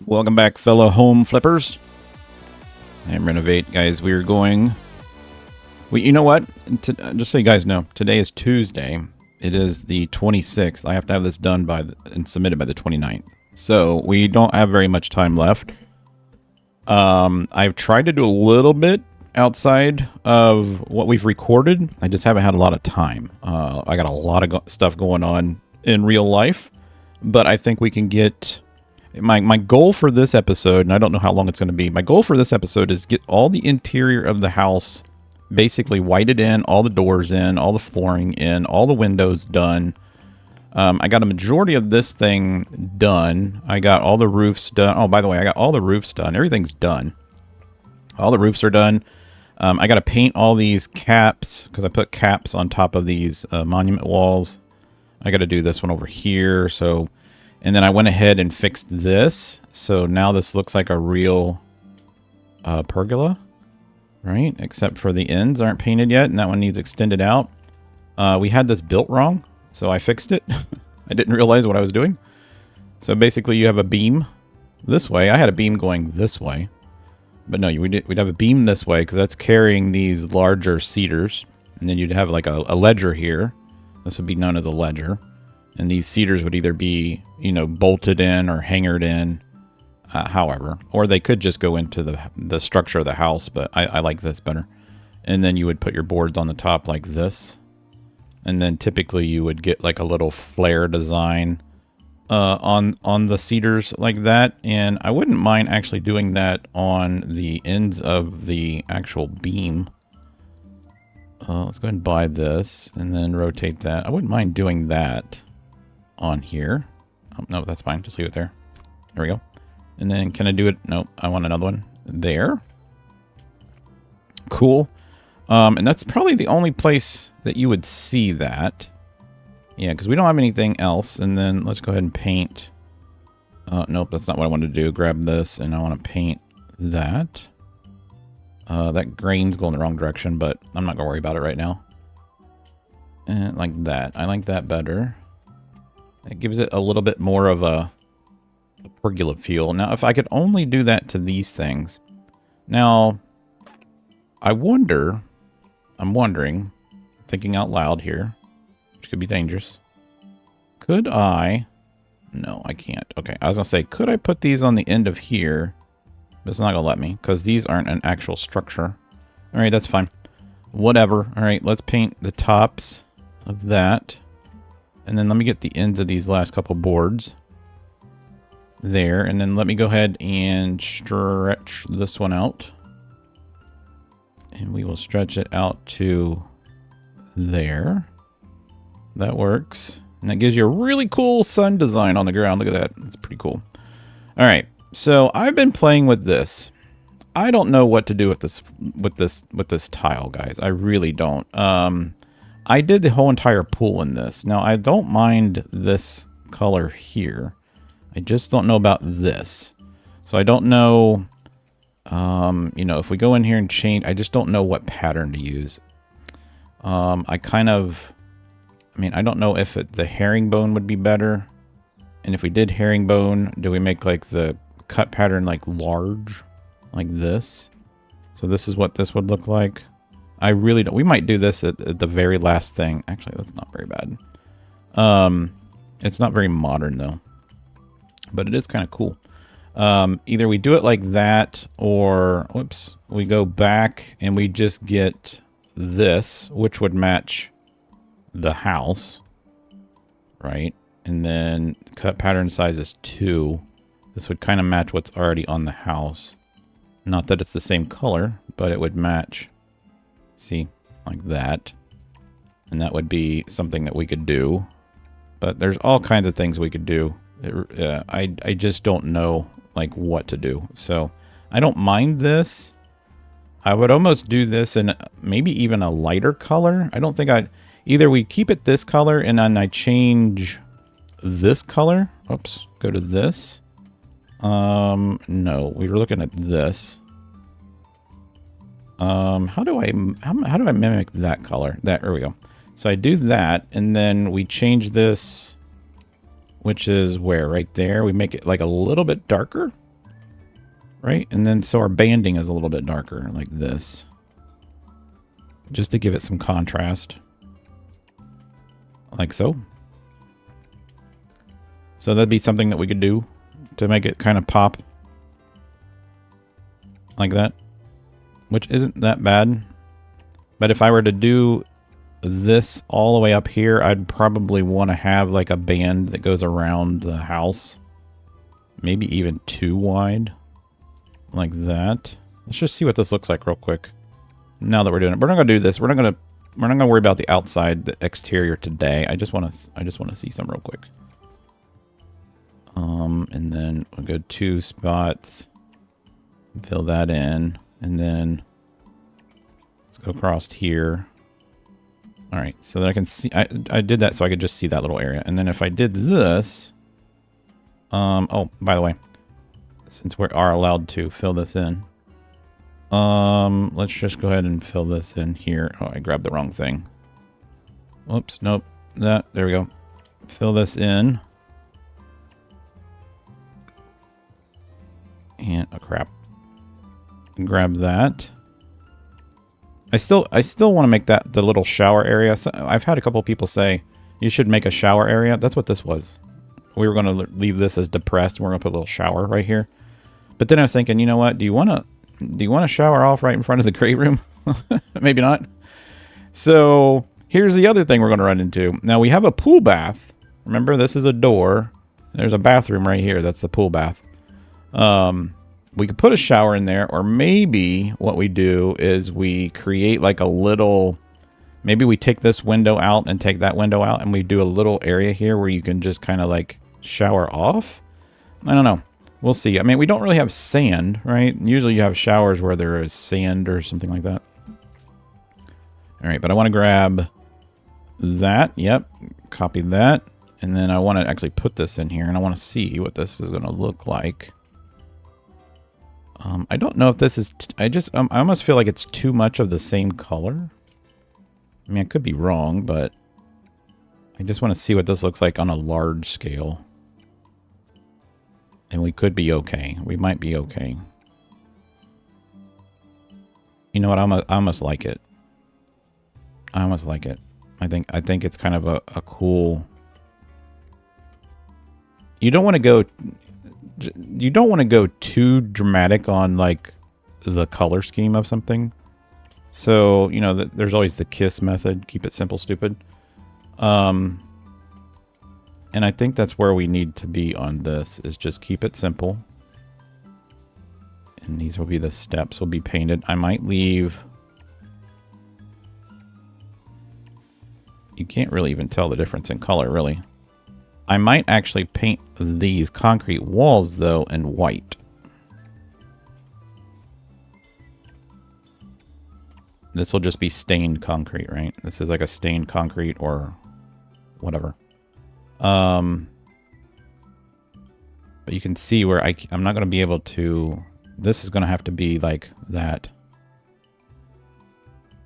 Welcome back, fellow home flippers. And renovate, guys. We're going. You know what? Just so you guys know, today is Tuesday. It is the 26th. I have to have this done by and submitted by the 29th. So we don't have very much time left. I've tried to do a little bit outside of what we've recorded. I just haven't had a lot of time. I got a lot of stuff going on in real life, but I think we can get. My goal for this episode, and I don't know how long it's going to be, my goal for this episode is get all the interior of the house basically whited in, all the doors in, all the flooring in, all the windows done. I got a majority of this thing done. I got all the roofs done. Oh, by the way, I got all the roofs done. Everything's done. All the roofs are done. I got to paint all these caps because I put caps on top of these monument walls. I got to do this one over here, so... And then I went ahead and fixed this. So now this looks like a real pergola, right? Except for the ends aren't painted yet, and that one needs extended out. We had this built wrong, so I fixed it. I didn't realize what I was doing. So basically you have a beam this way. I had a beam going this way. But no, we'd have a beam this way because that's carrying these larger cedars. And then you'd have like a ledger here. This would be known as a ledger. And these cedars would either be, you know, bolted in or hangered in, however. Or they could just go into the structure of the house, but I like this better. And then you would put your boards on the top like this. And then typically you would get like a little flare design on the cedars like that. And I wouldn't mind actually doing that on the ends of the actual beam. Let's go ahead and buy this and then rotate that. I wouldn't mind doing that on here. Oh, no, that's fine. Just leave it there. There we go. And then can I do it? Nope. I want another one there. Cool. And that's probably the only place that you would see that. Yeah, because we don't have anything else. And then let's go ahead and paint. Nope, that's not what I wanted to do. Grab this and I want to paint that. That grain's going the wrong direction, but I'm not going to worry about it right now. And like that. I like that better. It gives it a little bit more of a pergola feel. Now, if I could only do that to these things. Now, I'm wondering, thinking out loud here, which could be dangerous. Could I? No, I can't. Okay, I was going to say, could I put these on the end of here? But it's not going to let me because these aren't an actual structure. All right, that's fine. Whatever. All right, let's paint the tops of that. And then let me get the ends of these last couple boards there. And then let me go ahead and stretch this one out. And we will stretch it out to there. That works. And that gives you a really cool sun design on the ground. Look at that. It's pretty cool. All right. So I've been playing with this. I don't know what to do with this tile, guys. I really don't. I did the whole entire pool in this. Now, I don't mind this color here. I just don't know about this. So I don't know, you know, if we go in here and change, I just don't know what pattern to use. I mean, I don't know if the herringbone would be better. And if we did herringbone, do we make like the cut pattern like large, like this? So this is what this would look like. I really don't. We might do this at the very last thing. Actually, that's not very bad. It's not very modern though, but it is kind of cool. Either we do it like that, or whoops, we go back and we just get this, which would match the house, right? And then cut pattern size is 2. This would kind of match what's already on the house. Not that it's the same color, but it would match. See, like that. And that would be something that we could do. But there's all kinds of things we could do. I just don't know like what to do. So I don't mind this. I would almost do this in maybe even a lighter color. I don't think either we keep it this color and then I change this color. Oops, go to this. No, we were looking at this. How do I mimic that color? There we go. So I do that, and then we change this, which is where? Right there. We make it like a little bit darker. right? And then so our banding is a little bit darker, like this. Just to give it some contrast. Like so. So that'd be something that we could do to make it kind of pop. Like that. Which isn't that bad. But if I were to do this all the way up here, I'd probably want to have like a band that goes around the house. Maybe even too wide. Like that. Let's just see what this looks like real quick. Now that we're doing it. We're not gonna do this. We're not gonna worry about the outside, the exterior today. I just wanna see some real quick. And then we'll go 2 spots. Fill that in. And then let's go across here. Alright, so that I can see I did that so I could just see that little area. And then if I did this, oh, by the way, since we are allowed to fill this in, let's just go ahead and fill this in here. Oh, I grabbed the wrong thing. Whoops, nope. There we go. Fill this in. And, oh crap. Grab that. I still want to make that the little shower area. So I've had a couple people say you should make a shower area. That's what this was. We were going to leave this as depressed. And we're going to put a little shower right here. But then I was thinking, you know what? Do you want to shower off right in front of the great room? Maybe not. So here's the other thing we're going to run into. Now we have a pool bath. Remember, this is a door. There's a bathroom right here. That's the pool bath. We could put a shower in there, or maybe what we do is we create like a little, maybe we take this window out and take that window out, and we do a little area here where you can just kind of like shower off. I don't know. We'll see. I mean, we don't really have sand, right? Usually you have showers where there is sand or something like that. All right, but I want to grab that. Yep, copy that. And then I want to actually put this in here, and I want to see what this is going to look like. I don't know if this is... I almost feel like it's too much of the same color. I mean, I could be wrong, but I just want to see what this looks like on a large scale. And we could be okay. We might be okay. You know what? I almost like it. I almost like it. I think it's kind of a cool... You don't want to go too dramatic on like the color scheme of something. So, you know, there's always the KISS method, keep it simple, stupid. And I think that's where we need to be on this, is just keep it simple. And these will be the steps, will be painted. I might leave... You can't really even tell the difference in color, really. I might actually paint these concrete walls, though, in white. This will just be stained concrete, right? This is like a stained concrete or whatever. But you can see where I'm not going to be able to... This is going to have to be like that.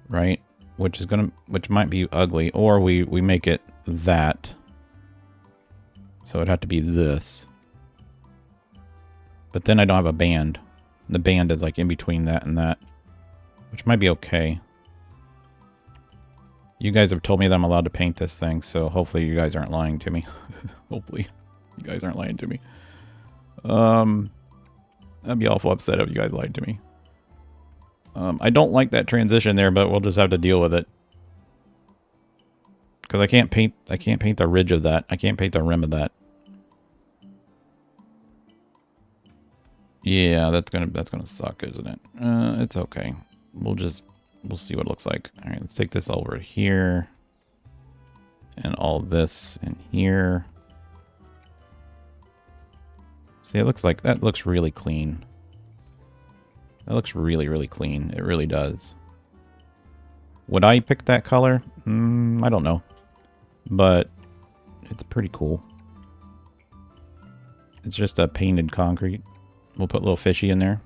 Right? Which might be ugly. Or we make it that. So it'd have to be this. But then I don't have a band. The band is like in between that and that. Which might be okay. You guys have told me that I'm allowed to paint this thing, so hopefully you guys aren't lying to me. Hopefully you guys aren't lying to me. I'd be awful upset if you guys lied to me. I don't like that transition there, but we'll just have to deal with it. Because I can't paint the ridge of that. I can't paint the rim of that. Yeah, that's gonna suck, isn't it? It's okay. We'll see what it looks like. All right, let's take this over here. And all this in here. See, it looks like that looks really clean. That looks really, really clean. It really does. Would I pick that color? I don't know. But it's pretty cool. It's just a painted concrete. We'll put a little fishy in there.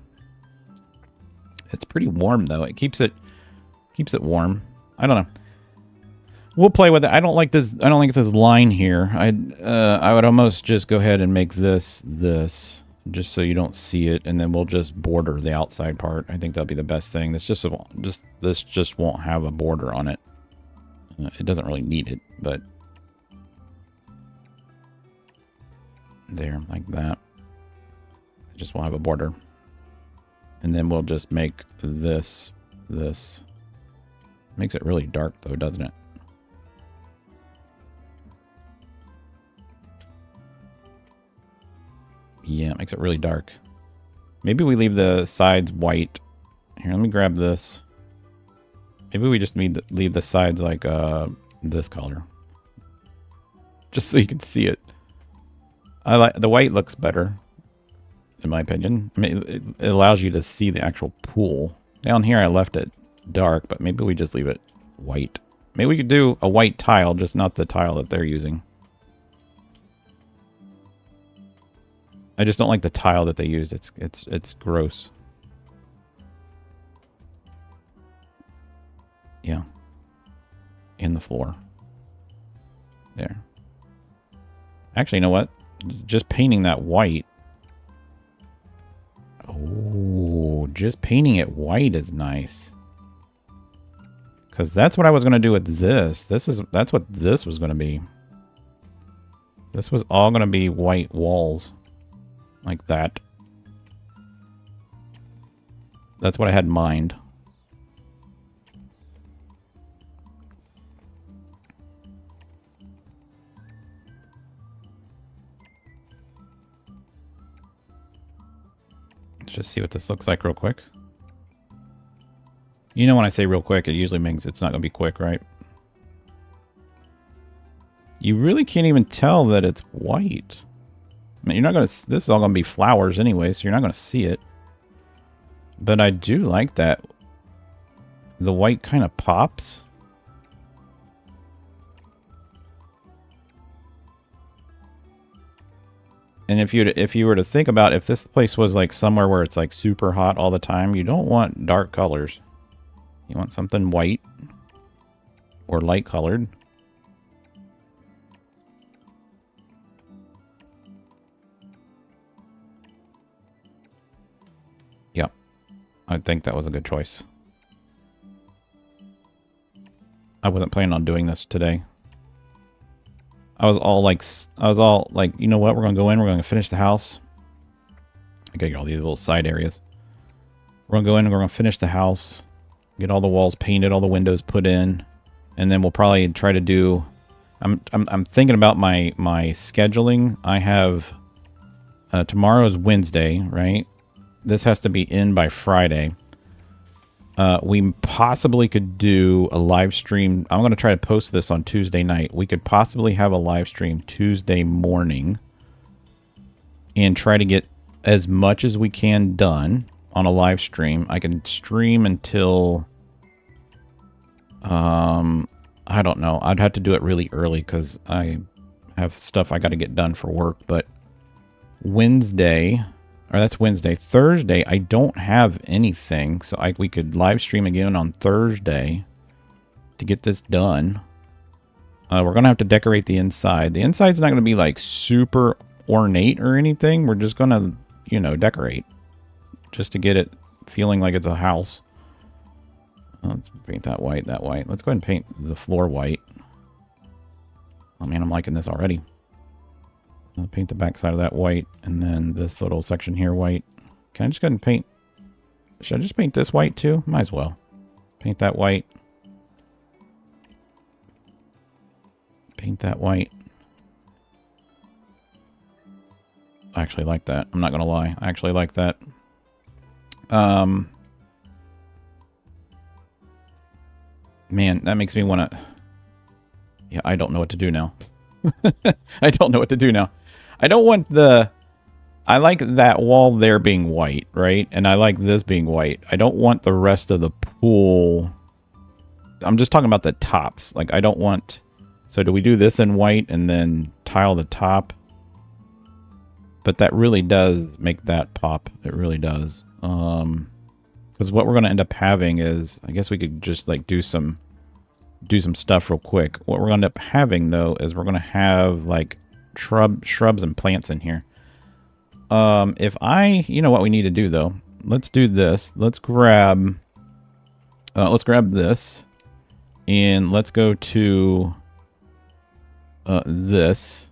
It's pretty warm though. It keeps it warm. I don't know. We'll play with it. I don't like this line here. I would almost just go ahead and make this. just so you don't see it, and then we'll just border the outside part. I think that'll be the best thing. This just won't have a border on it. It doesn't really need it, but there, like that. It just won't have a border. And then we'll just make this. Makes it really dark though, doesn't it? Yeah, it makes it really dark. Maybe we leave the sides white. Here, let me grab this. Maybe we just need to leave the sides like this color. Just so you can see it. I like the white looks better, in my opinion. I mean, it allows you to see the actual pool. Down here I left it dark, but maybe we just leave it white. Maybe we could do a white tile, just not the tile that they're using. I just don't like the tile that they used. It's gross. Yeah. In the floor. There. Actually, you know what? Just painting that white. Oh, just painting it white is nice. Because that's what I was going to do with this. That's what this was going to be. This was all going to be white walls. Like that. That's what I had in mind. Let's just see what this looks like real quick. You know when I say real quick, it usually means it's not going to be quick, right? You really can't even tell that it's white. I mean, you're not going to... This is all going to be flowers anyway, so you're not going to see it. But I do like that. The white kind of pops. And if you were to think about if this place was like somewhere where it's like super hot all the time, you don't want dark colors. You want something white or light colored. Yep. I think that was a good choice. I wasn't planning on doing this today. I was all like, you know what? We're going to go in. We're going to finish the house. I got to get all these little side areas. We're going to go in and we're going to finish the house. Get all the walls painted, all the windows put in. And then we'll probably try to do... I'm thinking about my scheduling. I have... tomorrow's Wednesday, right? This has to be in by Friday. We possibly could do a live stream. I'm going to try to post this on Tuesday night. We could possibly have a live stream Tuesday morning and try to get as much as we can done on a live stream. I can stream until, I don't know. I'd have to do it really early because I have stuff I got to get done for work. But Wednesday... Or that's Wednesday. Thursday, I don't have anything. So we could live stream again on Thursday to get this done. We're going to have to decorate the inside. The inside's not going to be like super ornate or anything. We're just going to, you know, decorate. Just to get it feeling like it's a house. Let's paint that white, that white. Let's go ahead and paint the floor white. Oh man, I'm liking this already. I'll paint the back side of that white, and then this little section here white. Can I just go ahead and paint? Should I just paint this white too? Might as well. Paint that white. Paint that white. I actually like that. I'm not going to lie. I actually like that. Man, that makes me want to... Yeah, I don't know what to do now. I don't know what to do now. I don't want the... I like that wall there being white, right? And I like this being white. I don't want the rest of the pool... I'm just talking about the tops. Like, I don't want... So do we do this in white and then tile the top? But that really does make that pop. It really does. Because what we're going to end up having is... I guess we could just, like, do some stuff real quick. What we're going to end up having, though, is we're going to have, like... shrubs and plants in here. If you know what we need to do though. Let's do this. Let's grab this, and let's go to this.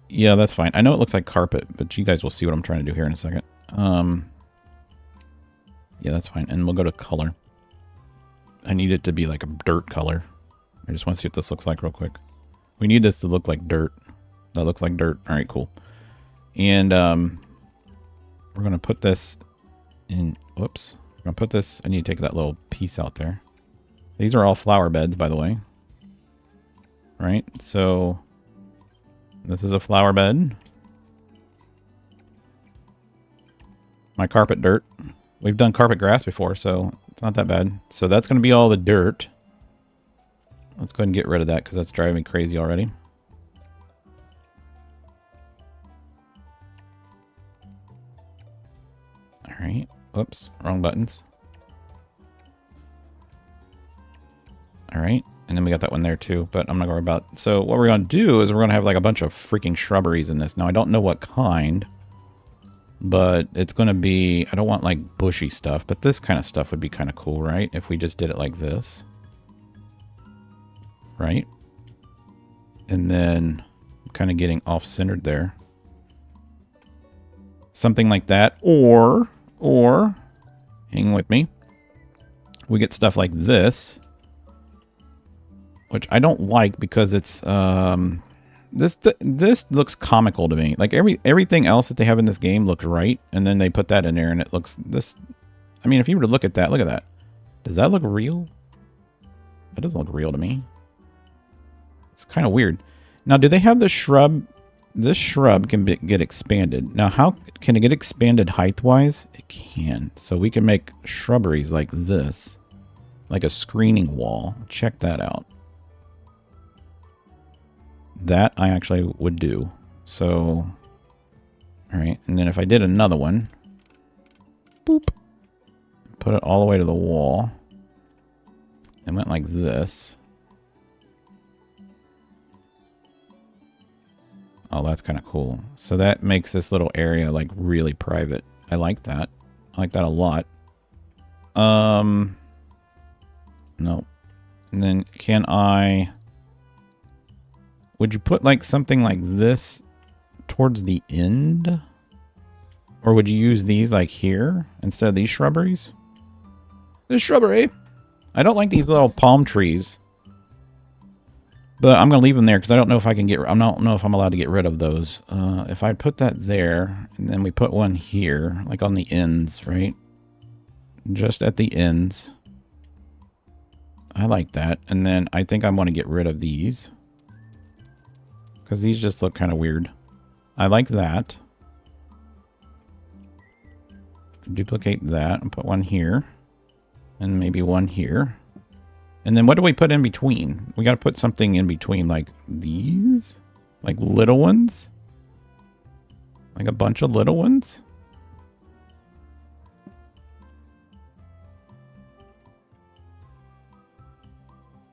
Yeah, that's fine. I know it looks like carpet, but you guys will see what I'm trying to do here in a second. Yeah, that's fine. And we'll go to color. I need it to be like a dirt color. I just want to see what this looks like real quick. We need this to look like dirt. That looks like dirt. All right, cool. And we're going to put this in. Whoops. We're going to put this. I need to take that little piece out there. These are all flower beds, by the way. Right? So this is a flower bed. My carpet dirt. We've done carpet grass before, so it's not that bad. So that's going to be all the dirt. Let's go ahead and get rid of that because that's driving me crazy already. All right. Oops, wrong buttons. All right. And then we got that one there too, but I'm not going to worry about. So what we're going to do is we're going to have like a bunch of freaking shrubberies in this. Now, I don't know what kind, but it's going to be, I don't want like bushy stuff, but this kind of stuff would be kind of cool, right? If we just did it like this. Right? And then kind of getting off-centered there. Something like that. Or, hang with me. We get stuff like this. Which I don't like because it's, this looks comical to me. Like everything else that they have in this game looks right. And then they put that in there and it looks, I mean, if you were to look at that, look at that. Does that look real? That doesn't look real to me. It's kind of weird. Now, do they have the shrub? This shrub can get expanded. Now, how can it get expanded height-wise? It can. So we can make shrubberies like this. Like a screening wall. Check that out. That I actually would do. So, all right. And then if I did another one. Boop. Put it all the way to the wall. And went like this. Oh, that's kind of cool. So that makes this little area like really private. I like that. I like that a lot. No. And then can I... Would you put like something like this towards the end? Or would you use these like here instead of these shrubberies? This shrubbery. I don't like these little palm trees. But I'm going to leave them there because I don't know if I can get... I don't know if I'm allowed to get rid of those. If I put that there, and then we put one here, like on the ends, right? Just at the ends. I like that. And then I think I want to get rid of these. Because these just look kind of weird. I like that. Duplicate that and put one here. And maybe one here. And then what do we put in between? We got to put something in between, like these? Like little ones? Like a bunch of little ones?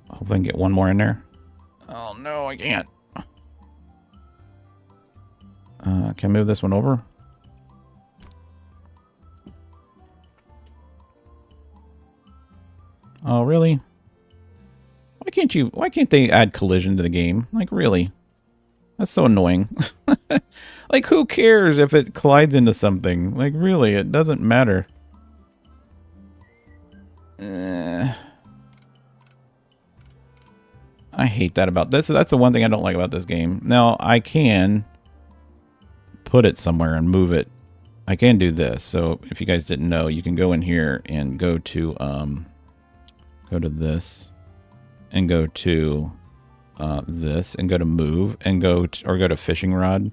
Hopefully I can get one more in there. Oh no, I can't. Can I move this one over? Oh, really? Why can't they add collision to the game? Like, really? That's so annoying. Like, who cares if it collides into something? Like, really, it doesn't matter. I hate that about this. That's the one thing I don't like about this game. Now, I can put it somewhere and move it. I can do this. So, if you guys didn't know, you can go in here and go to this. And go to this and go to move and go to fishing rod.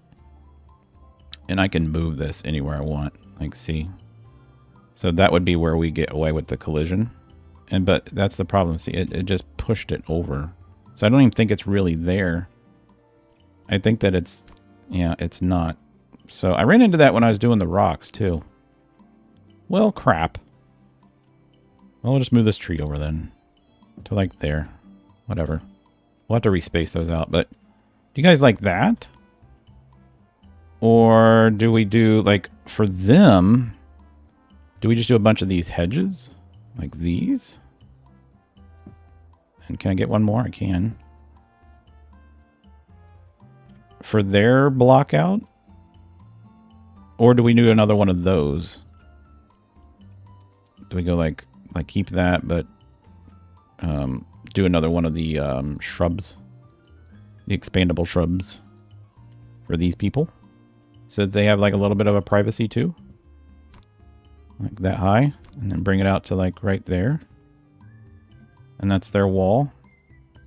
And I can move this anywhere I want. Like, see? So that would be where we get away with the collision. But that's the problem. See, it just pushed it over. So I don't even think it's really there. I think that it's, yeah, it's not. So I ran into that when I was doing the rocks too. Well, crap. Well, we'll just move this tree over then. To like there. Whatever. We'll have to respace those out. But do you guys like that? Or do we do, like, for them, do we just do a bunch of these hedges? Like these? And can I get one more? I can. For their block out? Or do we do another one of those? Do we go like keep that, but do another one of the shrubs? The expandable shrubs for these people? So that they have like a little bit of a privacy too? Like that high. And then bring it out to like right there. And that's their wall.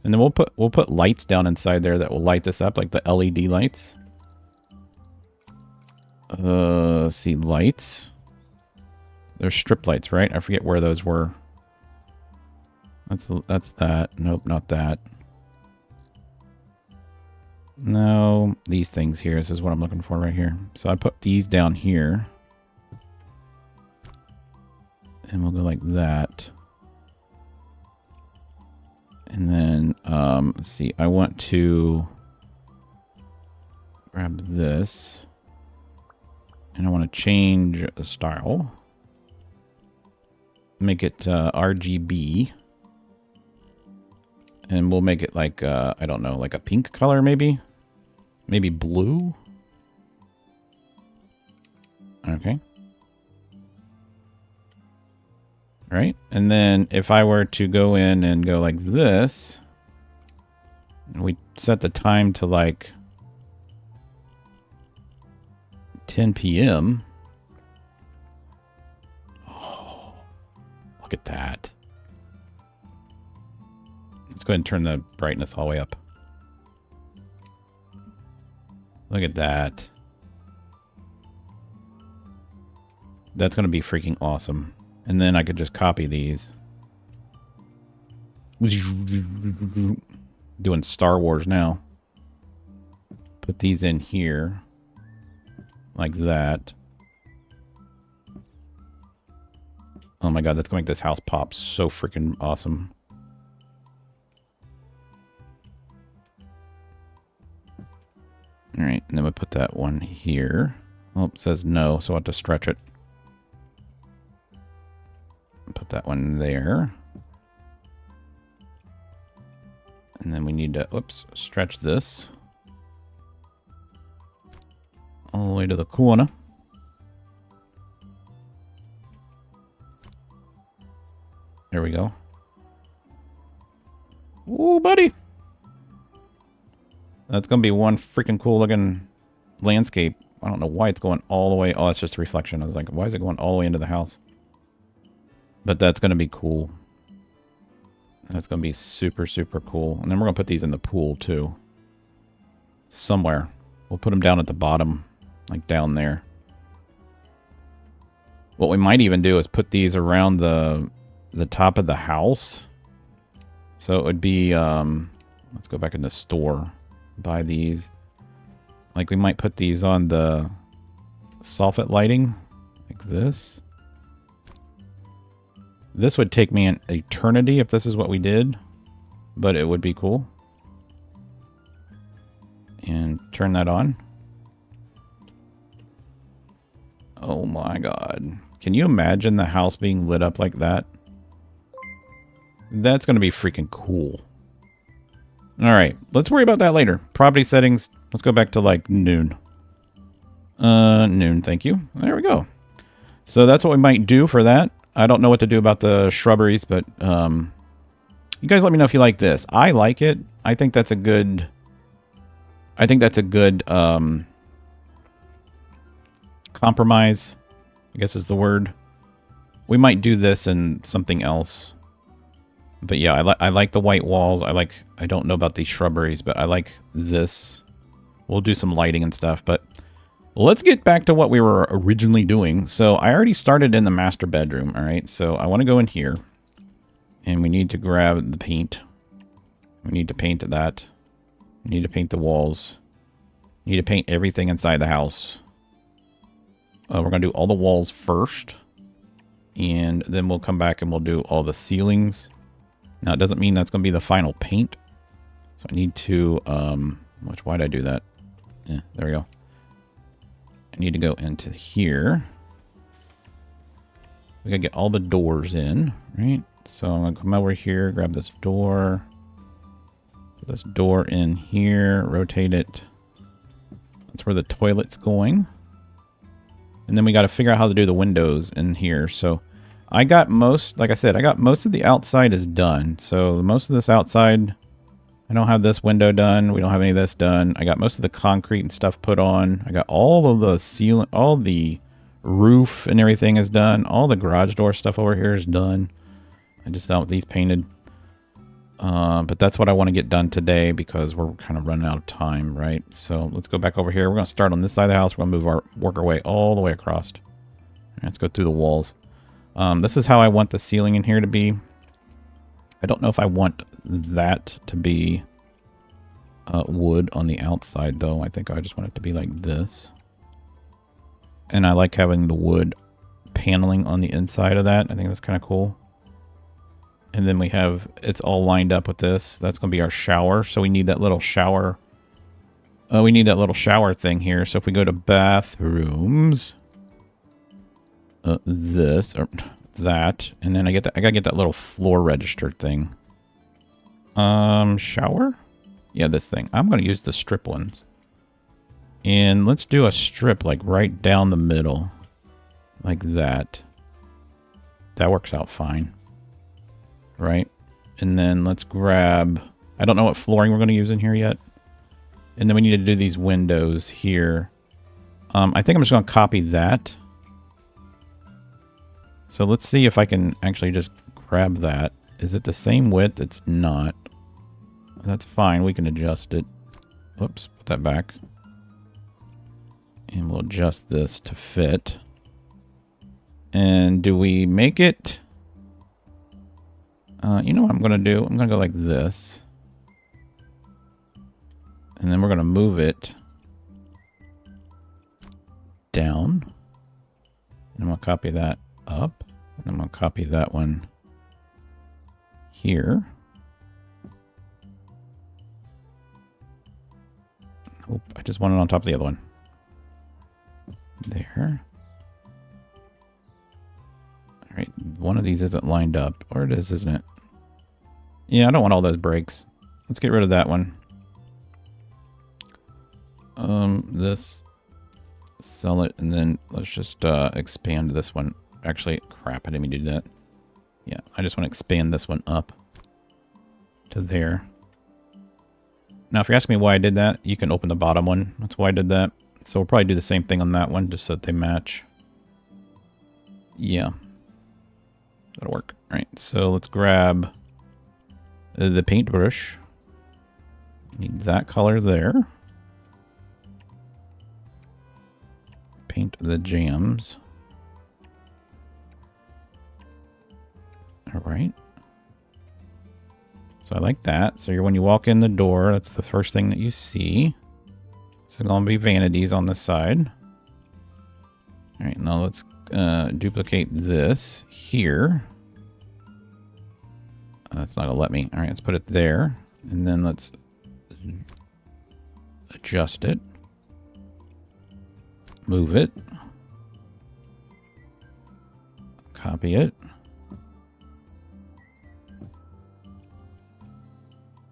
And then we'll put lights down inside there that will light this up, like the LED lights. See, lights. There's strip lights, right? I forget where those were. That's that. Nope, not that. No, these things here. This is what I'm looking for right here. So I put these down here. And we'll go like that. And then, let's see. I want to grab this. And I want to change the style. Make it RGB. And we'll make it like, I don't know, like a pink color maybe? Maybe blue? Okay. Right? And then if I were to go in and go like this, and we set the time to like 10 p.m. Oh, look at that. Let's go ahead and turn the brightness all the way up. Look at that. That's going to be freaking awesome. And then I could just copy these. Doing Star Wars now. Put these in here. Like that. Oh my god, that's going to make this house pop so freaking awesome. Alright, and then we put that one here. Oh, it says no, so I have to stretch it. Put that one there. And then we need to, oops, stretch this. All the way to the corner. There we go. Ooh, buddy. That's going to be one freaking cool looking landscape. I don't know why it's going all the way. Oh, it's just a reflection. I was like, why is it going all the way into the house? But that's going to be cool. That's going to be super, super cool. And then we're going to put these in the pool too. Somewhere. We'll put them down at the bottom. Like down there. What we might even do is put these around the top of the house. So it would be, let's go back in the store. Buy these. Like we might put these on the soffit lighting. Like this. This would take me an eternity if this is what we did. But it would be cool. And turn that on. Oh my god. Can you imagine the house being lit up like that? That's going to be freaking cool. Alright, let's worry about that later. Property settings. Let's go back to like noon. Noon, thank you. There we go. So that's what we might do for that. I don't know what to do about the shrubberies, but you guys let me know if you like this. I like it. I think that's a good... compromise, I guess is the word. We might do this and something else. But yeah, I like the white walls. I don't know about these shrubberies, but I like this. We'll do some lighting and stuff, but let's get back to what we were originally doing. So I already started in the master bedroom, all right? So I want to go in here, and we need to grab the paint. We need to paint that. We need to paint the walls. We need to paint everything inside the house. We're going to do all the walls first, and then we'll come back and we'll do all the ceilings. Now, it doesn't mean that's going to be the final paint. So I need to, why did I do that? Yeah, there we go. I need to go into here. We gotta get all the doors in, right? So I'm gonna come over here, grab this door. Put this door in here, rotate it. That's where the toilet's going. And then we gotta figure out how to do the windows in here. So I got most, like I said, I got most of the outside is done. So most of this outside, I don't have this window done. We don't have any of this done. I got most of the concrete and stuff put on. I got all of the ceiling, all the roof and everything is done. All the garage door stuff over here is done. I just don't want these painted. But that's what I want to get done today because we're kind of running out of time, right? So let's go back over here. We're going to start on this side of the house. We're going to work our way all the way across. Let's go through the walls. This is how I want the ceiling in here to be. I don't know if I want that to be wood on the outside, though. I think I just want it to be like this. And I like having the wood paneling on the inside of that. I think that's kind of cool. And then we have, it's all lined up with this. That's going to be our shower. So we need that little shower. We need that little shower thing here. So if we go to bathrooms, this or that, and then I gotta get that little floor register thing. Shower? Yeah, this thing. I'm going to use the strip ones. And let's do a strip like right down the middle. Like that. That works out fine. Right? And then let's grab... I don't know what flooring we're going to use in here yet. And then we need to do these windows here. I think I'm just going to copy that. So let's see if I can actually just grab that. Is it the same width? It's not. That's fine. We can adjust it. Whoops. Put that back. And we'll adjust this to fit. And do we make it... you know what I'm going to do? I'm going to go like this. And then we're going to move it down. And I'm going to copy that up. And I'm going to copy that one here. Oh, I just want it on top of the other one. There. All right, one of these isn't lined up. Or it is, isn't it? Yeah, I don't want all those breaks. Let's get rid of that one. This, sell it, and then let's just expand this one. Actually, crap, I didn't mean to do that. Yeah, I just want to expand this one up to there. Now, if you're asking me why I did that, you can open the bottom one. That's why I did that. So we'll probably do the same thing on that one, just so that they match. Yeah. That'll work. All right, so let's grab the paintbrush. Need that color there. Paint the jams. All right. So I like that. So when you walk in the door, that's the first thing that you see. This is going to be vanities on this side. All right, now let's duplicate this here. That's not going to let me. All right, let's put it there. And then let's adjust it. Move it. Copy it.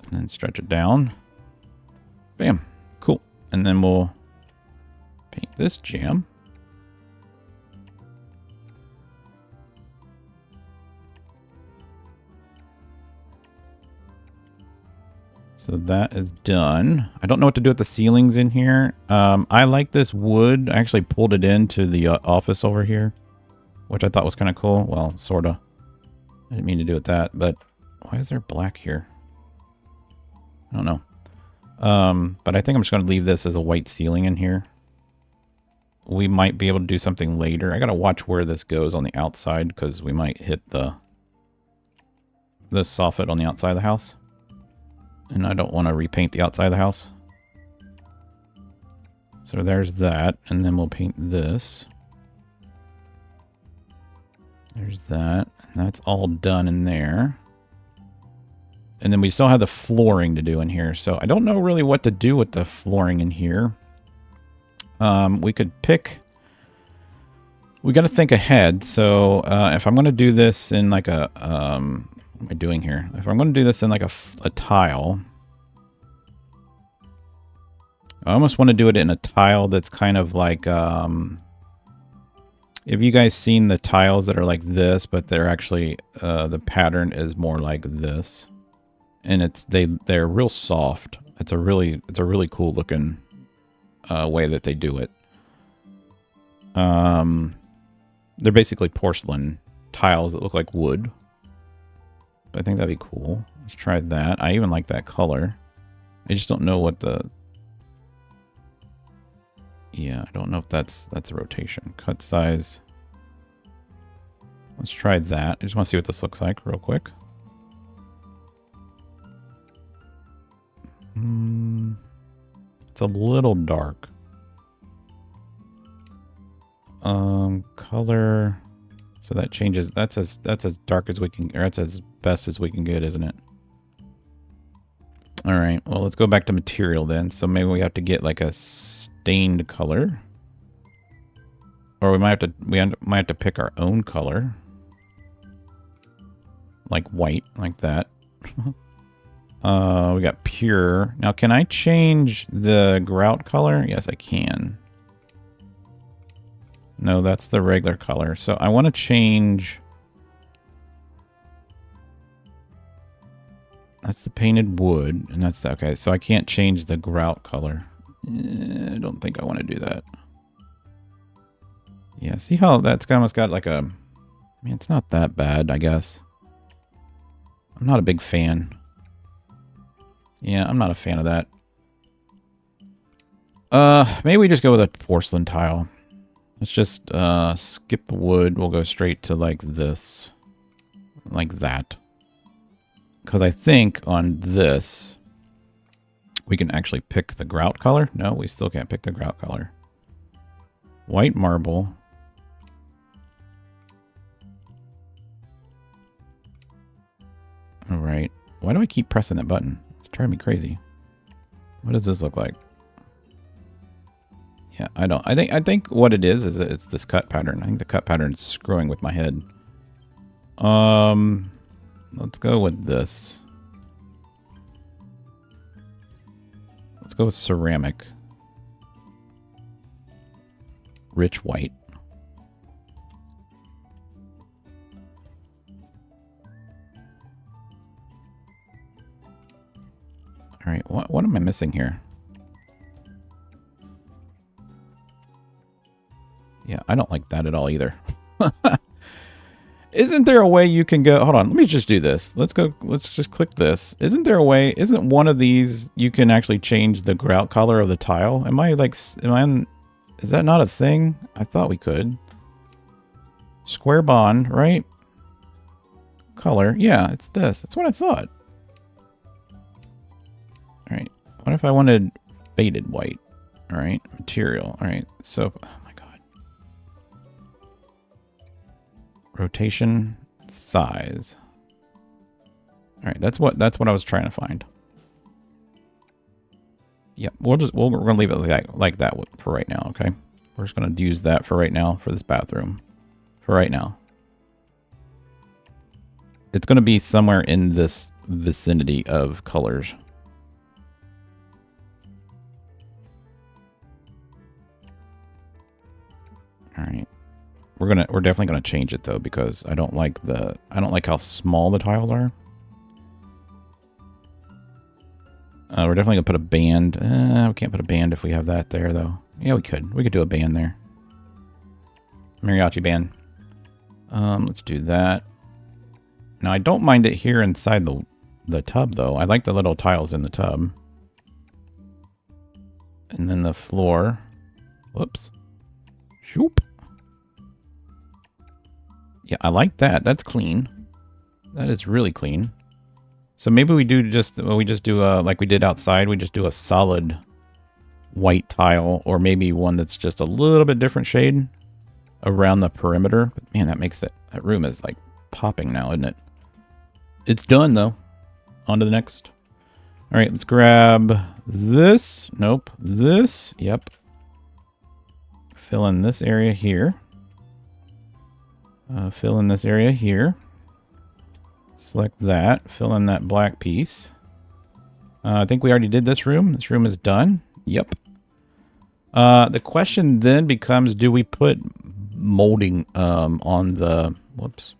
And then stretch it down. Bam. Cool. And then we'll paint this jam. So that is done. I don't know what to do with the ceilings in here. I like this wood. I actually pulled it into the office over here, which I thought was kind of cool. Well, sort of. I didn't mean to do it that, but why is there black here? I don't know. But I think I'm just going to leave this as a white ceiling in here. We might be able to do something later. I got to watch where this goes on the outside because we might hit the soffit on the outside of the house. And I don't want to repaint the outside of the house. So there's that. And then we'll paint this. There's that. That's all done in there. And then we still have the flooring to do in here. So I don't know really what to do with the flooring in here. We could pick... We got to think ahead. So if I'm going to do this in like a... what am I doing here? If I'm going to do this in like a tile... I almost want to do it in a tile that's kind of like... have you guys seen the tiles that are like this, but they're actually... the pattern is more like this. And they're real soft. It's a really cool looking way that they do it. They're basically porcelain tiles that look like wood. But I think that'd be cool. Let's try that. I even like that color. I just don't know what the... Yeah, I don't know if that's a rotation. Cut size. Let's try that. I just want to see what this looks like real quick. It's a little dark. Color. So that changes. That's as dark as we can, or that's as best as we can get, isn't it? All right. Well, let's go back to material then. So maybe we have to get like a stained color, or we might have to pick our own color, like white, like that. We got pure. Now, can I change the grout color? Yes, I can. No, that's the regular color. So I want to change... That's the painted wood, and that's... Okay, so I can't change the grout color. I don't think I want to do that. Yeah, see how that's almost got like a... I mean, it's not that bad, I guess. I'm not a big fan. Yeah, I'm not a fan of that. Maybe we just go with a porcelain tile. Let's just skip wood. We'll go straight to like this. Like that. Because I think on this, we can actually pick the grout color. No, we still can't pick the grout color. White marble. All right. Why do I keep pressing that button? It's driving me crazy. What does this look like? Yeah, I think what it is it's this cut pattern. I think the cut pattern is screwing with my head. Let's go with this. Let's go with ceramic. Rich white. All right, what am I missing here? Yeah, I don't like that at all either. Isn't there a way you can go... Hold on, let me just do this. Let's just click this. Isn't there a way... Isn't one of these you can actually change the grout color of the tile? Is that not a thing? I thought we could. Square bond, right? Color. Yeah, it's this. That's what I thought. All right. What if I wanted faded white? All right. Material. All right. So... Rotation, size. All right, that's what I was trying to find. Yeah, we're gonna leave it like that for right now. Okay, we're just gonna use that for right now for this bathroom. For right now, it's gonna be somewhere in this vicinity of colors. All right. We're definitely gonna change it though, because I don't like how small the tiles are. We're definitely gonna put a band. We can't put a band if we have that there though. Yeah, we could. We could do a band there. Mariachi band. Let's do that. Now I don't mind it here inside the tub though. I like the little tiles in the tub. And then the floor. Whoops. Shoop. Yeah, I like that. That's clean. That is really clean. So maybe we do like we did outside. We just do a solid white tile, or maybe one that's just a little bit different shade around the perimeter. But man, that makes that room is like popping now, isn't it? It's done though. On to the next. All right, let's grab this. Nope. This. Yep. fill in this area here. Fill in this area here. Select that. Fill in that black piece. I think we already did this room. This room is done. Yep. The question then becomes, do we put molding on the... Whoops.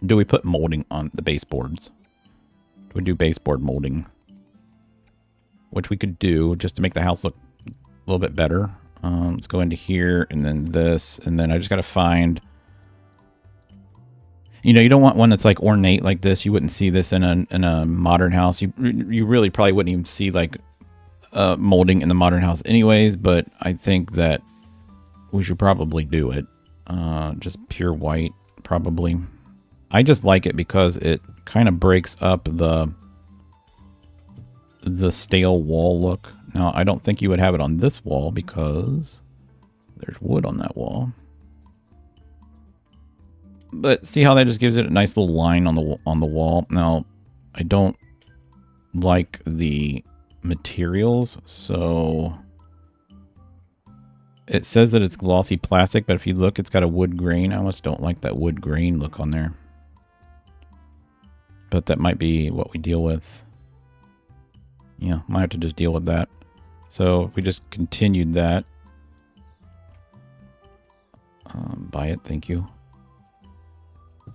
Do we put molding on the baseboards? Do we do baseboard molding? Which we could do just to make the house look a little bit better. Let's go into here and then this. And then I just got to find... You know, you don't want one that's like ornate like this. You wouldn't see this in a modern house. You really probably wouldn't even see like molding in the modern house anyways. But I think that we should probably do it. Just pure white, probably. I just like it because it kind of breaks up the stale wall look. Now, I don't think you would have it on this wall because there's wood on that wall. But see how that just gives it a nice little line on the wall. Now, I don't like the materials, so it says that it's glossy plastic, but if you look, it's got a wood grain. I almost don't like that wood grain look on there. But that might be what we deal with. Yeah, might have to just deal with that. So if we just continued that. Buy it, thank you.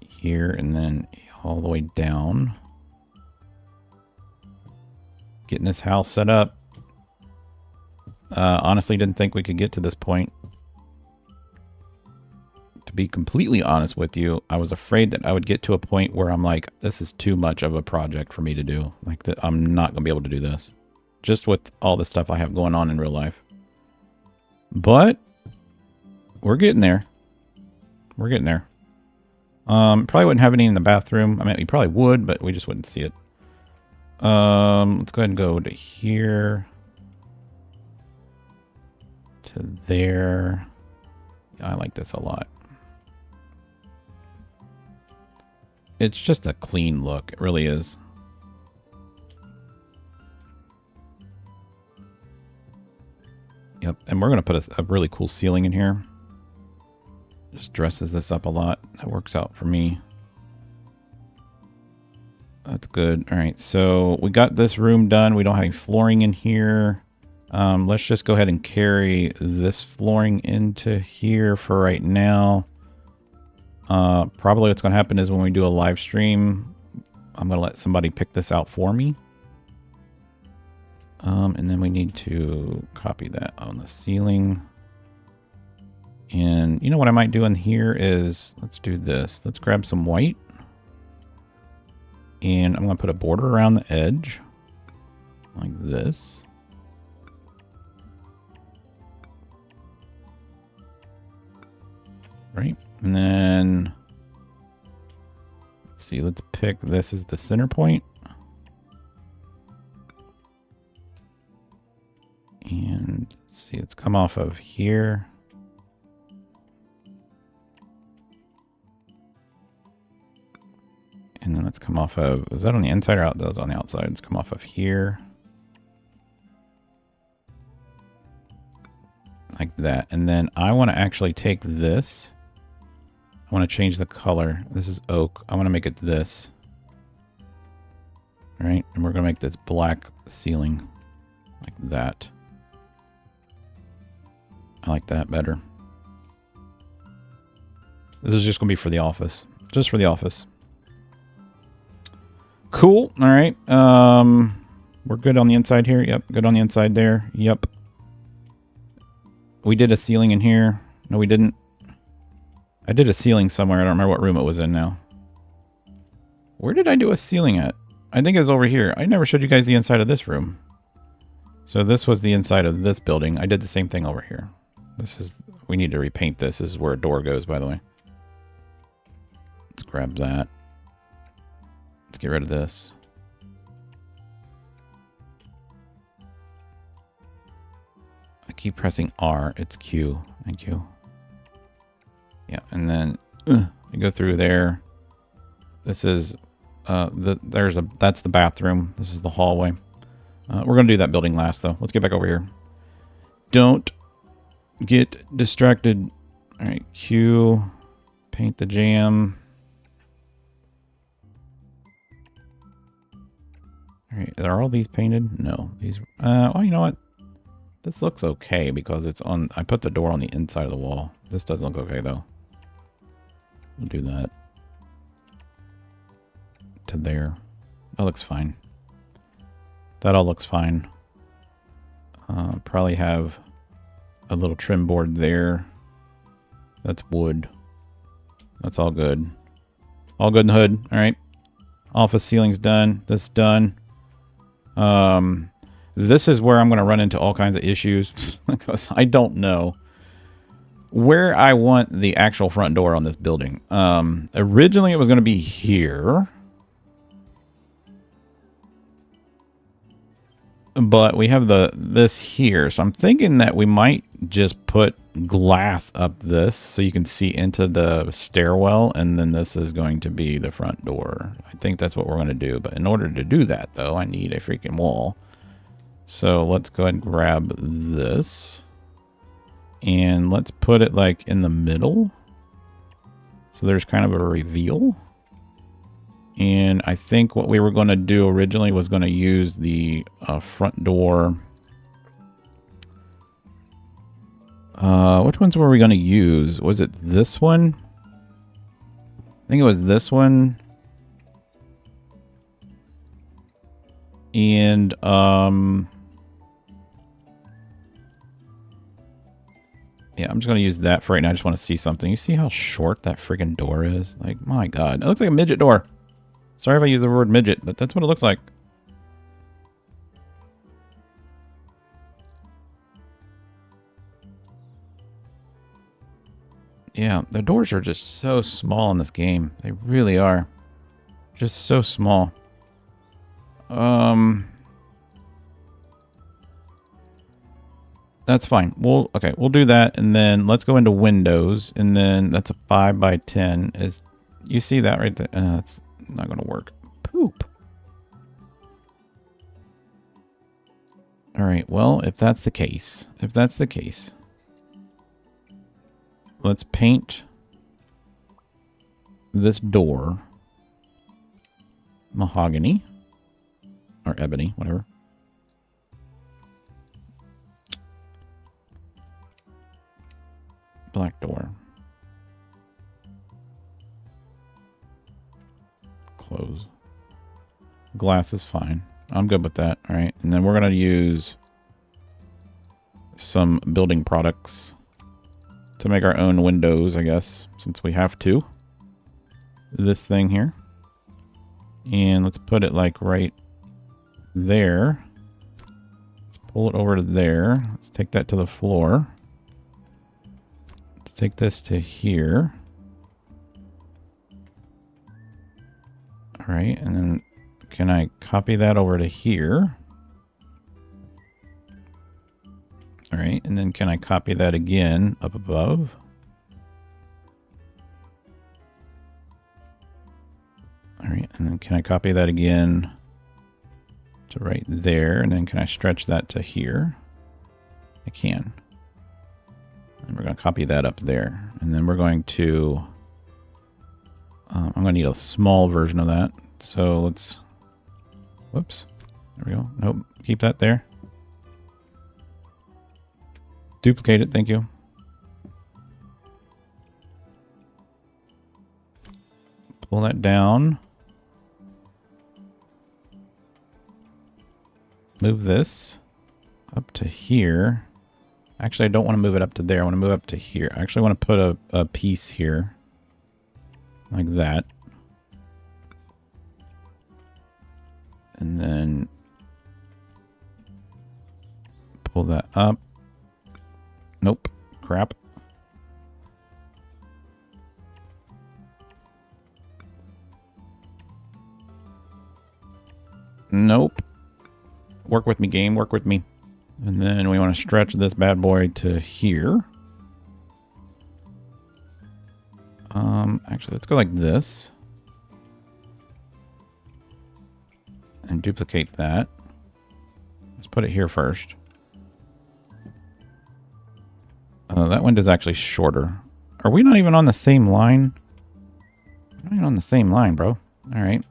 Here and then all the way down. Getting this house set up. Honestly, didn't think we could get to this point. To be completely honest with you, I was afraid that I would get to a point where I'm like, this is too much of a project for me to do. Like, that I'm not going to be able to do this. Just with all the stuff I have going on in real life. But we're getting there. We're getting there. Probably wouldn't have any in the bathroom. I mean, we probably would, but we just wouldn't see it. Let's go ahead and go to here. To there. Yeah, I like this a lot. It's just a clean look. It really is. Yep, and we're going to put a really cool ceiling in here. Just dresses this up a lot. That works out for me. That's good. All right, so we got this room done. We don't have any flooring in here. Let's just go ahead and carry this flooring into here for right now. Probably what's going to happen is when we do a live stream, I'm going to let somebody pick this out for me. And then we need to copy that on the ceiling. And you know what I might do in here is, let's do this. Let's grab some white. And I'm going to put a border around the edge. Like this. Right. And then, let's see, let's pick this as the center point. And let's see, let's come off of here. And then let's come off of, is that on the inside or out? That was on the outside. Let's come off of here. Like that. And then I want to actually take this. I want to change the color. This is oak. I want to make it this. All right. And we're going to make this black ceiling like that. I like that better. This is just going to be for the office. Just for the office. Cool. All right. We're good on the inside here. Yep. Good on the inside there. Yep. We did a ceiling in here. No, we didn't. I did a ceiling somewhere. I don't remember what room it was in now. Where did I do a ceiling at? I think it was over here. I never showed you guys the inside of this room. So this was the inside of this building. I did the same thing over here. This is, we need to repaint this. This is where a door goes, by the way. Let's grab that. Let's get rid of this. I keep pressing R. It's Q. Thank you. Yeah, and then you go through there. This is that's the bathroom. This is the hallway. We're gonna do that building last though. Let's get back over here. Don't get distracted. All right, Q, paint the jam. All right, are all these painted? No, these. Oh, you know what? This looks okay because it's on. I put the door on the inside of the wall. This doesn't look okay though. We'll do that to there. That looks fine. That all looks fine. Probably have a little trim board there. That's wood. That's all good. All good in the hood. All right. Office ceiling's done. This is done. This is where I'm going to run into all kinds of issues because I don't know where I want the actual front door on this building. Originally it was going to be here. But we have this here. So I'm thinking that we might just put glass up this so you can see into the stairwell, and then this is going to be the front door. I think that's what we're going to do. But in order to do that, though, I need a freaking wall. So let's go ahead and grab this. And let's put it like in the middle. So there's kind of a reveal. And I think what we were going to do originally was going to use the front door. Which ones were we going to use? Was it this one? I think it was this one. And yeah, I'm just going to use that for right now. I just want to see something. You see how short that friggin' door is? Like, my God. It looks like a midget door. Sorry if I use the word midget, but that's what it looks like. Yeah, the doors are just so small in this game. They really are. Just so small. That's fine. We'll do that, and then let's go into Windows, and then that's a 5 by 10. Is you see that right there? That's not going to work. Poop. All right. Well, if that's the case, let's paint this door mahogany or ebony, whatever. Black door. Close. Glass is fine. I'm good with that. All right. And then we're going to use some building products to make our own windows, I guess, since we have to. This thing here. And let's put it like right there. Let's pull it over to there. Let's take that to the floor. Let's take this to here. All right, and then can I copy that over to here? All right, and then can I copy that again up above? All right, and then can I copy that again to right there? And then can I stretch that to here? I can. And we're going to copy that up there. And then we're going to... I'm going to need a small version of that. So let's... Whoops. There we go. Nope. Keep that there. Duplicate it. Thank you. Pull that down. Move this up to here. Actually, I don't want to move it up to there. I want to move up to here. I actually want to put a piece here. Like that. And then pull that up. Nope. Crap. Nope. Work with me, game. Work with me. And then we want to stretch this bad boy to here. Actually, let's go like this. And duplicate that. Let's put it here first. That window's actually shorter. Are we not even on the same line? We're not even on the same line, bro. All right.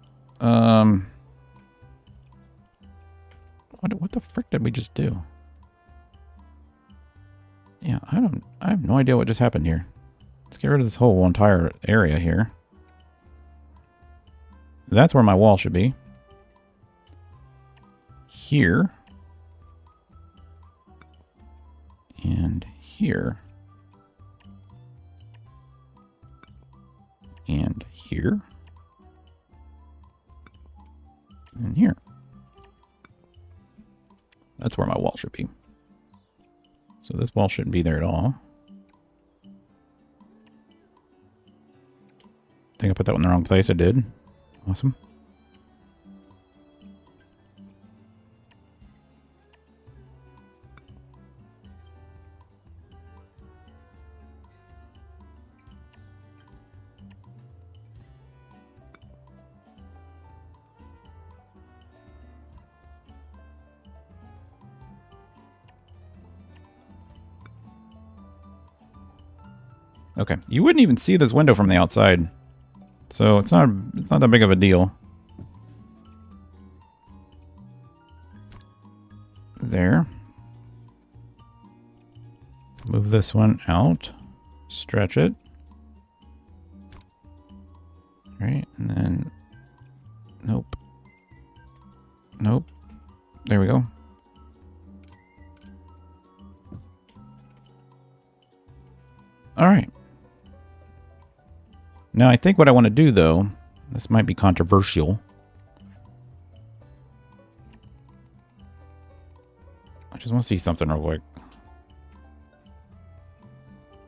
What the frick did we just do? Yeah, I have no idea what just happened here. Let's get rid of this whole entire area here. That's where my wall should be. Here. And here. And here. And here. That's where my wall should be. So this wall shouldn't be there at all. I think I put that one in the wrong place. I did. Awesome. Okay, you wouldn't even see this window from the outside, so it's not that big of a deal. There. Move this one out. Stretch it. Right, and then nope. Nope. There we go. All right. Now, I think what I want to do, though, this might be controversial. I just want to see something real quick.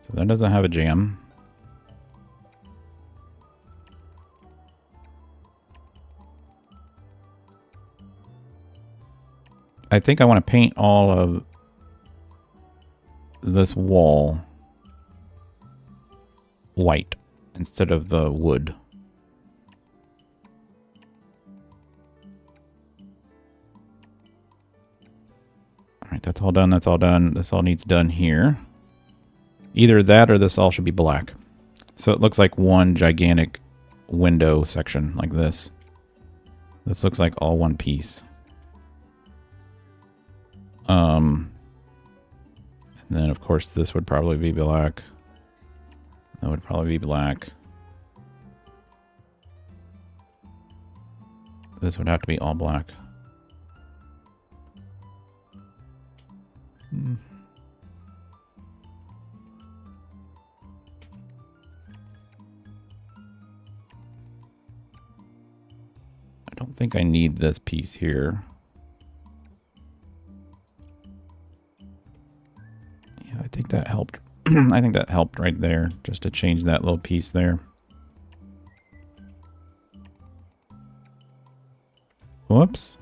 So that doesn't have a jam. I think I want to paint all of this wall white instead of the wood. All right, that's all done. That's all done. This all needs done here. Either that or this all should be black. So it looks like one gigantic window section like this. This looks like all one piece. And then of course this would probably be black. That would probably be black. This would have to be all black. I don't think I need this piece here. Yeah, I think that helped. I think that helped right there, just to change that little piece there. Whoops.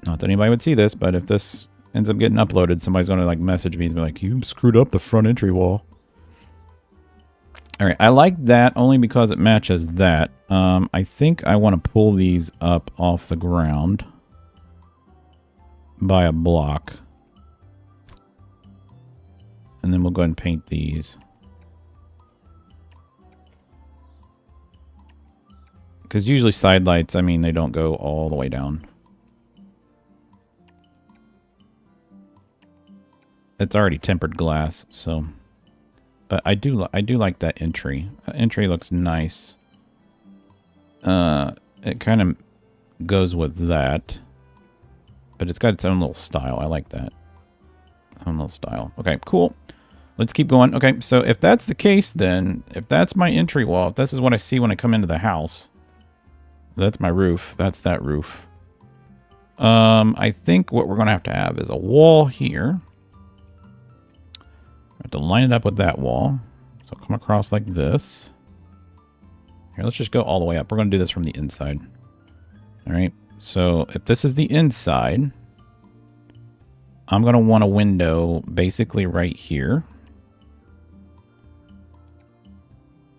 Not that anybody would see this, but if this ends up getting uploaded, somebody's going to like message me and be like, you screwed up the front entry wall. All right, I like that only because it matches that. I think I want to pull these up off the ground by a block. And then we'll go ahead and paint these. Because usually side lights, I mean, they don't go all the way down. It's already tempered glass, so. But I do like that entry. Entry looks nice. It kind of goes with that. But it's got its own little style. I like that. Own little style. Okay, cool. Let's keep going. Okay, so if that's the case, then if that's my entry wall, if this is what I see when I come into the house, that's my roof. That's that roof. I think what we're going to have is a wall here. I have to line it up with that wall. So come across like this. Here, let's just go all the way up. We're going to do this from the inside. All right. So if this is the inside, I'm going to want a window basically right here.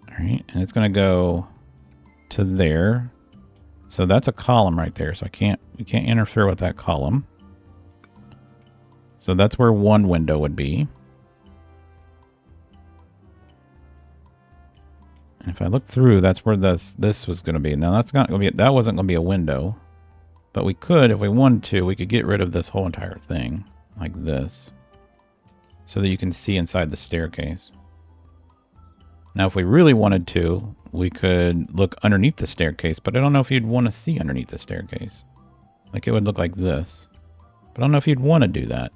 All right. And it's going to go to there. So that's a column right there. So we can't interfere with that column. So that's where one window would be. And if I look through, that's where this was going to be. Now that's not going to be, that wasn't going to be a window. But we could, if we wanted to, we could get rid of this whole entire thing. Like this. So that you can see inside the staircase. Now if we really wanted to, we could look underneath the staircase. But I don't know if you'd want to see underneath the staircase. Like it would look like this. But I don't know if you'd want to do that.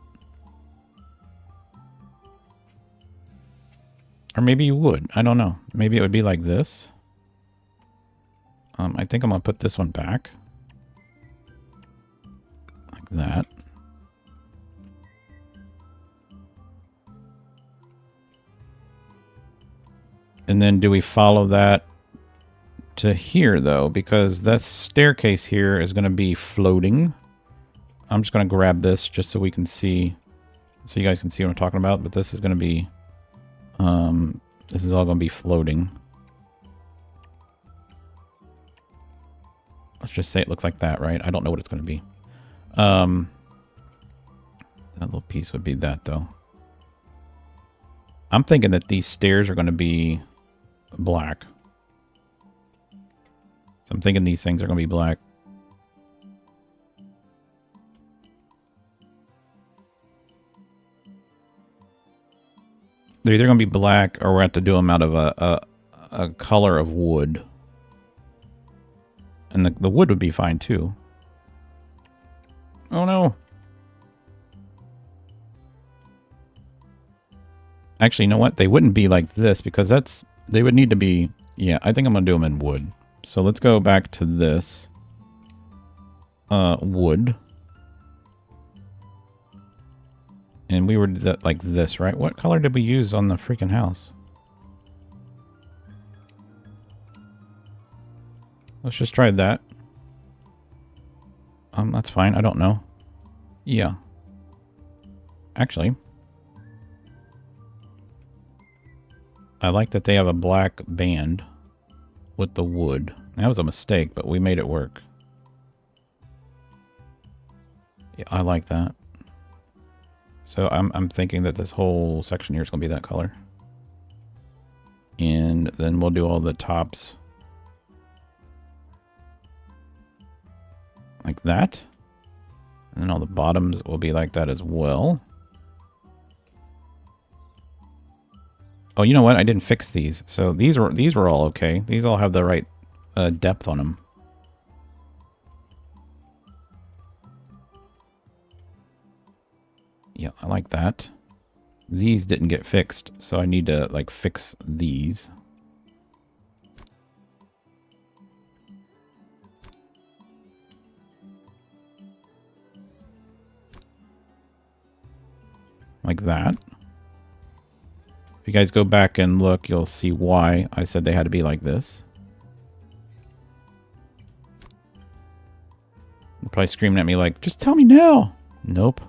Or maybe you would. I don't know. Maybe it would be like this. I think I'm going to put this one back. Like that. And then do we follow that to here, though? Because that staircase here is going to be floating. I'm just going to grab this just so we can see. So you guys can see what I'm talking about. But this is going to be... this is all going to be floating. Let's just say it looks like that, right? I don't know what it's going to be. That little piece would be that, though. I'm thinking that these stairs are going to be black. So I'm thinking these things are going to be black. They're either going to be black or we're going to have to do them out of a color of wood. And the wood would be fine too. Oh no. Actually, you know what? They wouldn't be like this because they would need to be, yeah, I think I'm going to do them in wood. So let's go back to this. Wood. And we were like this, right? What color did we use on the freaking house? Let's just try that. That's fine. I don't know. Yeah. Actually, I like that they have a black band with the wood. That was a mistake, but we made it work. Yeah, I like that. So I'm thinking that this whole section here is going to be that color. And then we'll do all the tops like that. And then all the bottoms will be like that as well. Oh, you know what? I didn't fix these. So these were all okay. These all have the right depth on them. Yeah, I like that. These didn't get fixed, so I need to like fix these. Like that. If you guys go back and look, you'll see why I said they had to be like this. You're probably screaming at me like, just tell me now. Nope.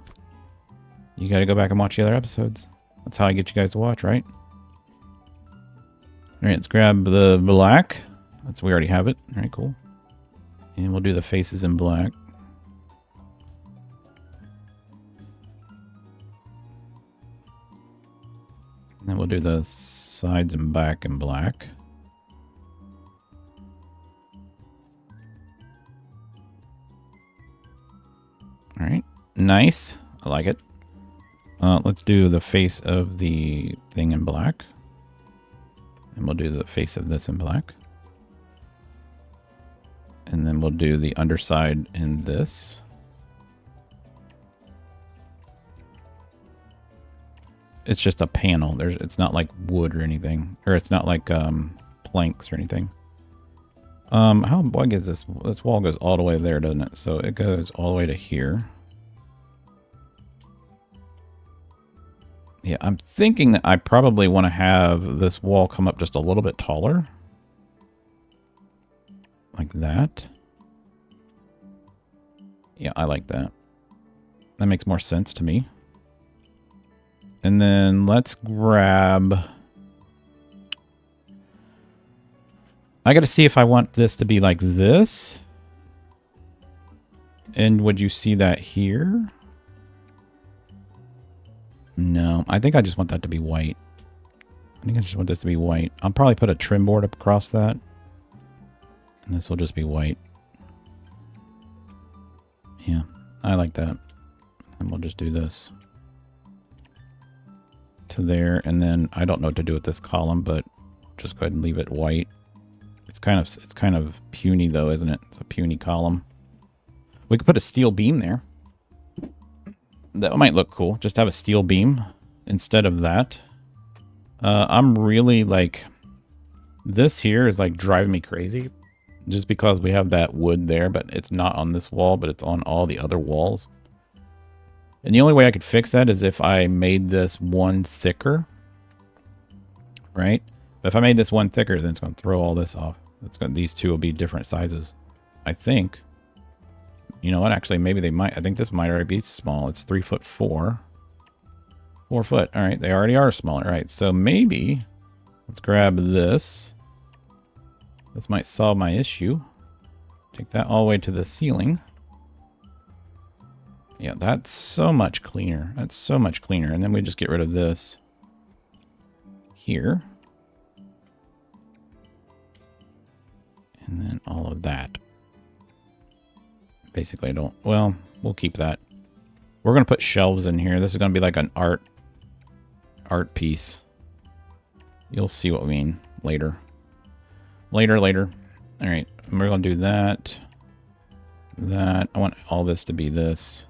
You gotta go back and watch the other episodes. That's how I get you guys to watch, right? Alright, let's grab the black. We already have it. Alright, cool. And we'll do the faces in black. And then we'll do the sides and back in black. Alright, nice. I like it. Let's do the face of the thing in black. And we'll do the face of this in black. And then we'll do the underside in this. It's just a panel. It's not like wood or anything. Or it's not like planks or anything. How big is this? This wall goes all the way there, doesn't it? So it goes all the way to here. Yeah, I'm thinking that I probably want to have this wall come up just a little bit taller. Like that. Yeah, I like that. That makes more sense to me. And then let's grab... I got to see if I want this to be like this. And would you see that here? No, I think I just want that to be white. I think I just want this to be white. I'll probably put a trim board up across that. And this will just be white. Yeah, I like that. And we'll just do this to there. And then I don't know what to do with this column, but just go ahead and leave it white. It's kind of puny though, isn't it? It's a puny column. We could put a steel beam there. That might look cool. Just have a steel beam instead of that. I'm really like, this here is like driving me crazy just because we have that wood there, but it's not on this wall, but it's on all the other walls. And the only way I could fix that is if I made this one thicker, right? But if I made this one thicker, then it's going to throw all this off. These two will be different sizes, I think. You know what? Actually, maybe they might. I think this might already be small. It's 3'4". 4 foot. All right, they already are smaller. All right, so maybe let's grab this. This might solve my issue. Take that all the way to the ceiling. Yeah, that's so much cleaner. That's so much cleaner. And then we just get rid of this here. And then all of that. Basically, I don't... Well, we'll keep that. We're going to put shelves in here. This is going to be like an art piece. You'll see what we mean later. Later. All right, we're going to do that. That. I want all this to be this.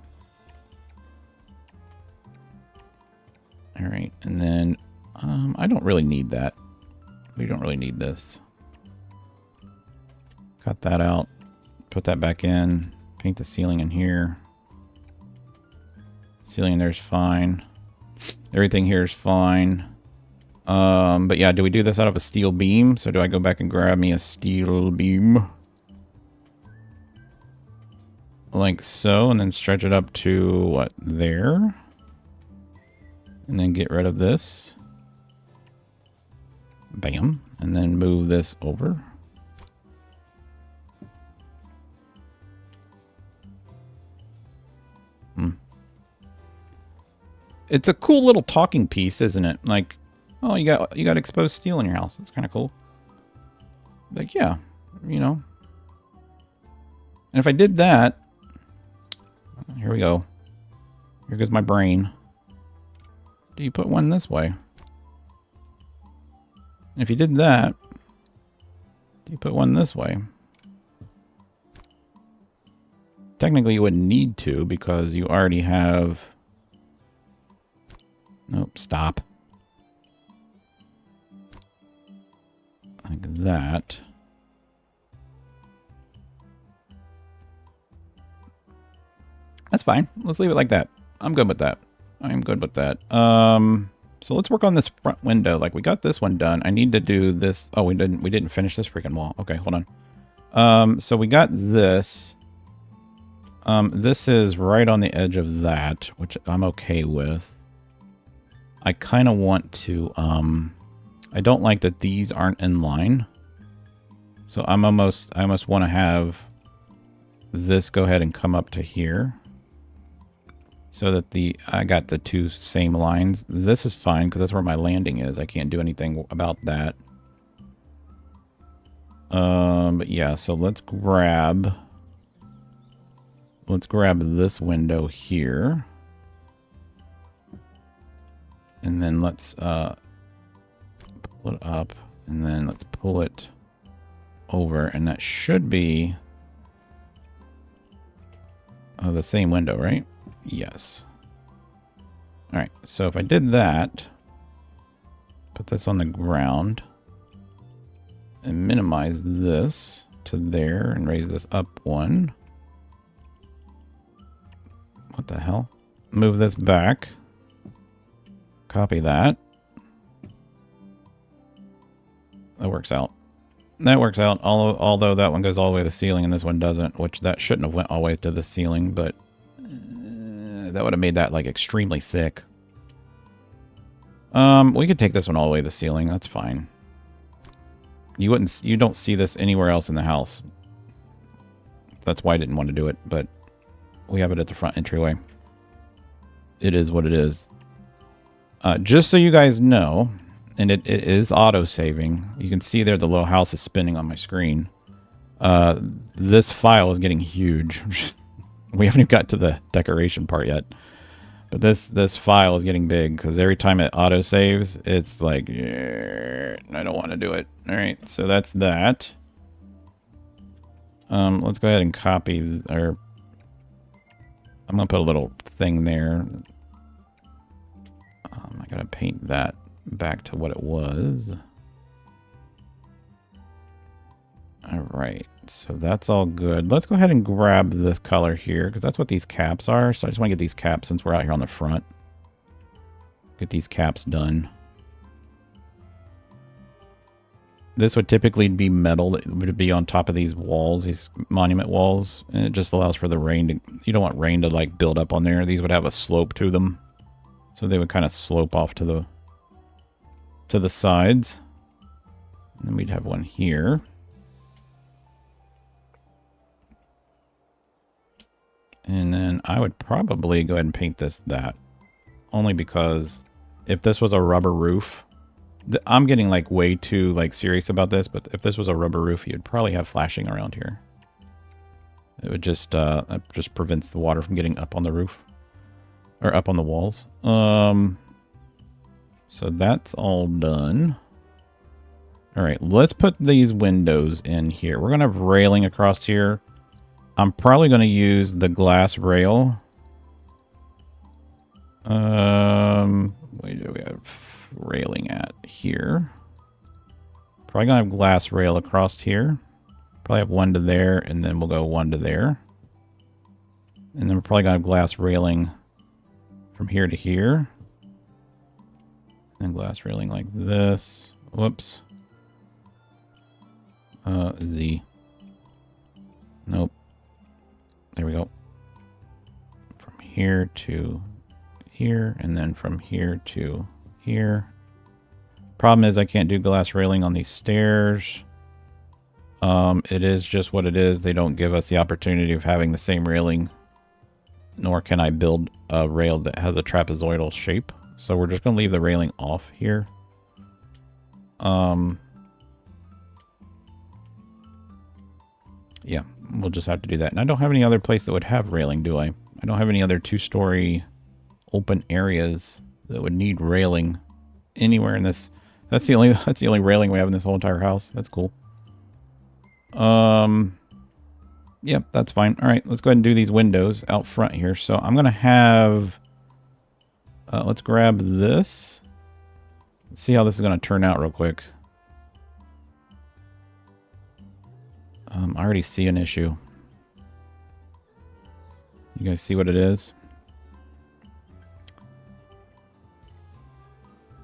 All right, and then I don't really need that. We don't really need this. Cut that out. Put that back in. Paint the ceiling in here. Ceiling in there's fine. Everything here is fine. But yeah, do we do this out of a steel beam? So do I go back and grab me a steel beam? Like so, and then stretch it up to, what, there? And then get rid of this. Bam. And then move this over. It's a cool little talking piece, isn't it? Like, oh, you got exposed steel in your house. It's kind of cool. Like, yeah, you know. And if I did that, here we go. Here goes my brain. Do you put one this way? And if you did that, do you put one this way? Technically, you wouldn't need to because you already have... Nope, stop. Like that. That's fine. Let's leave it like that. I'm good with that. I'm good with that. So let's work on this front window. Like we got this one done. I need to do this. Oh, we didn't finish this freaking wall. Okay, hold on. So we got this. This is right on the edge of that, which I'm okay with. I kind of want to, I don't like that these aren't in line. So I almost want to have this go ahead and come up to here. So that I got the two same lines. This is fine because that's where my landing is. I can't do anything about that. But yeah, so let's grab this window here. And then let's pull it up, and then let's pull it over, and that should be the same window, right? Yes. All right, so if I did that, put this on the ground, and minimize this to there, and raise this up one. What the hell? Move this back. Copy that. That works out. That works out. Although that one goes all the way to the ceiling and this one doesn't, which that shouldn't have went all the way to the ceiling, but that would have made that like extremely thick. We could take this one all the way to the ceiling. That's fine. You don't see this anywhere else in the house. That's why I didn't want to do it, but we have it at the front entryway. It is what it is. Just so you guys know, and it is auto-saving. You can see there the little house is spinning on my screen. This file is getting huge. We haven't even got to the decoration part yet. But this file is getting big because every time it auto-saves, it's like, yeah, I don't want to do it. All right, so that's that. Let's go ahead and copy, or I'm going to put a little thing there. I got to paint that back to what it was. All right, so that's all good. Let's go ahead and grab this color here because that's what these caps are. So I just want to get these caps since we're out here on the front. Get these caps done. This would typically be metal. It would be on top of these walls, these monument walls. And it just allows for the rain to... You don't want rain to like build up on there. These would have a slope to them. So they would kind of slope off to the sides. And then we'd have one here. And then I would probably go ahead and paint this that. Only because if this was a rubber roof, I'm getting like way too like serious about this, but if this was a rubber roof, you'd probably have flashing around here. It would just prevents the water from getting up on the roof or up on the walls. So that's all done. All right, let's put these windows in here. We're gonna have railing across here. I'm probably going to use the glass rail. Where do we have railing at here? Probably going to have glass rail across here. Probably have one to there, and then we'll go one to there. And then we're probably going to have glass railing from here to here. And glass railing like this. Whoops. Z. Nope. There we go. From here to here, and then from here to here. Problem is I can't do glass railing on these stairs. It is just what it is. They don't give us the opportunity of having the same railing, nor can I build a rail that has a trapezoidal shape. So we're just going to leave the railing off here. Yeah, we'll just have to do that. And I don't have any other place that would have railing, do I? I don't have any other two-story open areas that would need railing anywhere in this. That's the only railing we have in this whole entire house. That's cool. Yep, that's fine. All right, let's go ahead and do these windows out front here. So I'm going to have... let's grab this. Let's see how this is going to turn out real quick. I already see an issue. You guys see what it is?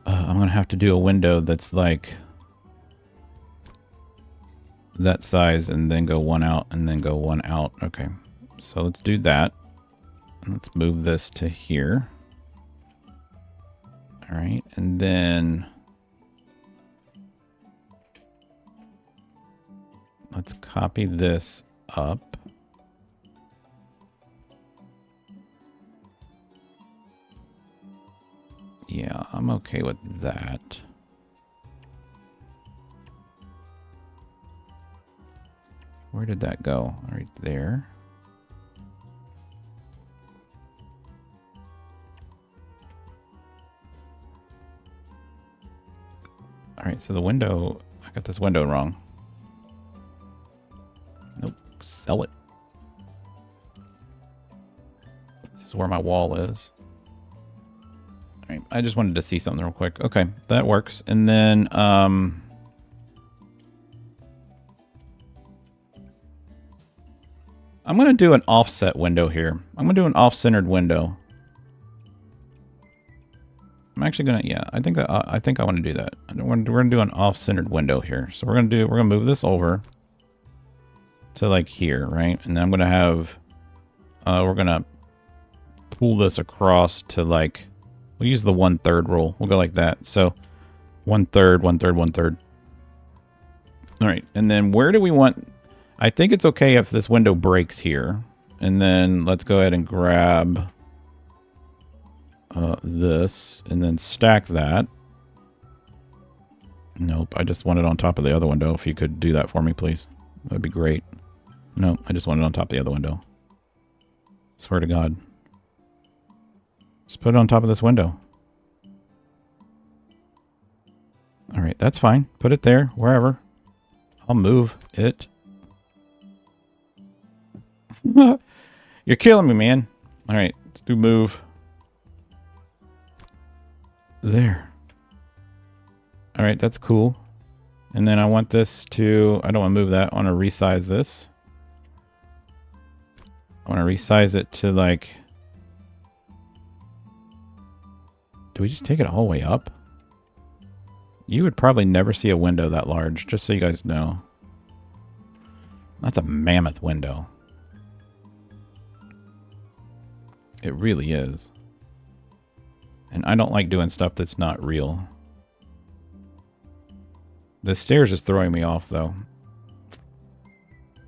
I'm going to have to do a window that's like that size and then go one out and then go one out. Okay, so let's do that. Let's move this to here. All right, and then let's copy this up. Yeah, I'm okay with that. Where did that go? Right there. All right, so the window, I got this window wrong. Nope, sell it. This is where my wall is. All right, I just wanted to see something real quick. Okay, that works. And then, I'm going to do an offset window here. I'm going to do an off-centered window. I'm actually going to, yeah, I think I want to do that. We're going to do an off-centered window here. So we're going to move this over to like here, right? And then I'm going to have, we're going to pull this across to like, we'll use the 1/3 rule. We'll go like that. So 1/3, 1/3, 1/3. All right. And then where do we want, I think it's okay if this window breaks here. And then let's go ahead and grab, this, and then stack that. Nope, I just want it on top of the other window. If you could do that for me, please. That'd be great. Nope, I just want it on top of the other window. Swear to God. Just put it on top of this window. Alright, that's fine. Put it there, wherever. I'll move it. You're killing me, man. Alright, let's do move. There. Alright, that's cool. And then I want this to... I don't want to move that. I want to resize this. I want to resize it to like... Do we just take it all the way up? You would probably never see a window that large, just so you guys know. That's a mammoth window. It really is. And I don't like doing stuff that's not real. The stairs is throwing me off, though.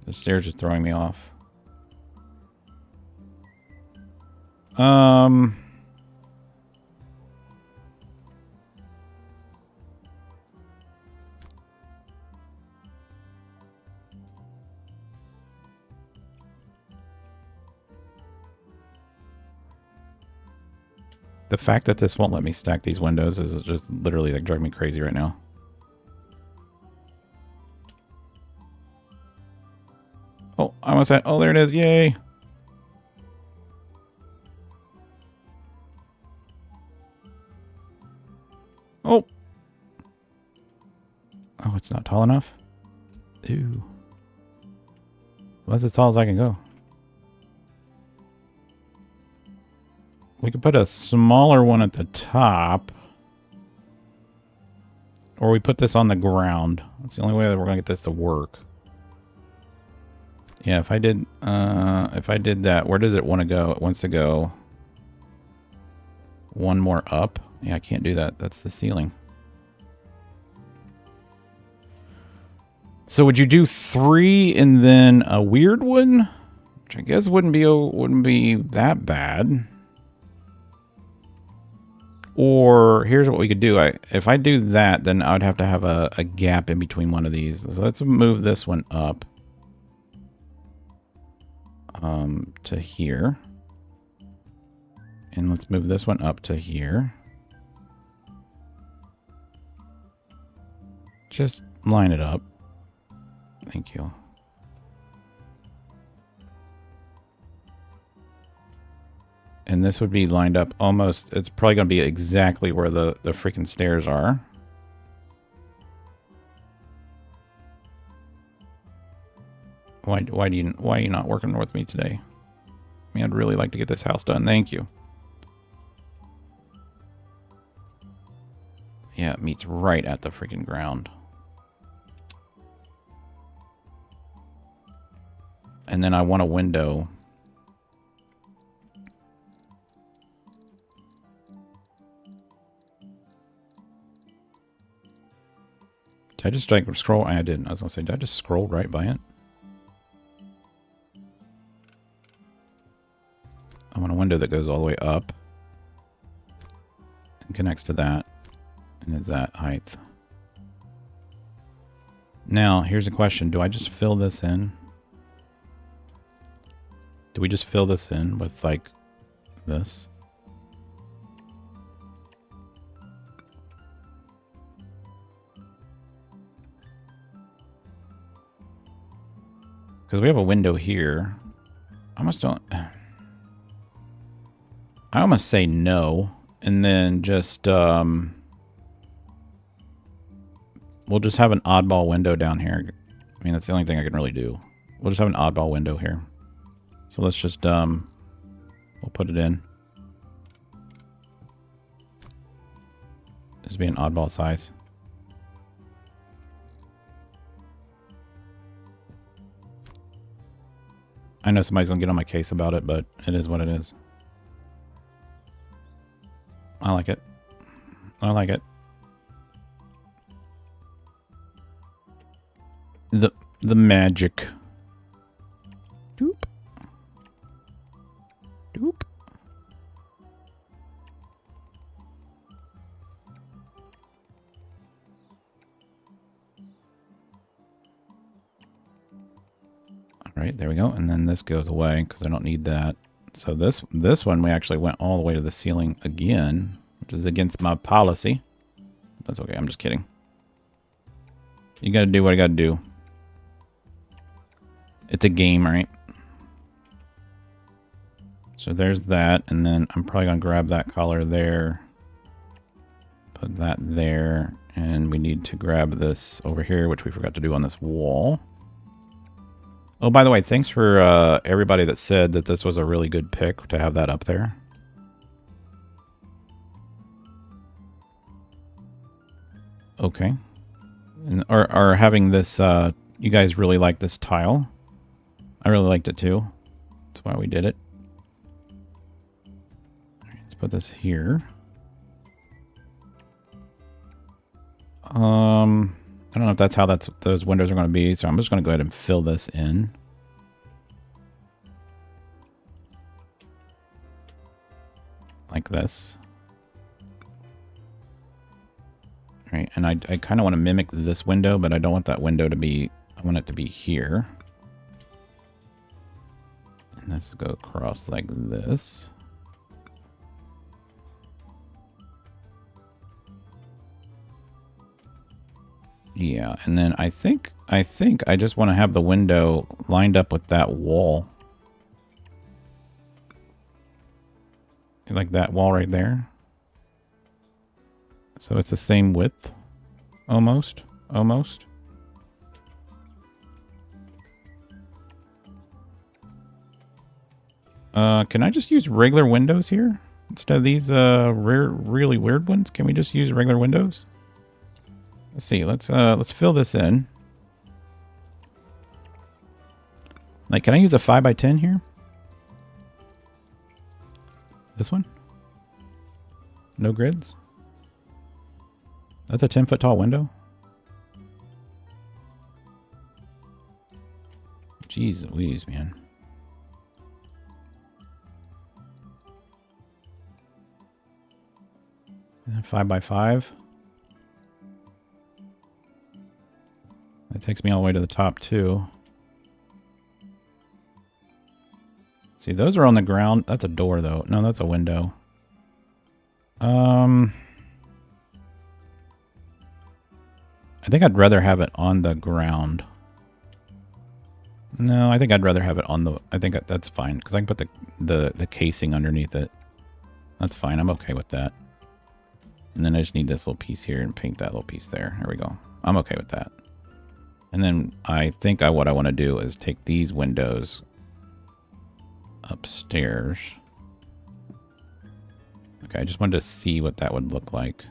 The stairs is throwing me off. The fact that this won't let me stack these windows is just literally like driving me crazy right now. Oh, I almost had... Oh, there it is. Yay. Oh. Oh, it's not tall enough? Ew. Well, that's as tall as I can go. We could put a smaller one at the top. Or we put this on the ground. That's the only way that we're going to get this to work. Yeah, if I did that, where does it want to go? It wants to go one more up. Yeah, I can't do that. That's the ceiling. So would you do 3 and then a weird one? Which I guess wouldn't be that bad. Or here's what we could do. If I do that, then I would have to have a gap in between one of these. So let's move this one up. To here. And let's move this one up to here. Just line it up. Thank you. And this would be lined up almost... It's probably going to be exactly where the freaking stairs are. Why are you not working with me today? I mean, I'd really like to get this house done. Thank you. Yeah, it meets right at the freaking ground. And then I want a window. Did I just like scroll? I didn't. I was going to say, did I just scroll right by it? I want a window that goes all the way up and connects to that and is that height. Now, here's a question. Do I just fill this in? Do we just fill this in with like this? Because we have a window here. I almost don't... I almost say no, and then just, we'll just have an oddball window down here. I mean, that's the only thing I can really do. We'll just have an oddball window here. So let's just, we'll put it in. Just be an oddball size. I know somebody's gonna get on my case about it, but it is what it is. I like it. I like it. The magic. Doop. Doop. right, there we go. And then this goes away because I don't need that. So this one, we actually went all the way to the ceiling again, which is against my policy. That's okay. I'm just kidding. You got to do what I got to do. It's a game, right? So there's that. And then I'm probably going to grab that collar there. Put that there. And we need to grab this over here, which we forgot to do on this wall. Oh, by the way, thanks for everybody that said that this was a really good pick to have that up there. Okay. And, or having this, you guys really like this tile. I really liked it too. That's why we did it. All right, let's put this here. I don't know if that's how those windows are going to be, so I'm just going to go ahead and fill this in. Like this. All right, and I kind of want to mimic this window, but I don't want that window to be, I want it to be here. And let's go across like this. Yeah, and then I think I just want to have the window lined up with that wall. Like that wall right there. So it's the same width. Almost. Almost. Can I just use regular windows here? Instead of these really weird ones? Can we just use regular windows? Let's see. Let's fill this in. Like, can I use a 5x10 here? This one? No grids? That's a 10-foot tall window? Jeez Louise, man. And 5x5. That takes me all the way to the top, too. See, those are on the ground. That's a door, though. No, that's a window. I think I'd rather have it on the ground. No, I think I'd rather have it on the... I think that's fine, because I can put the casing underneath it. That's fine. I'm okay with that. And then I just need this little piece here and paint that little piece there. There we go. I'm okay with that. And then I think what I want to do is take these windows upstairs. Okay, I just wanted to see what that would look like.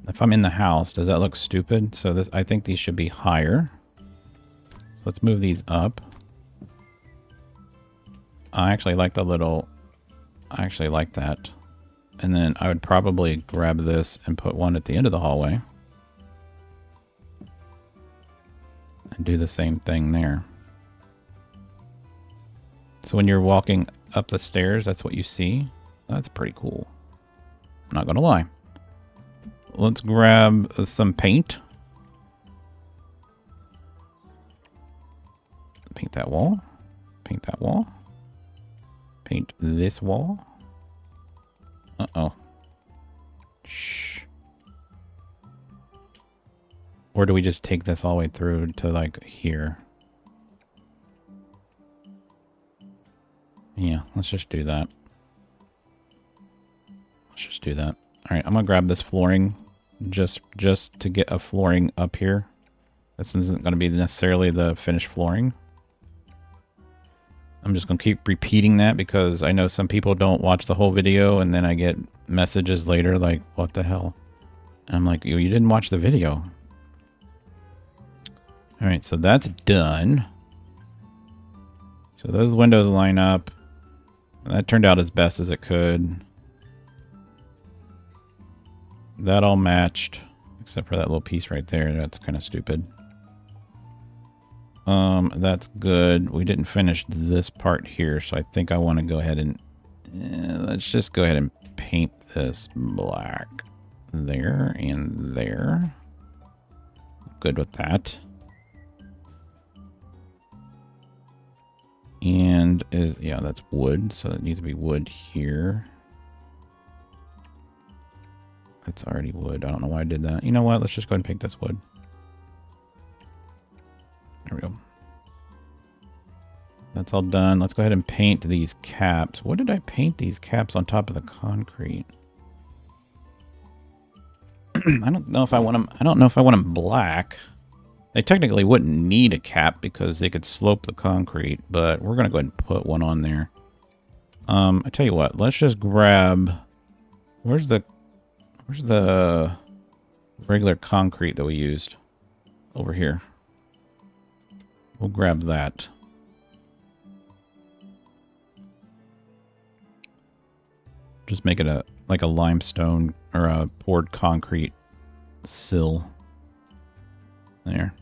If I'm in the house, does that look stupid? So this, I think these should be higher. So let's move these up. I actually like the little... I actually like that. And then I would probably grab this and put one at the end of the hallway. And do the same thing there. So when you're walking up the stairs, that's what you see. That's pretty cool. I'm not gonna lie. Let's grab some paint. Paint that wall. Paint that wall. Paint this wall. Uh-oh. Shh. Or do we just take this all the way through to, like, here? Yeah, let's just do that. Let's just do that. All right, I'm going to grab this flooring just to get a flooring up here. This isn't going to be necessarily the finished flooring. I'm just going to keep repeating that because I know some people don't watch the whole video and then I get messages later like, what the hell? And I'm like, you didn't watch the video. All right, so that's done. So those windows line up. That turned out as best as it could. That all matched, except for that little piece right there. That's kind of stupid. That's good. We didn't finish this part here, so I think I want to go ahead and... let's just go ahead and paint this black. There and there. Good with that. And yeah, that's wood, so that needs to be wood here. That's already wood. I don't know why I did that. You know what? Let's just go ahead and paint this wood. There we go. That's all done. Let's go ahead and paint these caps. What did I paint these caps on top of the concrete? I don't know if I want them. I don't know if I want them black. They technically wouldn't need a cap because they could slope the concrete, but we're gonna go ahead and put one on there. I tell you what. Let's just grab. Where's the regular concrete that we used? Over here. We'll grab that. Just make it like a limestone or a poured concrete sill. There.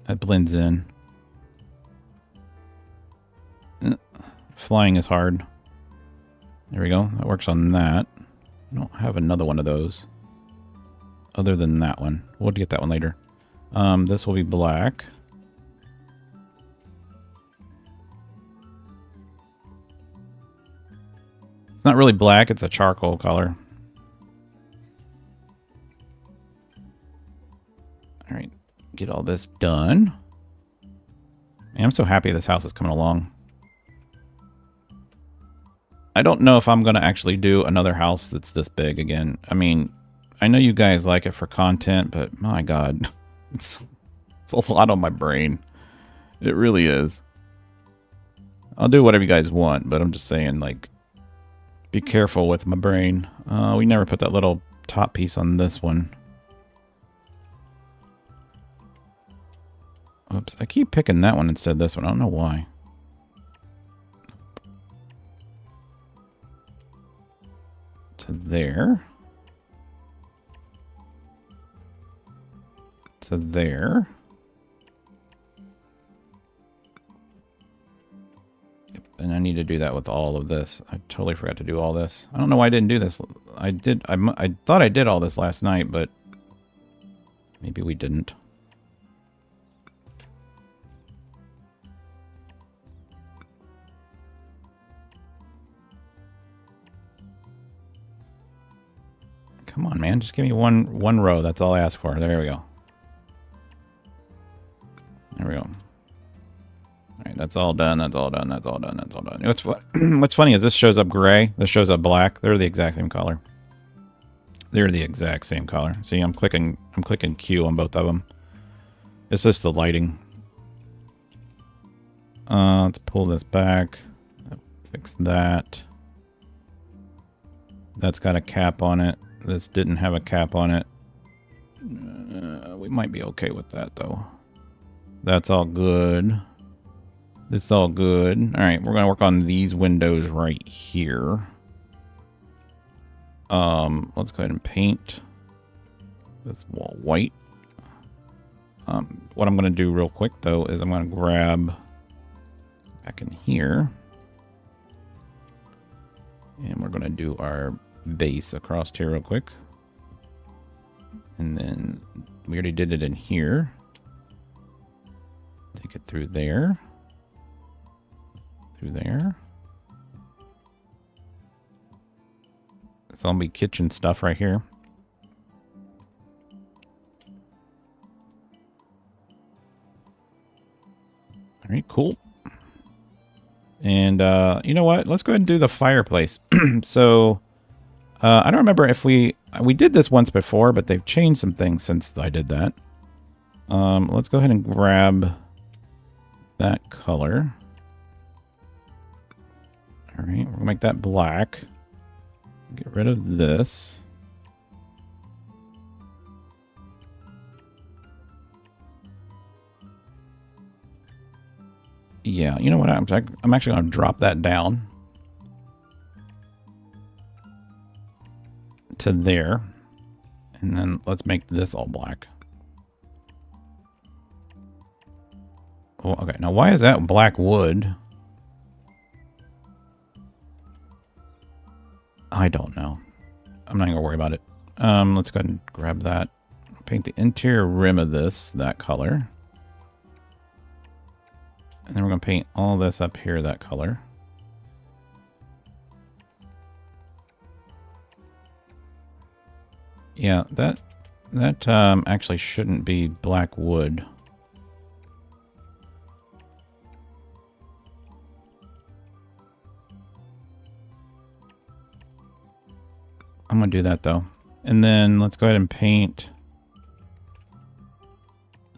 That blends in. Flying is hard. There we go. That works on that. I don't have another one of those. Other than that one. We'll get that one later. This will be black. It's not really black, it's a charcoal color. Alright, get all this done. Man, I'm so happy this house is coming along. I don't know if I'm going to actually do another house that's this big again. I mean, I know you guys like it for content, but my God, it's a lot on my brain. It really is. I'll do whatever you guys want, but I'm just saying, like, be careful with my brain. We never put that little top piece on this one. Oops, I keep picking that one instead of this one. I don't know why. To there. To there. And I need to do that with all of this. I totally forgot to do all this. I don't know why I didn't do this. I thought I did all this last night, but maybe we didn't. Come on, man. Just give me one row. That's all I ask for. There we go. There we go. Alright, that's all done, that's all done, that's all done, that's all done. What's funny is this shows up gray, this shows up black. They're the exact same color. They're the exact same color. See, I'm clicking Q on both of them. It's just the lighting. Let's pull this back. Fix that. That's got a cap on it. This didn't have a cap on it. We might be okay with that, though. That's all good. This is all good. Alright, we're going to work on these windows right here. Let's go ahead and paint this wall white. What I'm going to do real quick, though, is I'm going to grab back in here. And we're going to do our base across here real quick. And then we already did it in here. Take it through there. Through there. Zombie kitchen stuff right here. All right, cool. And you know what? Let's go ahead and do the fireplace. So I don't remember if we did this once before, but they've changed some things since I did that. Let's go ahead and grab that color. All right, we're gonna make that black. Get rid of this. Yeah, you know what? I'm actually gonna drop that down to there, and then let's make this all black. Oh, okay, now why is that black wood? I don't know. I'm not gonna worry about it. Let's go ahead and grab that. Paint the interior rim of this that color. And then we're going to paint all this up here that color. Yeah, that actually shouldn't be black wood. I'm going to do that, though. And then let's go ahead and paint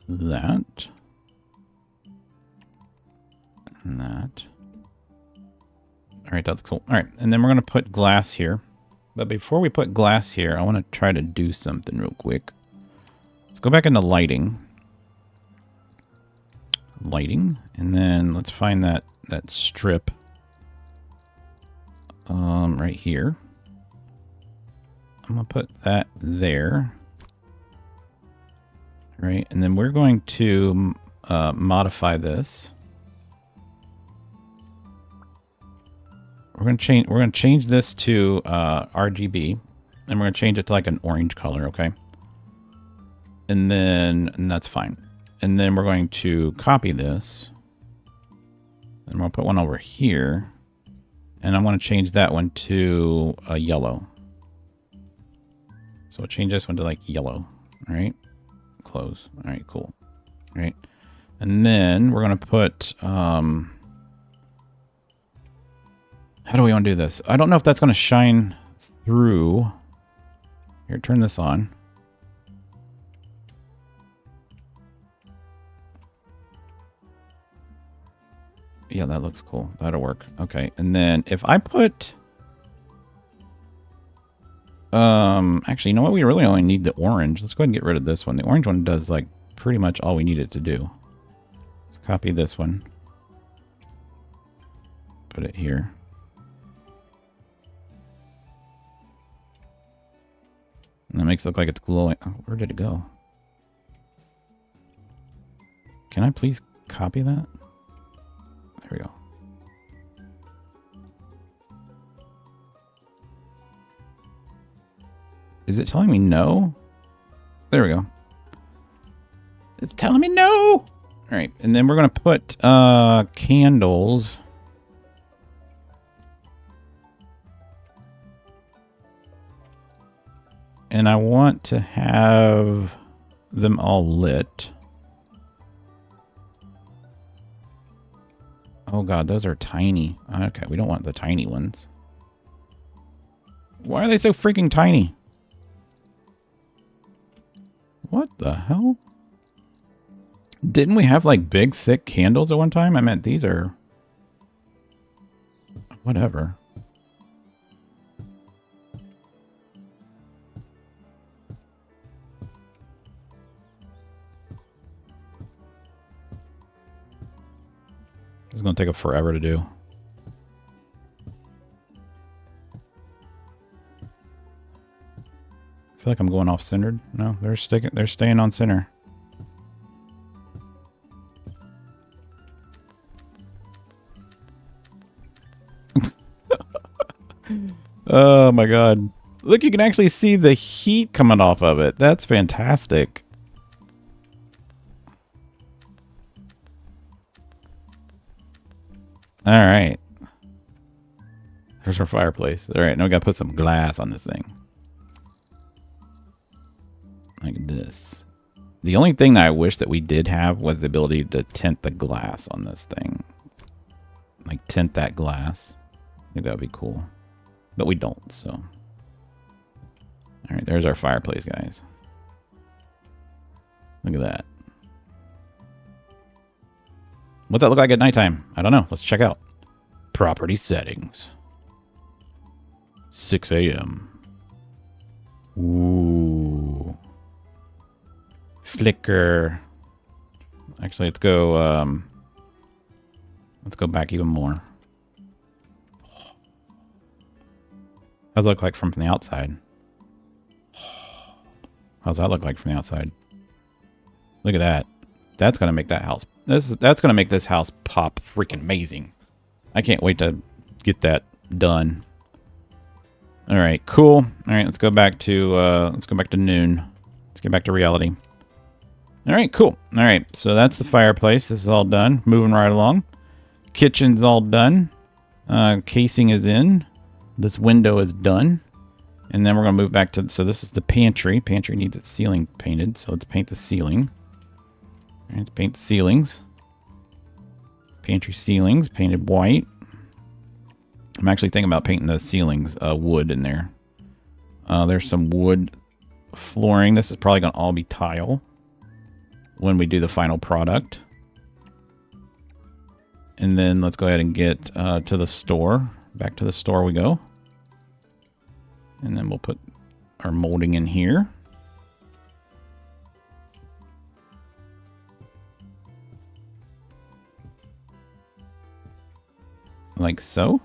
that. And that. All right, that's cool. All right, and then we're going to put glass here. But before we put glass here, I want to try to do something real quick. Let's go back into lighting. Lighting. And then let's find that strip right here. I'm going to put that there. Right, and then we're going to modify this. We're going to change this to RGB, and we're going to change it to like an orange color, okay? And that's fine. And then we're going to copy this, and we'll put one over here, and I want to change that one to a yellow. So we'll change this one to like yellow, all right? Close. All right, cool. All right, and then we're going to put how do we want to do this? I don't know if that's going to shine through. Here, turn this on. Yeah, that looks cool. That'll work. Okay, and then if I put... actually, you know what? We really only need the orange. Let's go ahead and get rid of this one. The orange one does, like, pretty much all we need it to do. Let's copy this one. Put it here. And that makes it look like it's glowing. Oh, where did it go? Can I please copy that? There we go. Is it telling me no? There we go. It's telling me no! All right, and then we're going to put candles. And I want to have them all lit. Oh god, those are tiny. Okay, we don't want the tiny ones. Why are they so freaking tiny? What the hell? Didn't we have like big, thick candles at one time? I meant these are... whatever. This is going to take forever to do. I feel like I'm going off centered. No, they're staying on center. Oh my god. Look, you can actually see the heat coming off of it. That's fantastic. All right. There's our fireplace. All right, now we got to put some glass on this thing. Like this. The only thing that I wish that we did have was the ability to tint the glass on this thing. Like tint that glass. I think that would be cool. But we don't, so. All right, there's our fireplace, guys. Look at that. What's that look like at nighttime? I don't know. Let's check out. Property settings. 6 a.m. Ooh. Flicker. Actually, let's go back even more. How's it look like from the outside? How's that look like from the outside? Look at that. That's gonna make that house. That's gonna make this house pop freaking amazing. I can't wait to get that done. All right, cool. All right, let's go back to noon. Let's get back to reality. All right, cool. All right, so that's the fireplace. This is all done. Moving right along. Kitchen's all done. Casing is in. This window is done. And then we're going to move back to... So this is the pantry. Pantry needs its ceiling painted. So let's paint the ceiling. All right, let's paint the ceilings. Pantry ceilings painted white. I'm actually thinking about painting the ceilings wood in there. There's some wood flooring. This is probably going to all be tile when we do the final product. And then let's go ahead and get to the store. Back to the store we go. And then we'll put our molding in here. Like so.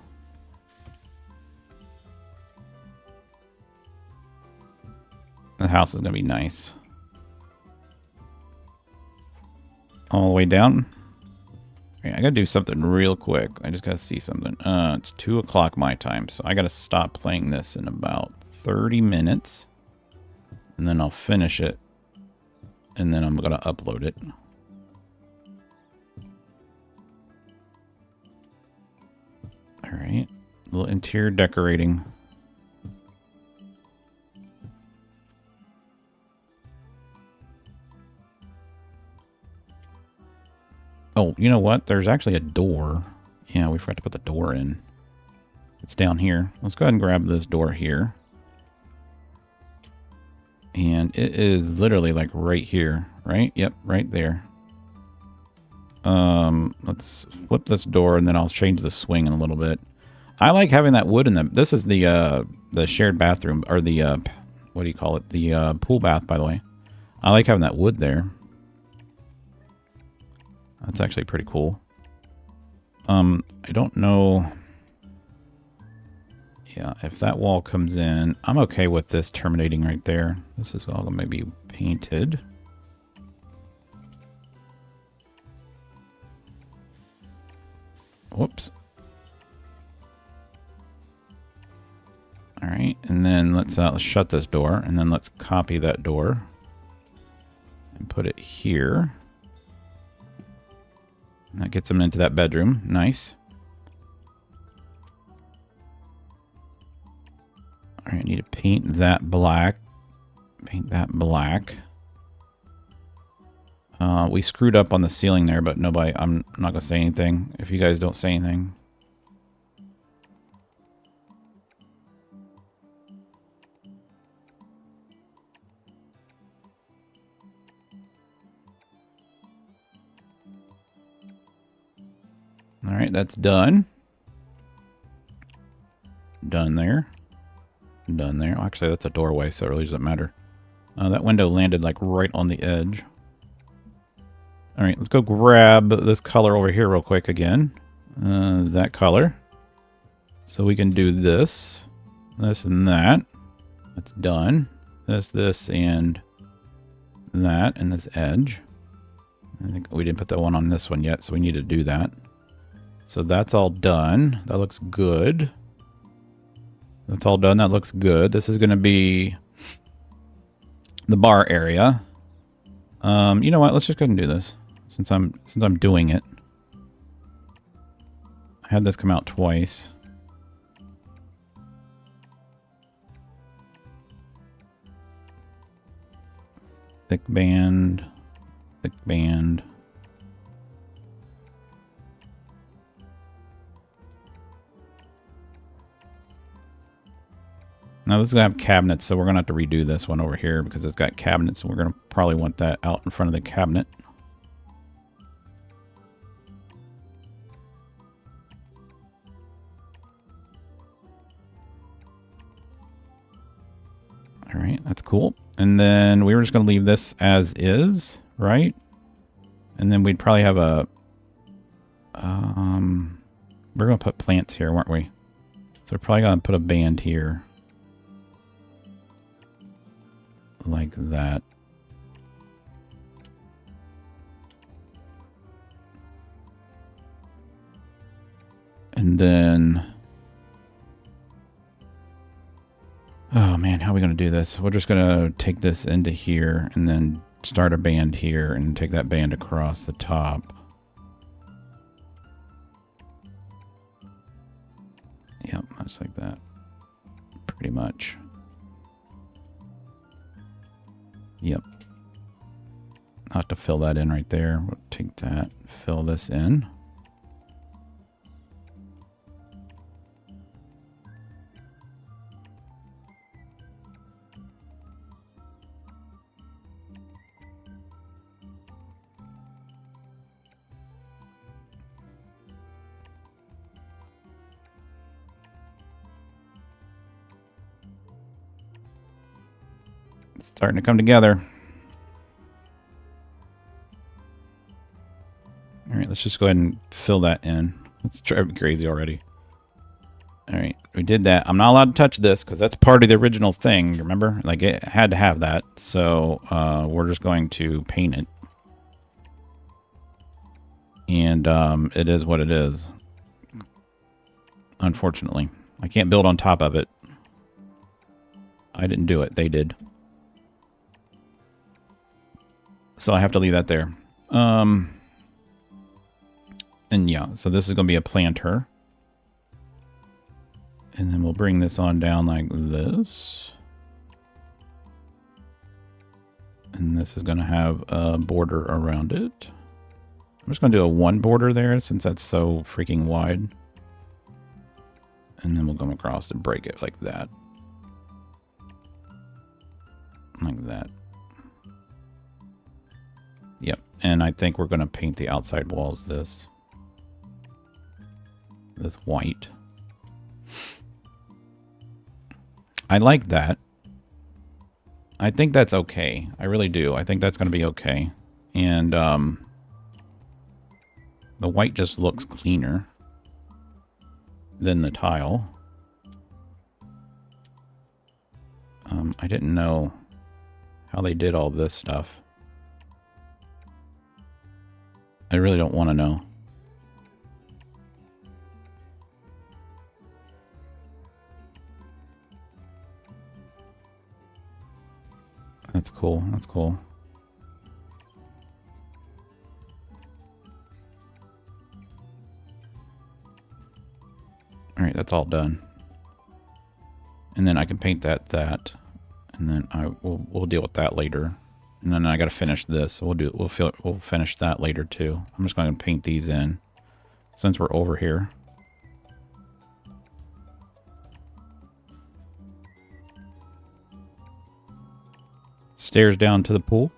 The house is going to be nice. All the way down. Okay, I got to do something real quick. I just got to see something. It's 2 o'clock my time, so I got to stop playing this in about 30 minutes. And then I'll finish it. And then I'm going to upload it. All right. A little interior decorating. Oh, you know what? There's actually a door. Yeah, we forgot to put the door in. It's down here. Let's go ahead and grab this door here. And it is literally like right here, right? Yep, right there. Let's flip this door and then I'll change the swing in a little bit. I like having that wood in the... This is the shared bathroom, or the, what do you call it? The pool bath, by the way. I like having that wood there. That's actually pretty cool. I don't know. Yeah, if that wall comes in, I'm okay with this terminating right there. This is all going to be painted. Whoops. All right, and then let's shut this door, and then let's copy that door and put it here. That gets them into that bedroom. Nice. All right, I need to paint that black. Paint that black. We screwed up on the ceiling there, but nobody... I'm not going to say anything if you guys don't say anything. All right, that's done. Done there. Done there. Actually, that's a doorway, so it really doesn't matter. That window landed like right on the edge. All right, let's go grab this color over here real quick again. That color. So we can do this, this, and that. That's done. This, and that, and this edge. I think we didn't put that one on this one yet, so we need to do that. So that's all done. That looks good. That's all done. That looks good. This is going to be the bar area. You know what? Let's just go ahead and do this since I'm doing it. I had this come out twice. Thick band. Thick band. Now this is going to have cabinets, so we're going to have to redo this one over here because it's got cabinets, and we're going to probably want that out in front of the cabinet. All right, that's cool. And then we were just going to leave this as is, right? And then we'd probably have a... we're going to put plants here, weren't we? So we're probably going to put a band here. Like that. And then... Oh man, how are we going to do this? We're just going to take this into here and then start a band here and take that band across the top. Yep, just like that. Pretty much. Yep. I'll have to fill that in right there. We'll take that, fill this in. It's starting to come together. All right, let's just go ahead and fill that in. Let's drive me crazy already. All right, we did that. I'm not allowed to touch this because that's part of the original thing, remember? Like, it had to have that. So we're just going to paint it. And it is what it is. Unfortunately. I can't build on top of it. I didn't do it. They did. So I have to leave that there. And yeah, so this is going to be a planter. And then we'll bring this on down like this. And this is going to have a border around it. I'm just going to do a one border there since that's so freaking wide. And then we'll come across and break it like that. Like that. Yep, and I think we're going to paint the outside walls this white. I like that. I think that's okay. I really do. I think that's going to be okay. And the white just looks cleaner than the tile. I didn't know how they did all this stuff. I really don't want to know. That's cool. That's cool. All right, that's all done. And then I can paint that, and then we'll deal with that later. And then I got to finish this. So we'll finish that later too. I'm just going to paint these in since we're over here. Stairs down to the pool.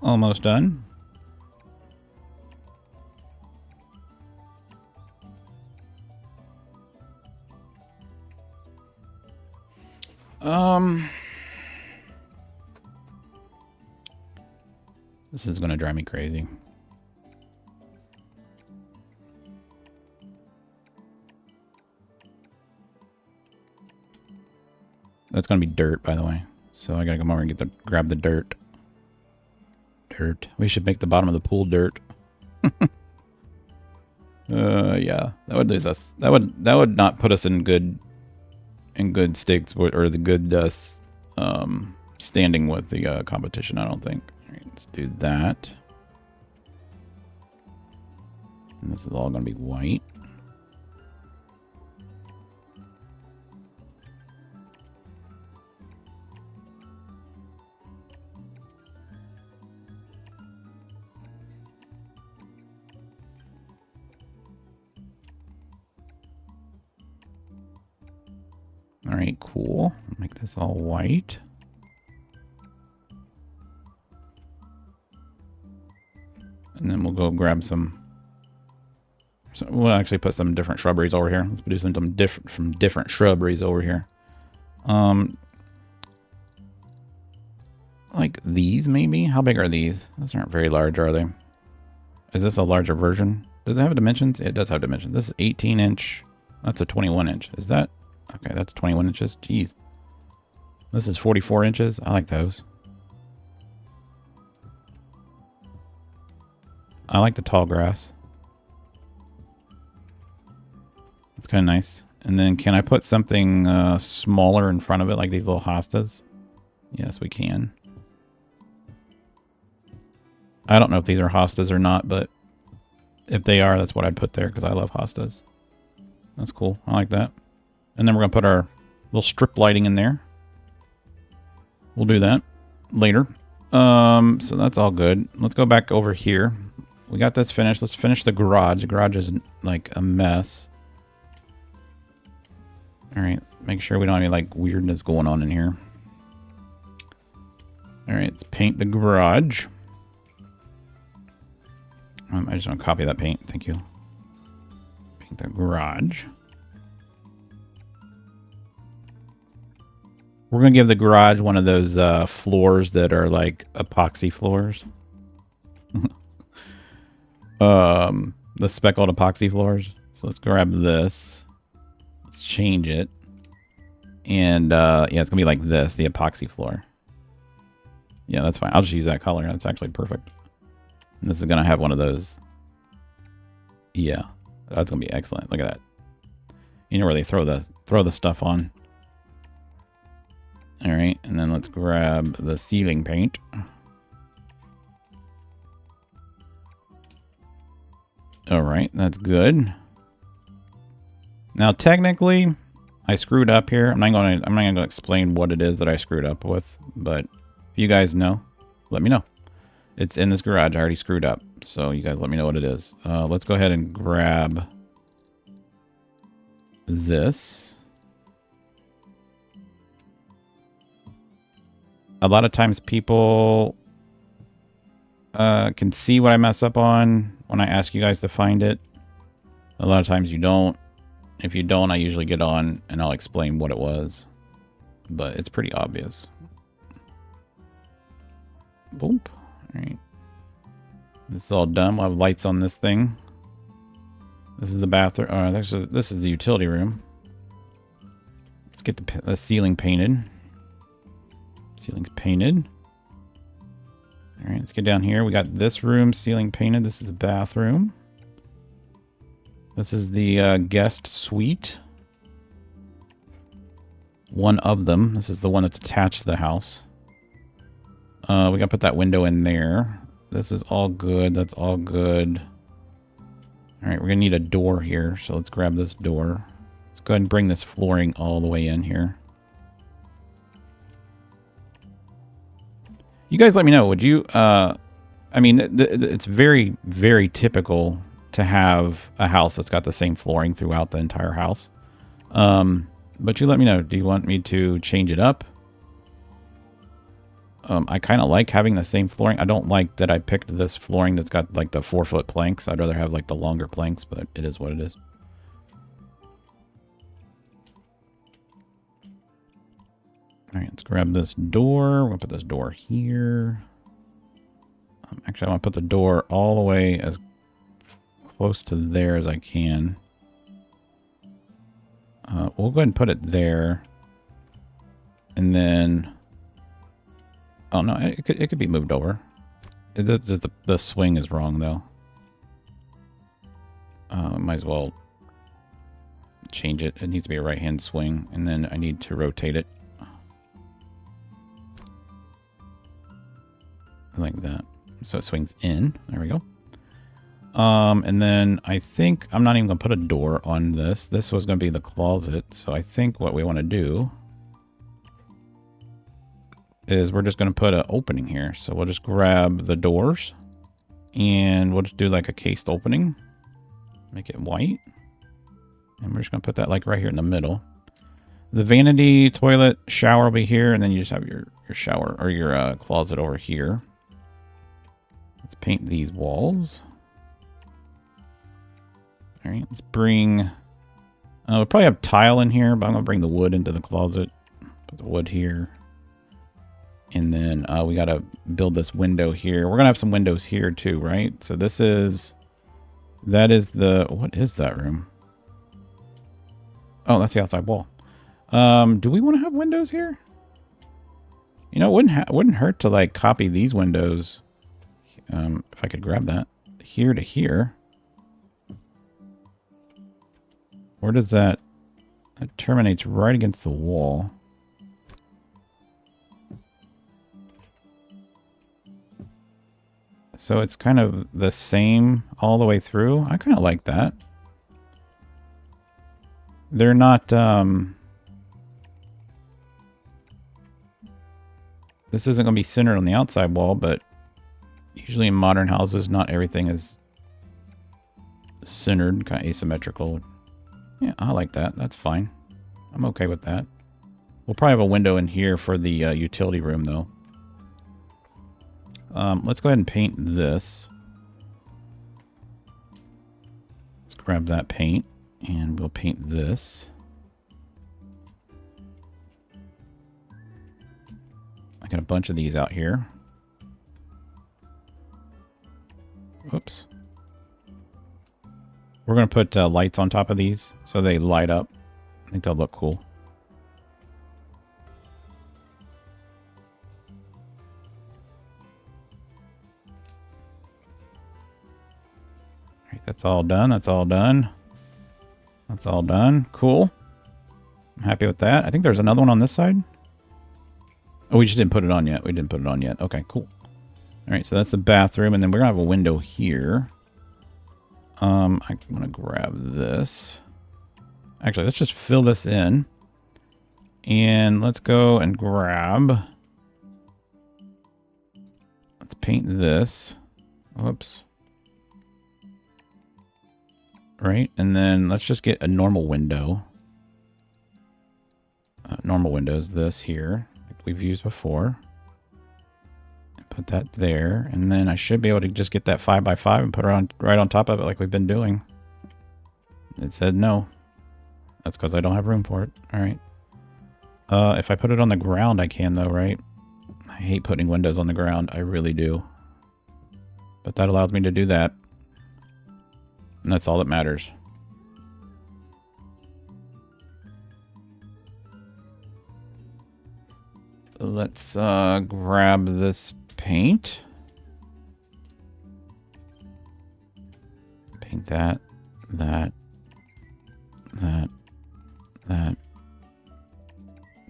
Almost done. This is going to drive me crazy. That's going to be dirt, by the way. So I got to come over and grab the dirt. Dirt. We should make the bottom of the pool dirt. Yeah, that would lose us. That would not put us in good stakes or the good standing with the competition. I don't think. All right, let's do that. And this is all going to be white. All right, cool. Make this all white. And then we'll go grab some. So we'll actually put some different shrubberies over here. Let's do some different shrubberies over here. Like these maybe? How big are these? Those aren't very large, are they? Is this a larger version? Does it have dimensions? It does have dimensions. This is 18 inch. That's a 21 inch. Is that? Okay, that's 21 inches. Jeez. This is 44 inches. I like those. I like the tall grass. It's kind of nice. And then can I put something smaller in front of it, like these little hostas? Yes, we can. I don't know if these are hostas or not, but if they are, that's what I'd put there because I love hostas. That's cool. I like that. And then we're going to put our little strip lighting in there. We'll do that later. So that's all good. Let's go back over here. We got this finished. Let's finish the garage. The garage is like a mess. All right. Make sure we don't have any like weirdness going on in here. All right. Let's paint the garage. I just want to copy that paint. Thank you. Paint the garage. We're going to give the garage one of those floors that are like epoxy floors. The speckled epoxy floors. So let's grab this. Let's change it. And yeah, it's going to be like this, the epoxy floor. Yeah, that's fine. I'll just use that color. That's actually perfect. And this is going to have one of those. Yeah, that's going to be excellent. Look at that. You know where they throw the stuff on. All right, and then let's grab the ceiling paint. All right, that's good. Now, technically, I screwed up here. I'm not going to explain what it is that I screwed up with, but if you guys know, let me know. It's in this garage. I already screwed up, so you guys let me know what it is. Let's go ahead and grab this. A lot of times people can see what I mess up on when I ask you guys to find it. A lot of times you don't. If you don't, I usually get on and I'll explain what it was. But it's pretty obvious. Boop. All right. This is all done. We'll have lights on this thing. This is the bathroom. This is the utility room. Let's get the ceiling painted. Ceiling's painted. All right, let's get down here. We got this room ceiling painted. This is the bathroom. This is the guest suite. One of them. This is the one that's attached to the house. We got to put that window in there. This is all good. That's all good. All right, we're going to need a door here. So let's grab this door. Let's go ahead and bring this flooring all the way in here. You guys let me know. Would you, I mean, it's very, very typical to have a house that's got the same flooring throughout the entire house. But you let me know. Do you want me to change it up? I kind of like having the same flooring. I don't like that I picked this flooring that's got like the 4-foot planks. I'd rather have like the longer planks, but it is what it is. All right, let's grab this door. We'll put this door here. Actually, I want to put the door all the way as close to there as I can. We'll go ahead and put it there. And then... Oh, no, it could be moved over. The swing is wrong, though. Might as well change it. It needs to be a right-hand swing. And then I need to rotate it. Like that. So it swings in. There we go. And then I think I'm not even going to put a door on this. This was going to be the closet. So I think what we want to do is we're just going to put an opening here. So we'll just grab the doors and we'll just do like a cased opening. Make it white. And we're just going to put that like right here in the middle. The vanity, toilet, shower will be here. And then you just have your shower or your closet over here. Let's paint these walls. All right, let's bring... we'll probably have tile in here, but I'm going to bring the wood into the closet. Put the wood here. And then we got to build this window here. We're going to have some windows here too, right? So this is... That is the... What is that room? Oh, that's the outside wall. Do we want to have windows here? You know, it wouldn't hurt to like copy these windows... if I could grab that here to here. Where does that... That terminates right against the wall. So it's kind of the same all the way through. I kind of like that. They're not... This isn't going to be centered on the outside wall, but usually in modern houses, not everything is centered, kind of asymmetrical. Yeah, I like that. That's fine. I'm okay with that. We'll probably have a window in here for the utility room, though. Let's go ahead and paint this. Let's grab that paint, and we'll paint this. I got a bunch of these out here. Oops. We're going to put lights on top of these so they light up. I think they'll look cool. All right, that's all done. That's all done. That's all done. Cool. I'm happy with that. I think there's another one on this side. Oh, we just didn't put it on yet. We didn't put it on yet. Okay, cool. All right, so that's the bathroom, and then we're going to have a window here. I'm going to grab this. Actually, let's just fill this in. And let's go and grab... Let's paint this. Whoops. Right, and then let's just get a normal window. Normal window is this here, like we've used before. Put that there, and then I should be able to just get that 5x5 and put it on right on top of it like we've been doing. It said no. That's because I don't have room for it. All right. If I put it on the ground, I can though, right? I hate putting windows on the ground. I really do. But that allows me to do that. And that's all that matters. Let's grab this paint. Paint that, that.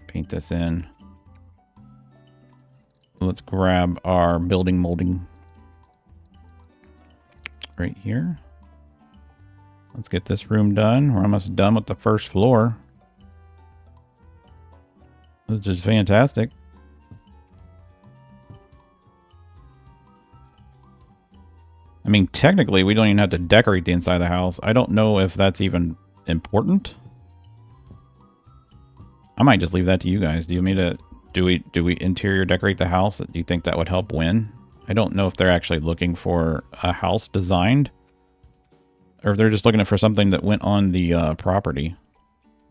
Paint this in. Let's grab our building molding right here. Let's get this room done. We're almost done with the first floor. This is fantastic. I mean, technically, we don't even have to decorate the inside of the house. I don't know if that's even important. I might just leave that to you guys. Do you want me to... Do we interior decorate the house? Do you think that would help win? I don't know if they're actually looking for a house designed. Or if they're just looking for something that went on the property.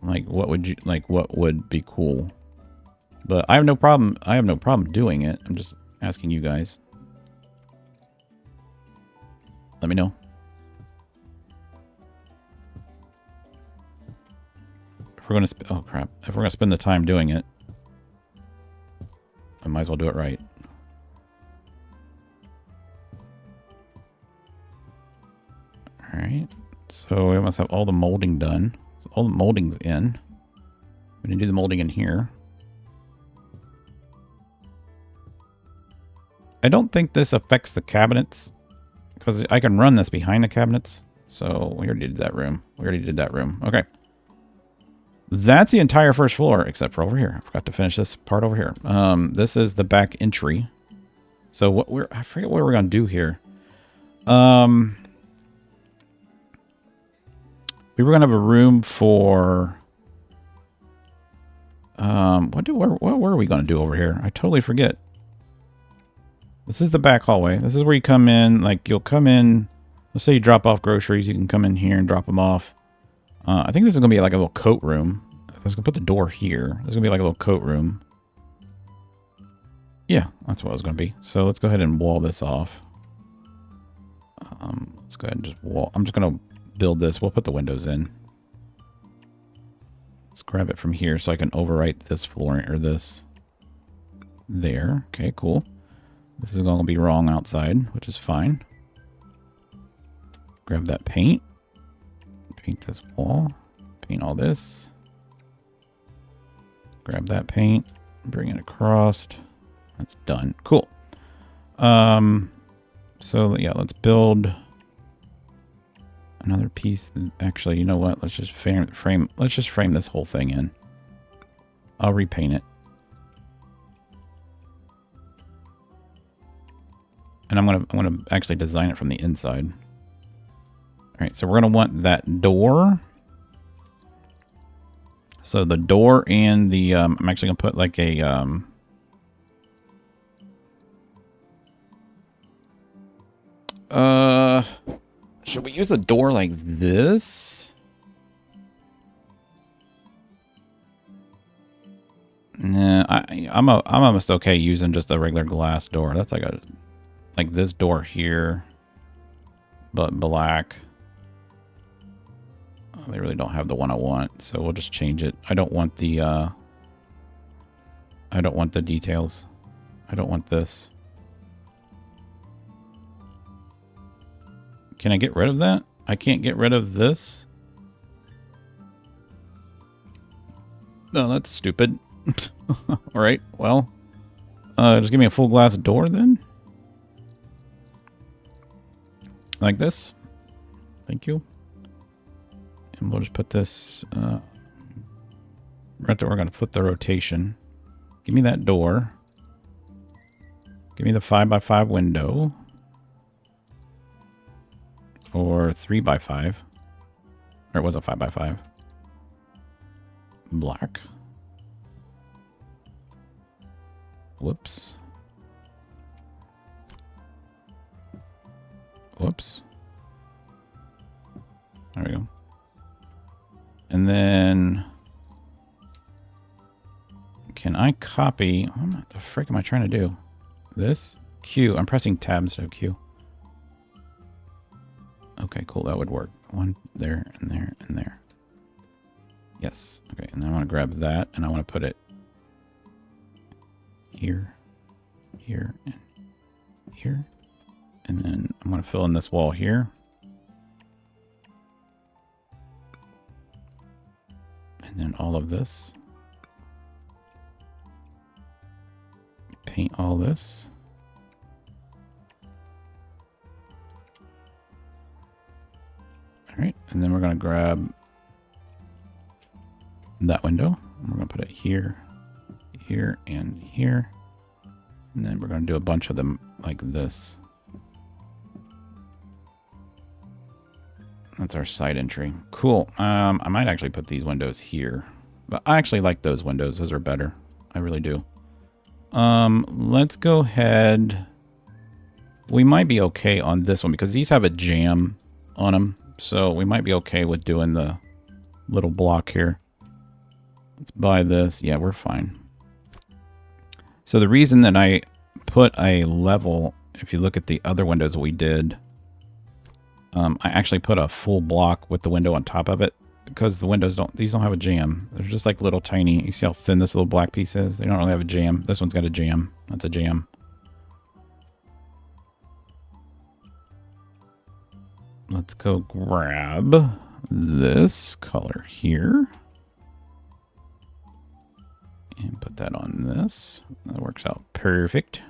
Like, what would be cool? But I have no problem. I have no problem doing it. I'm just asking you guys. Let me know. If we're gonna oh crap! If we're gonna spend the time doing it, I might as well do it right. All right. So we must have all the molding done. So all the molding's in. We didn't do the molding in here. I don't think this affects the cabinets because I can run this behind the cabinets. So we already did that room. We already did that room. Okay. That's the entire first floor except for over here. I forgot to finish this part over here. This is the back entry. So what I forget what we're going to do here. We were going to have a room for what were we going to do over here? I totally forget. This is the back hallway. This is where you come in. Like, you'll come in. Let's say you drop off groceries. You can come in here and drop them off. I think this is going to be like a little coat room. I was going to put the door here. This is going to be like a little coat room. Yeah, that's what it was going to be. So let's go ahead and wall this off. Let's go ahead and just wall. I'm just going to build this. We'll put the windows in. Let's grab it from here so I can overwrite this flooring or this there. Okay, cool. This is going to be wrong outside, which is fine. Grab that paint. Paint this wall. Paint all this. Grab that paint. Bring it across. That's done. Cool. So yeah, let's build another piece. Actually, you know what? Let's just frame. Let's just frame this whole thing in. I'll repaint it. And I'm gonna actually design it from the inside. All right, so we're gonna want that door. So the door and the I'm actually gonna put like a should we use a door like this? Nah, I'm almost okay using just a regular glass door. That's like this door here, but black. Oh, they really don't have the one I want, so we'll just change it. I don't want the details. I don't want this. Can I get rid of that? I can't get rid of this. No, that's stupid. All right, well, just give me a full glass door then. Like this. Thank you. And we'll just put this, we're going to flip the rotation. Give me that door. Give me the 5x5 window. Or 3x5. Or it was a 5x5. Black. Whoops. Whoops. There we go. And then, can I copy? What the frick am I trying to do? This? Q. I'm pressing tab instead of Q. Okay, cool. That would work. One there and there and there. Yes. Okay, and then I want to grab that and I want to put it here, here, and here. And then I'm going to fill in this wall here. And then all of this. Paint all this. All right, and then we're going to grab that window. And we're going to put it here, here, and here. And then we're going to do a bunch of them like this. That's our side entry. Cool. I might actually put these windows here. But I actually like those windows. Those are better. I really do. Let's go ahead. We might be okay on this one because these have a jamb on them. So we might be okay with doing the little block here. Let's buy this. Yeah, we're fine. So the reason that I put a level, if you look at the other windows that we did, I actually put a full block with the window on top of it because the windows these don't have a jamb. They're just like little tiny, you see how thin this little black piece is? They don't really have a jamb. This one's got a jamb. That's a jamb. Let's go grab this color here and put that on this. That works out perfect.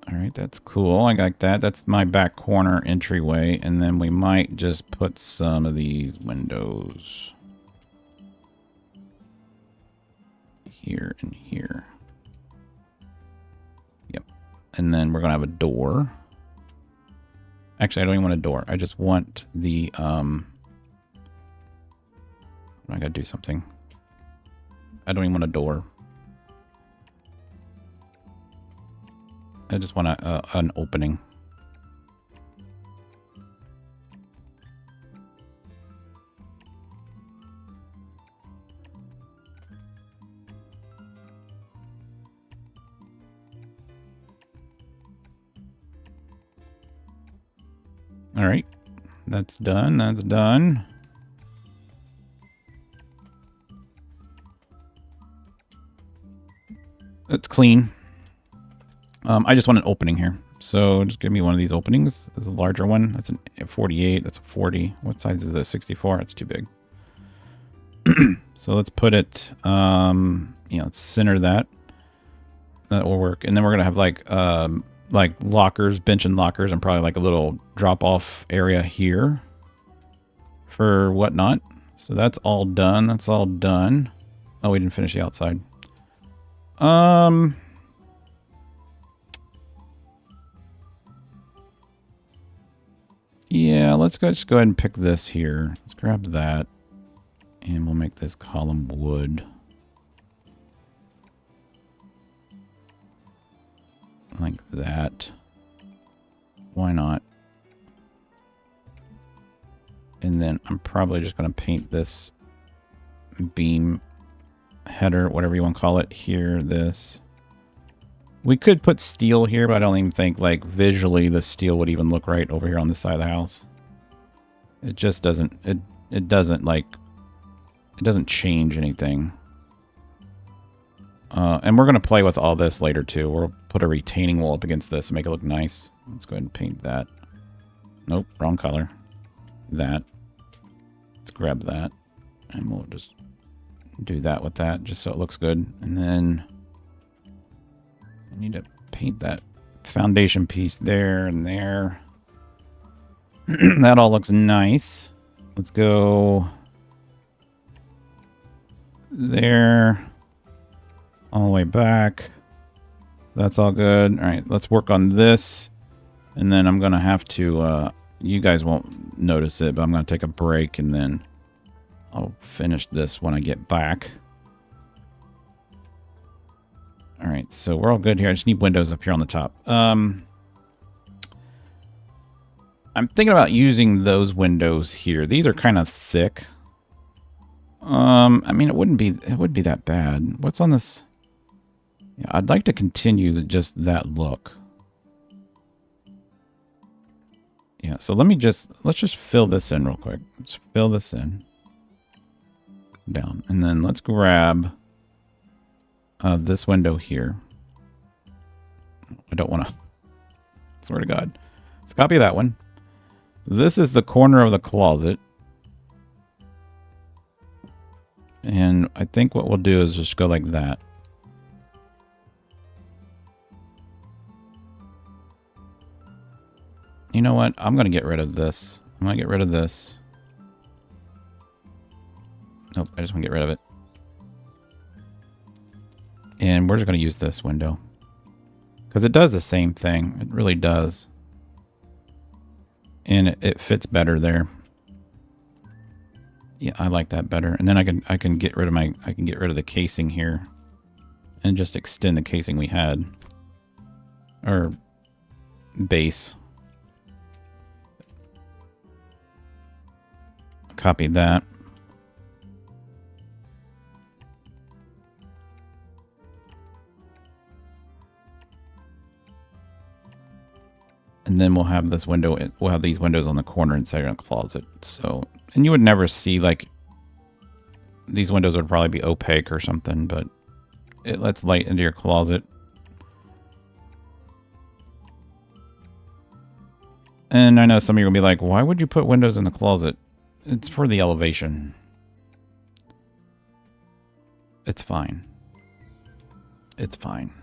All right, that's cool. I got that. That's my back corner entryway. And then we might just put some of these windows here and here. Yep. And then we're going to have a door. Actually, I don't even want a door. I just want the, I got to do something. I don't even want a door. I just want an opening. All right, that's done. That's done. It's clean. I just want an opening here. So just give me one of these openings. This is a larger one. That's a 48. That's a 40. What size is this? 64. It's too big. So let's put it, let's center that. That will work. And then we're going to have like lockers, bench and lockers, and probably like a little drop-off area here for whatnot. So that's all done. That's all done. Oh, we didn't finish the outside. Yeah, let's just go ahead and pick this here. Let's grab that. And we'll make this column wood. Like that. Why not? And then I'm probably just going to paint this beam header, whatever you want to call it, here, this. We could put steel here, but I don't even think, like, visually the steel would even look right over here on this side of the house. It just doesn't, it doesn't, like, it doesn't change anything. And we're going to play with all this later, too. We'll put a retaining wall up against this and make it look nice. Let's go ahead and paint that. Nope, wrong color. That. Let's grab that. And we'll just do that with that, just so it looks good. And then I need to paint that foundation piece there and there. That all looks nice. Let's go there. All the way back. That's all good. All right, let's work on this. And then I'm going to have to, you guys won't notice it, but I'm going to take a break and then I'll finish this when I get back. All right, so we're all good here. I just need windows up here on the top. I'm thinking about using those windows here. These are kind of thick. I mean, it wouldn't be that bad. What's on this? Yeah, I'd like to continue just that look. Yeah, so let's just fill this in real quick. Let's fill this in. Down. And then let's grab this window here. I don't want to. Swear to God. Let's copy that one. This is the corner of the closet. And I think what we'll do is just go like that. You know what? I'm going to get rid of this. I'm going to get rid of this. Nope, I just want to get rid of it. And we're just going to use this window. Because it does the same thing. It really does. And it fits better there. Yeah, I like that better. And then I can get rid of the casing here. And just extend the casing we had. Or base. Copy that. And then we'll have this window, we'll have these windows on the corner inside of the closet. So, and you would never see, like, these windows would probably be opaque or something, but it lets light into your closet. And I know some of you will be like, why would you put windows in the closet? It's for the elevation. It's fine. It's fine.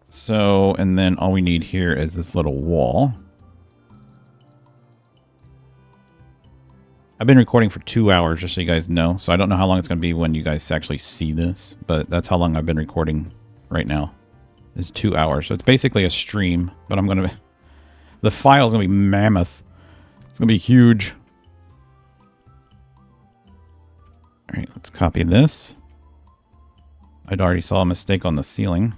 So, and then all we need here is this little wall. I've been recording for 2 hours, just so you guys know. So I don't know how long it's going to be when you guys actually see this, but that's how long I've been recording right now. Is 2 hours. So it's basically a stream, but I'm going to... The file's going to be mammoth. It's going to be huge. All right, let's copy this. I'd already saw a mistake on the ceiling.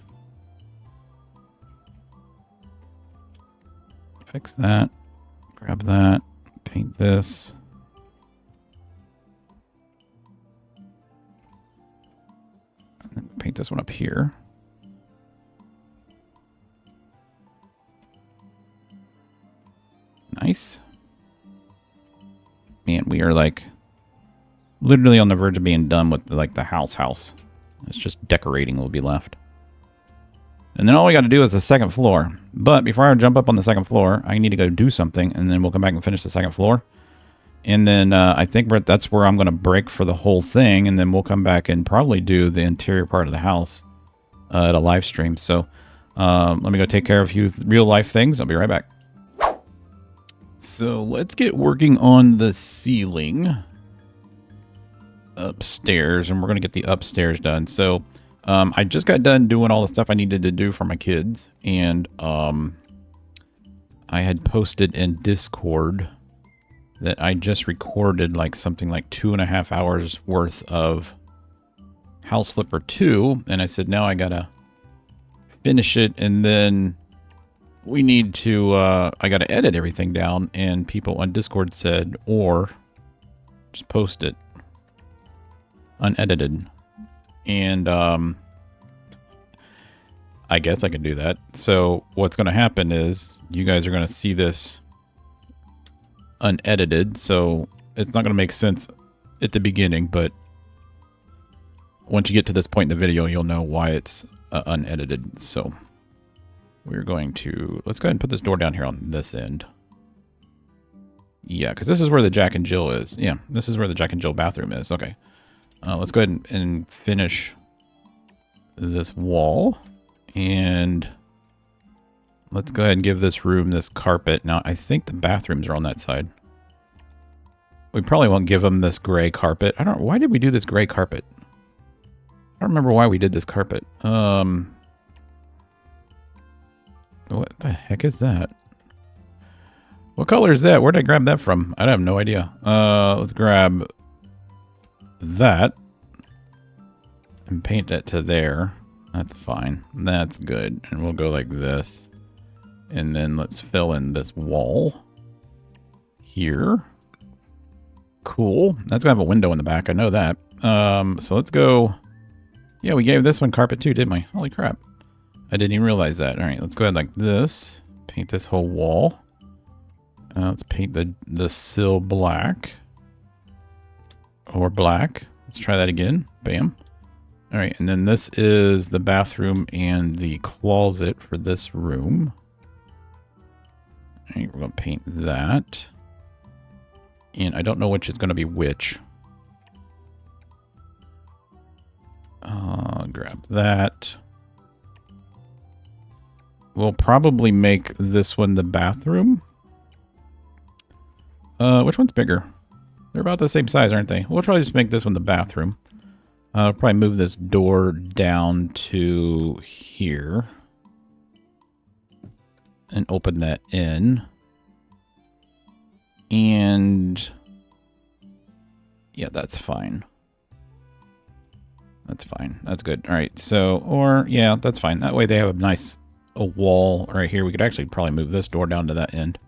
Fix that. Grab that. Paint this. And then paint this one up here. Nice. Man, we are like literally on the verge of being done with like the house. It's just decorating will be left. And then all we got to do is the second floor. But before I jump up on the second floor, I need to go do something, and then we'll come back and finish the second floor. And then I think that's where I'm going to break for the whole thing, and then we'll come back and probably do the interior part of the house at a live stream. So let me go take care of a few real life things. I'll be right back. So let's get working on the ceiling upstairs, and we're going to get the upstairs done. So I just got done doing all the stuff I needed to do for my kids, and I had posted in Discord that I just recorded like something like 2.5 hours worth of House Flipper 2, and I said now I gotta finish it, and then we need to I gotta edit everything down, and people on Discord said, or just post it unedited. And I guess I can do that. So what's going to happen is you guys are going to see this unedited. So it's not going to make sense at the beginning, but once you get to this point in the video, you'll know why it's unedited. So we're going to, let's go ahead and put this door down here on this end. Yeah, because this is where the Jack and Jill is. Yeah, this is where the Jack and Jill bathroom is. Okay. Let's go ahead and finish this wall. And let's go ahead and give this room this carpet. Now, I think the bathrooms are on that side. We probably won't give them this gray carpet. I don't know. Why did we do this gray carpet? I don't remember why we did this carpet. What the heck is that? What color is that? Where did I grab that from? I have no idea. Let's grab that and paint that to there. That's fine. That's good. And we'll go like this. And then let's fill in this wall here. Cool. That's gonna have a window in the back. I know that. So let's go. Yeah, we gave this one carpet too, didn't we? Holy crap. I didn't even realize that. All right, let's go ahead like this. Paint this whole wall. Let's paint the sill black. Or black. Let's try that again. Bam. All right, and then this is the bathroom and the closet for this room. All right, we're going to paint that. And I don't know which is going to be which. Grab that. We'll probably make this one the bathroom. Which one's bigger? They're about the same size, aren't they? We'll probably just make this one the bathroom. I'll probably move this door down to here. And open that in. And yeah, that's fine. That's fine. That's good. All right. So, or yeah, that's fine. That way they have a nice wall right here. We could actually probably move this door down to that end.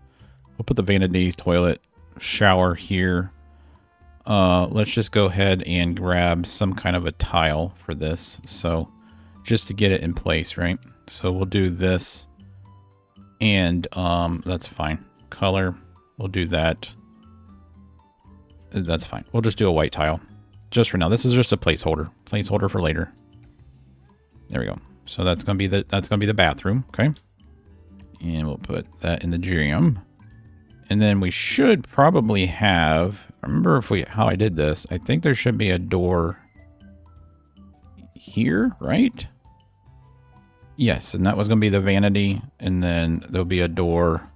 We'll put the vanity, toilet, shower here. Let's just go ahead and grab some kind of a tile for this. So just to get it in place, right? So we'll do this and that's fine. Color, we'll do that. That's fine. We'll just do a white tile just for now. This is just a placeholder for later. There we go. So that's going to be the bathroom. Okay. And we'll put that in the gym. And then we should probably have, remember how I did this, I think there should be a door here, right? Yes, and that was going to be the vanity, and then there'll be a door.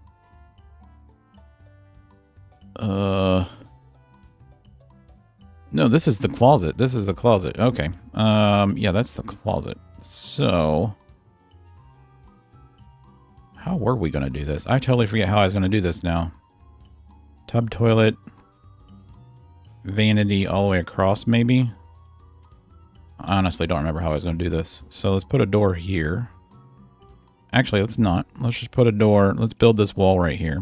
No, this is the closet. This is the closet. Okay. Yeah, that's the closet. So, how were we going to do this? I totally forget how I was going to do this now. Tub, toilet, vanity all the way across, maybe? I honestly don't remember how I was going to do this. So let's put a door here. Actually, let's not. Let's just put a door. Let's build this wall right here.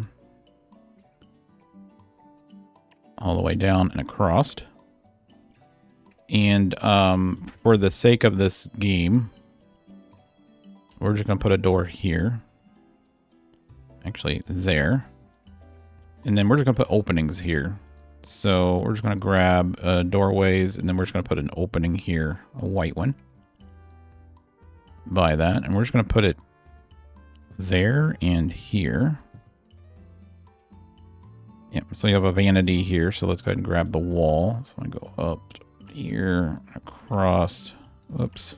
All the way down and across. And for the sake of this game, we're just going to put a door here. Actually, there. And then we're just going to put openings here. So we're just going to grab doorways, and then we're just going to put an opening here, a white one. buy that. And we're just going to put it there and here. Yep, so you have a vanity here. So let's go ahead and grab the wall. So I go up here, across, whoops,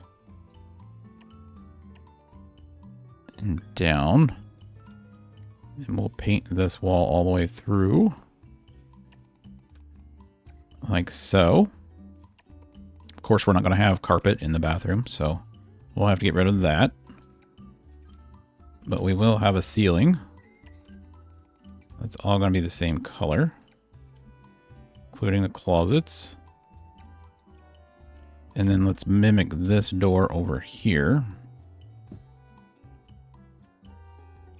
and down. And we'll paint this wall all the way through. Like so. Of course, we're not going to have carpet in the bathroom, so we'll have to get rid of that. But we will have a ceiling. It's all going to be the same color, including the closets. And then let's mimic this door over here.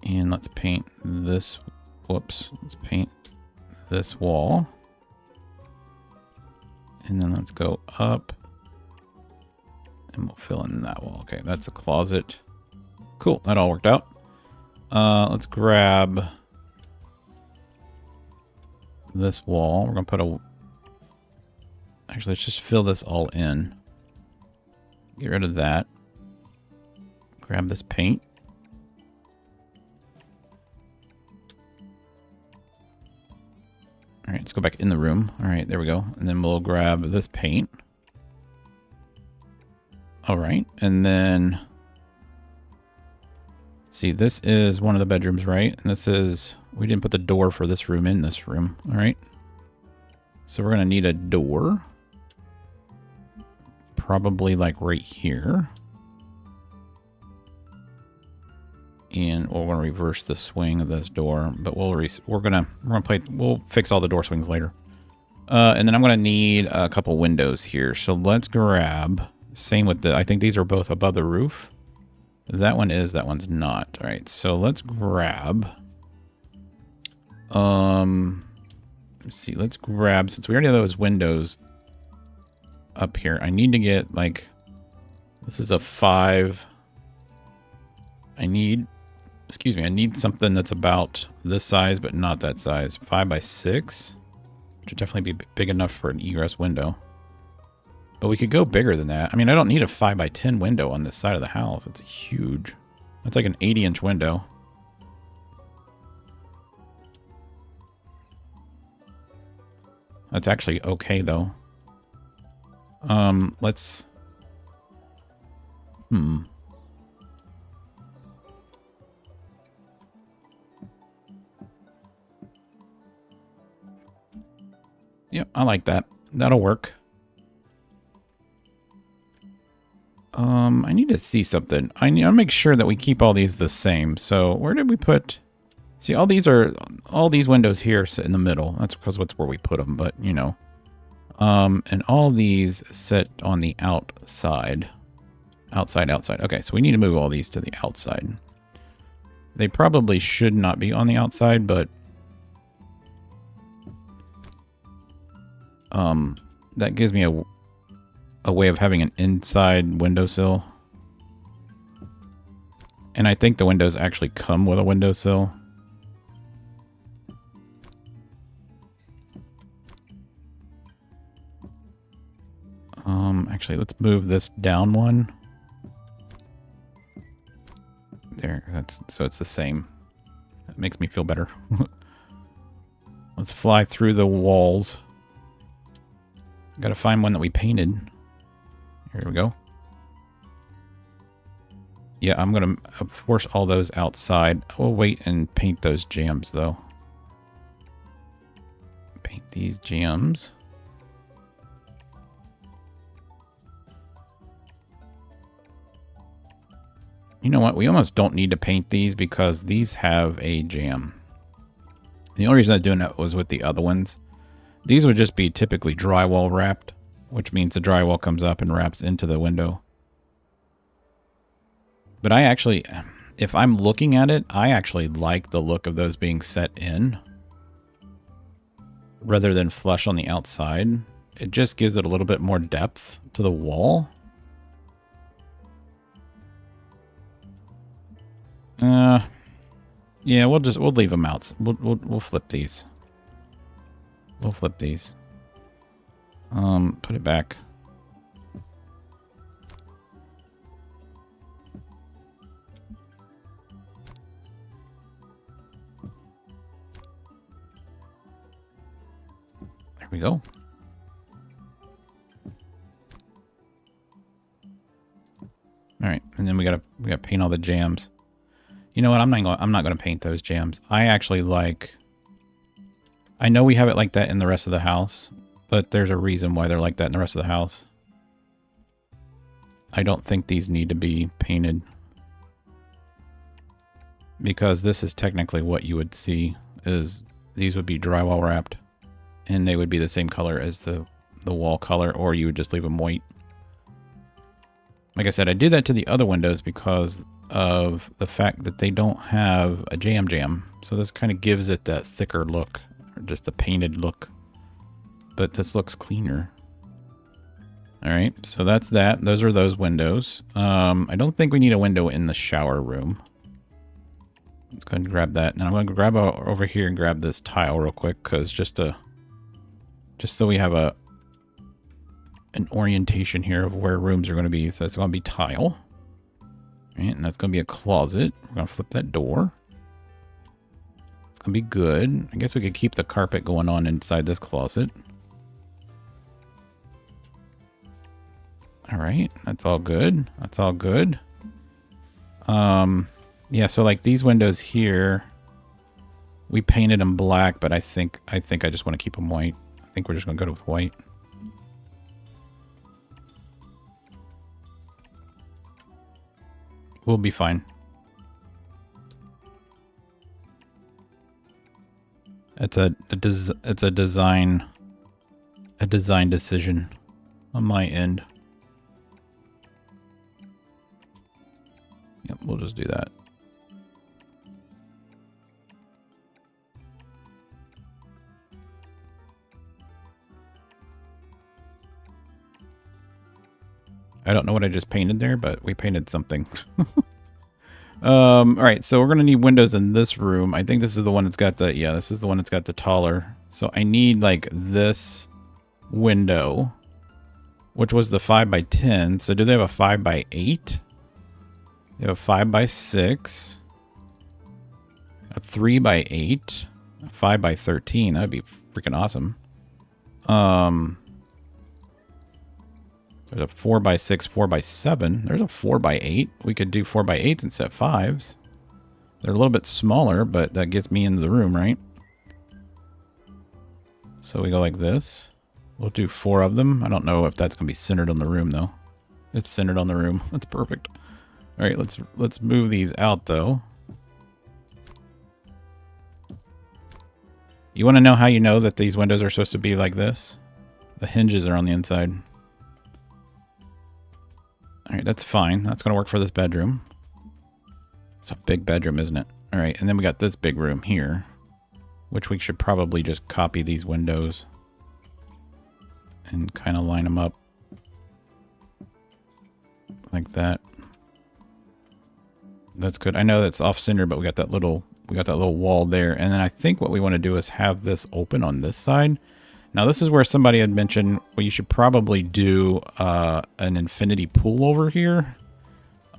And let's paint this, whoops, let's paint this wall. And then let's go up and we'll fill in that wall. Okay, that's a closet. Cool, that all worked out. Let's grab this wall. We're gonna put a, actually let's just fill this all in. Get rid of that. Grab this paint. All right, let's go back in the room. All right, there we go. And then we'll grab this paint. All right, and then see, this is one of the bedrooms, right? And this is, we didn't put the door for this room in this room. All right, so we're gonna need a door, probably like right here. And we're going to reverse the swing of this door, but we'll fix all the door swings later. And then I'm going to need a couple windows here. So let's grab, same with the, I think these are both above the roof. That one is, that one's not. All right, so let's grab, let's see, let's grab, since we already have those windows up here, I need to get like, this is a 5. I need something that's about this size, but not that size. 5 by 6, which would definitely be big enough for an egress window. But we could go bigger than that. I mean, I don't need a 5 by 10 window on this side of the house. It's huge. That's like an 80-inch window. That's actually okay, though. Let's... Yep, I like that. That'll work. I need to see something. I need to make sure that we keep all these the same. So where did we put... See, all these windows here sit in the middle. That's because that's where we put them, but you know. And all these sit on the outside. Outside. Okay, so we need to move all these to the outside. They probably should not be on the outside, but that gives me a way of having an inside windowsill. And I think the windows actually come with a windowsill. Actually, let's move this down one. There, so it's the same. That makes me feel better. Let's fly through the walls. Gotta find one that we painted. Here we go. Yeah, I'm gonna force all those outside. We'll wait and paint those jambs though. Paint these jambs. You know what? We almost don't need to paint these because these have a jamb. The only reason I'm doing that was with the other ones. These would just be typically drywall wrapped, which means the drywall comes up and wraps into the window. But I actually, if I'm looking at it, I actually like the look of those being set in rather than flush on the outside. It just gives it a little bit more depth to the wall. Yeah, we'll leave them out. We'll flip these. We'll flip these. Put it back. we go. All right, and then we gotta paint all the jams. You know what? I'm not gonna paint those jams. I actually like. I know we have it like that in the rest of the house, but there's a reason why they're like that in the rest of the house. I don't think these need to be painted because this is technically what you would see is these would be drywall wrapped and they would be the same color as the wall color, or you would just leave them white. Like I said, I did that to the other windows because of the fact that they don't have a jam. So this kind of gives it that thicker look, or just a painted look. But this looks cleaner. All right, so that's that. Those are those windows. I don't think we need a window in the shower room. Let's go ahead and grab that. And I'm going to grab over here and grab this tile real quick, because just so we have an orientation here of where rooms are going to be. So it's going to be tile. Right, and that's going to be a closet. We're going to flip that door. It's going to be good. I guess we could keep the carpet going on inside this closet. All right, that's all good. That's all good. Yeah, so like these windows here, we painted them black, but I think I just want to keep them white. I think we're just going to go with white. We'll be fine. It's a design decision on my end. Yep, we'll just do that. I don't know what I just painted there, but we painted something. All right, so we're going to need windows in this room. I think this is the one that's got the, yeah, this is the one that's got the taller. So I need like this window, which was the 5x10. So do they have a 5x8? They have a 5x6, a 3x8, a 5x13. That would be freaking awesome. There's a 4x6, 4x7. There's a 4x8. We could do 4x8s instead of 5s. They're a little bit smaller, but that gets me into the room, right? So we go like this. We'll do 4 of them. I don't know if that's going to be centered on the room, though. It's centered on the room. That's perfect. All right, let's move these out, though. You want to know how you know that these windows are supposed to be like this? The hinges are on the inside. All right, that's fine. That's going to work for this bedroom. It's a big bedroom, isn't it? All right, and then we got this big room here, which we should probably just copy these windows and kind of line them up like that. That's good. I know that's off center, but we got that little wall there. And then I think what we want to do is have this open on this side. Now, this is where somebody had mentioned, well, you should probably do an infinity pool over here.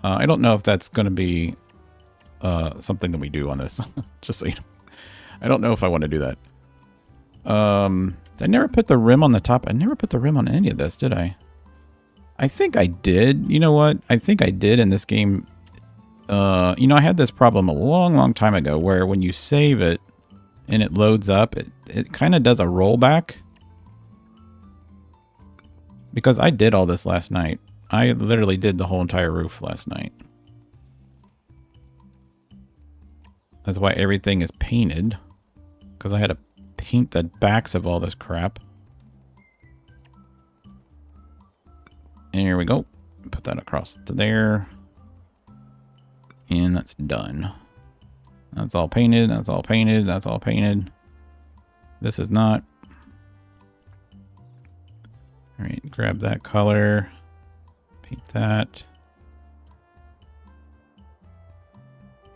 I don't know if that's going to be something that we do on this. Just so you know. I don't know if I want to do that. I never put the rim on the top. I never put the rim on any of this, did I? I think I did. You know what? I think I did in this game. You know, I had this problem a long time ago where when you save it and it loads up, it kind of does a rollback. Because I did all this last night. I literally did the whole entire roof last night. That's why everything is painted. Because I had to paint the backs of all this crap. And here we go. Put that across to there. And that's done. That's all painted. That's all painted. That's all painted. This is not. All right, grab that color. Paint that.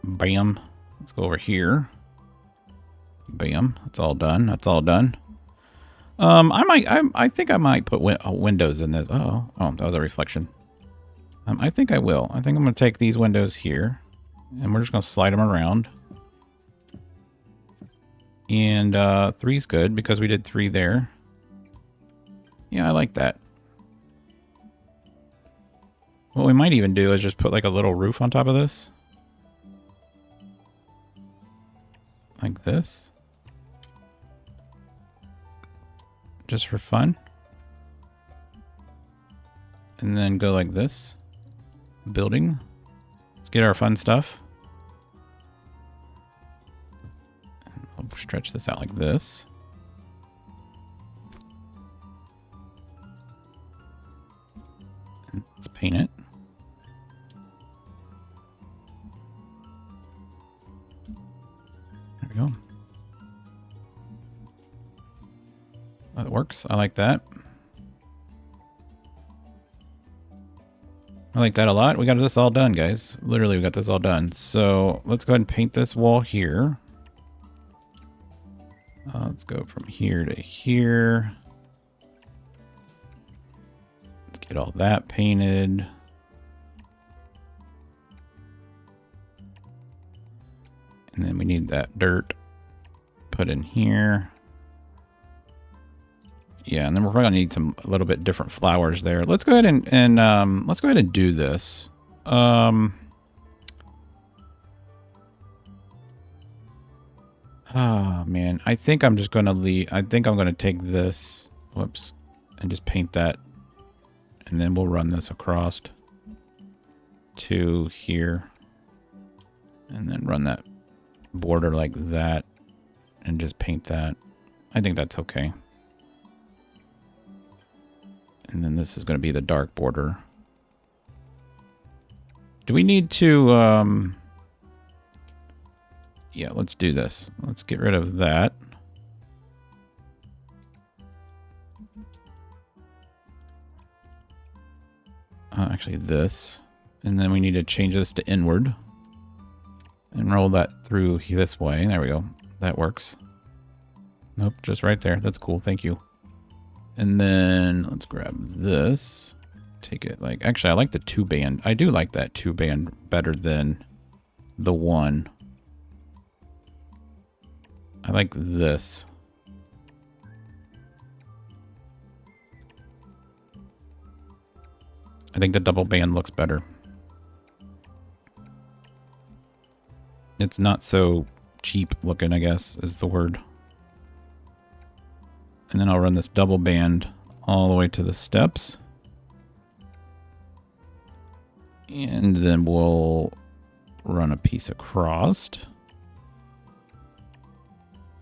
Bam. Let's go over here. Bam. That's all done. That's all done. I think I might put windows in this. Oh, that was a reflection. I think I will. I think I'm going to take these windows here, and we're just going to slide them around. And 3's good because we did 3 there. Yeah, I like that. What we might even do is just put like a little roof on top of this. Like this. Just for fun. And then go like this. Building. Let's get our fun stuff. I'll stretch this out like this. And let's paint it. There we go. That works. I like that. I like that a lot. We got this all done, guys. Literally, we got this all done. So let's go ahead and paint this wall here. Let's go from here to here. Let's get all that painted. And then we need that dirt put in here. Yeah, and then we're probably gonna need a little bit different flowers there. Let's go ahead and let's go ahead and do this. Oh man, I think I'm just gonna leave. I think I'm gonna take this, whoops, and just paint that, and then we'll run this across to here, and then run that border like that, and just paint that. I think that's okay. And then this is going to be the dark border. Do we need to, yeah, let's do this. Let's get rid of that. Actually this. And then we need to change this to inward. And roll that through this way. There we go. That works. Nope, just right there. That's cool. Thank you. And then let's grab this. Take it like... Actually, I like the 2-band. I do like that 2-band better than the 1. I like this. I think the double band looks better. It's not so cheap looking, I guess, is the word. And then I'll run this double band all the way to the steps. And then we'll run a piece across.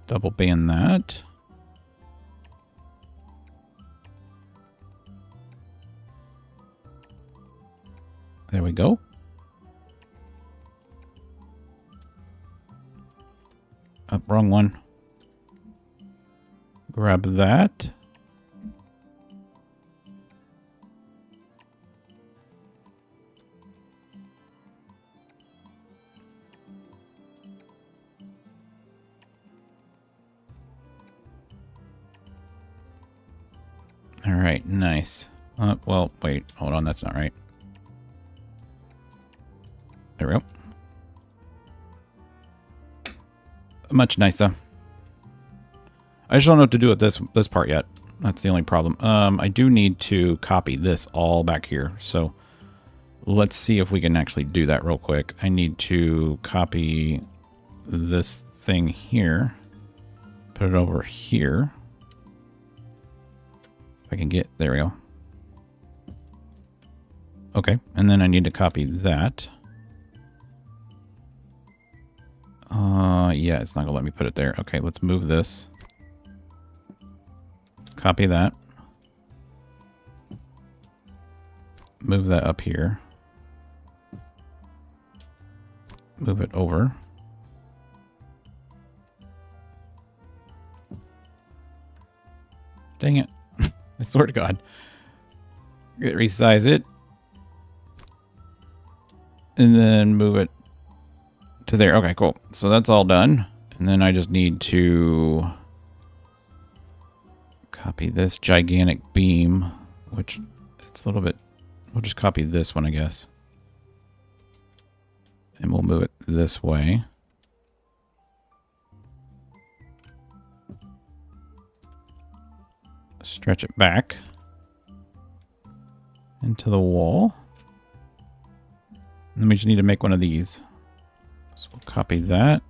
Double band that. There we go. Oh, wrong one. Grab that. All right, nice. Well, wait, hold on, that's not right. There we go. Much nicer. I just don't know what to do with this part yet. That's the only problem. I do need to copy this all back here. So let's see if we can actually do that real quick. I need to copy this thing here. Put it over here. If I can get... There we go. Okay, and then I need to copy that. Yeah, it's not gonna let me put it there. Okay, let's move this. Let's copy that. Move that up here. Move it over. Dang it. I swear to God. Resize it. And then move it to there. Okay, cool. So that's all done. And then I just need to copy this gigantic beam, which it's a little bit... We'll just copy this one, I guess. And we'll move it this way. Stretch it back. into the wall. And then we just need to make one of these. So we'll copy that.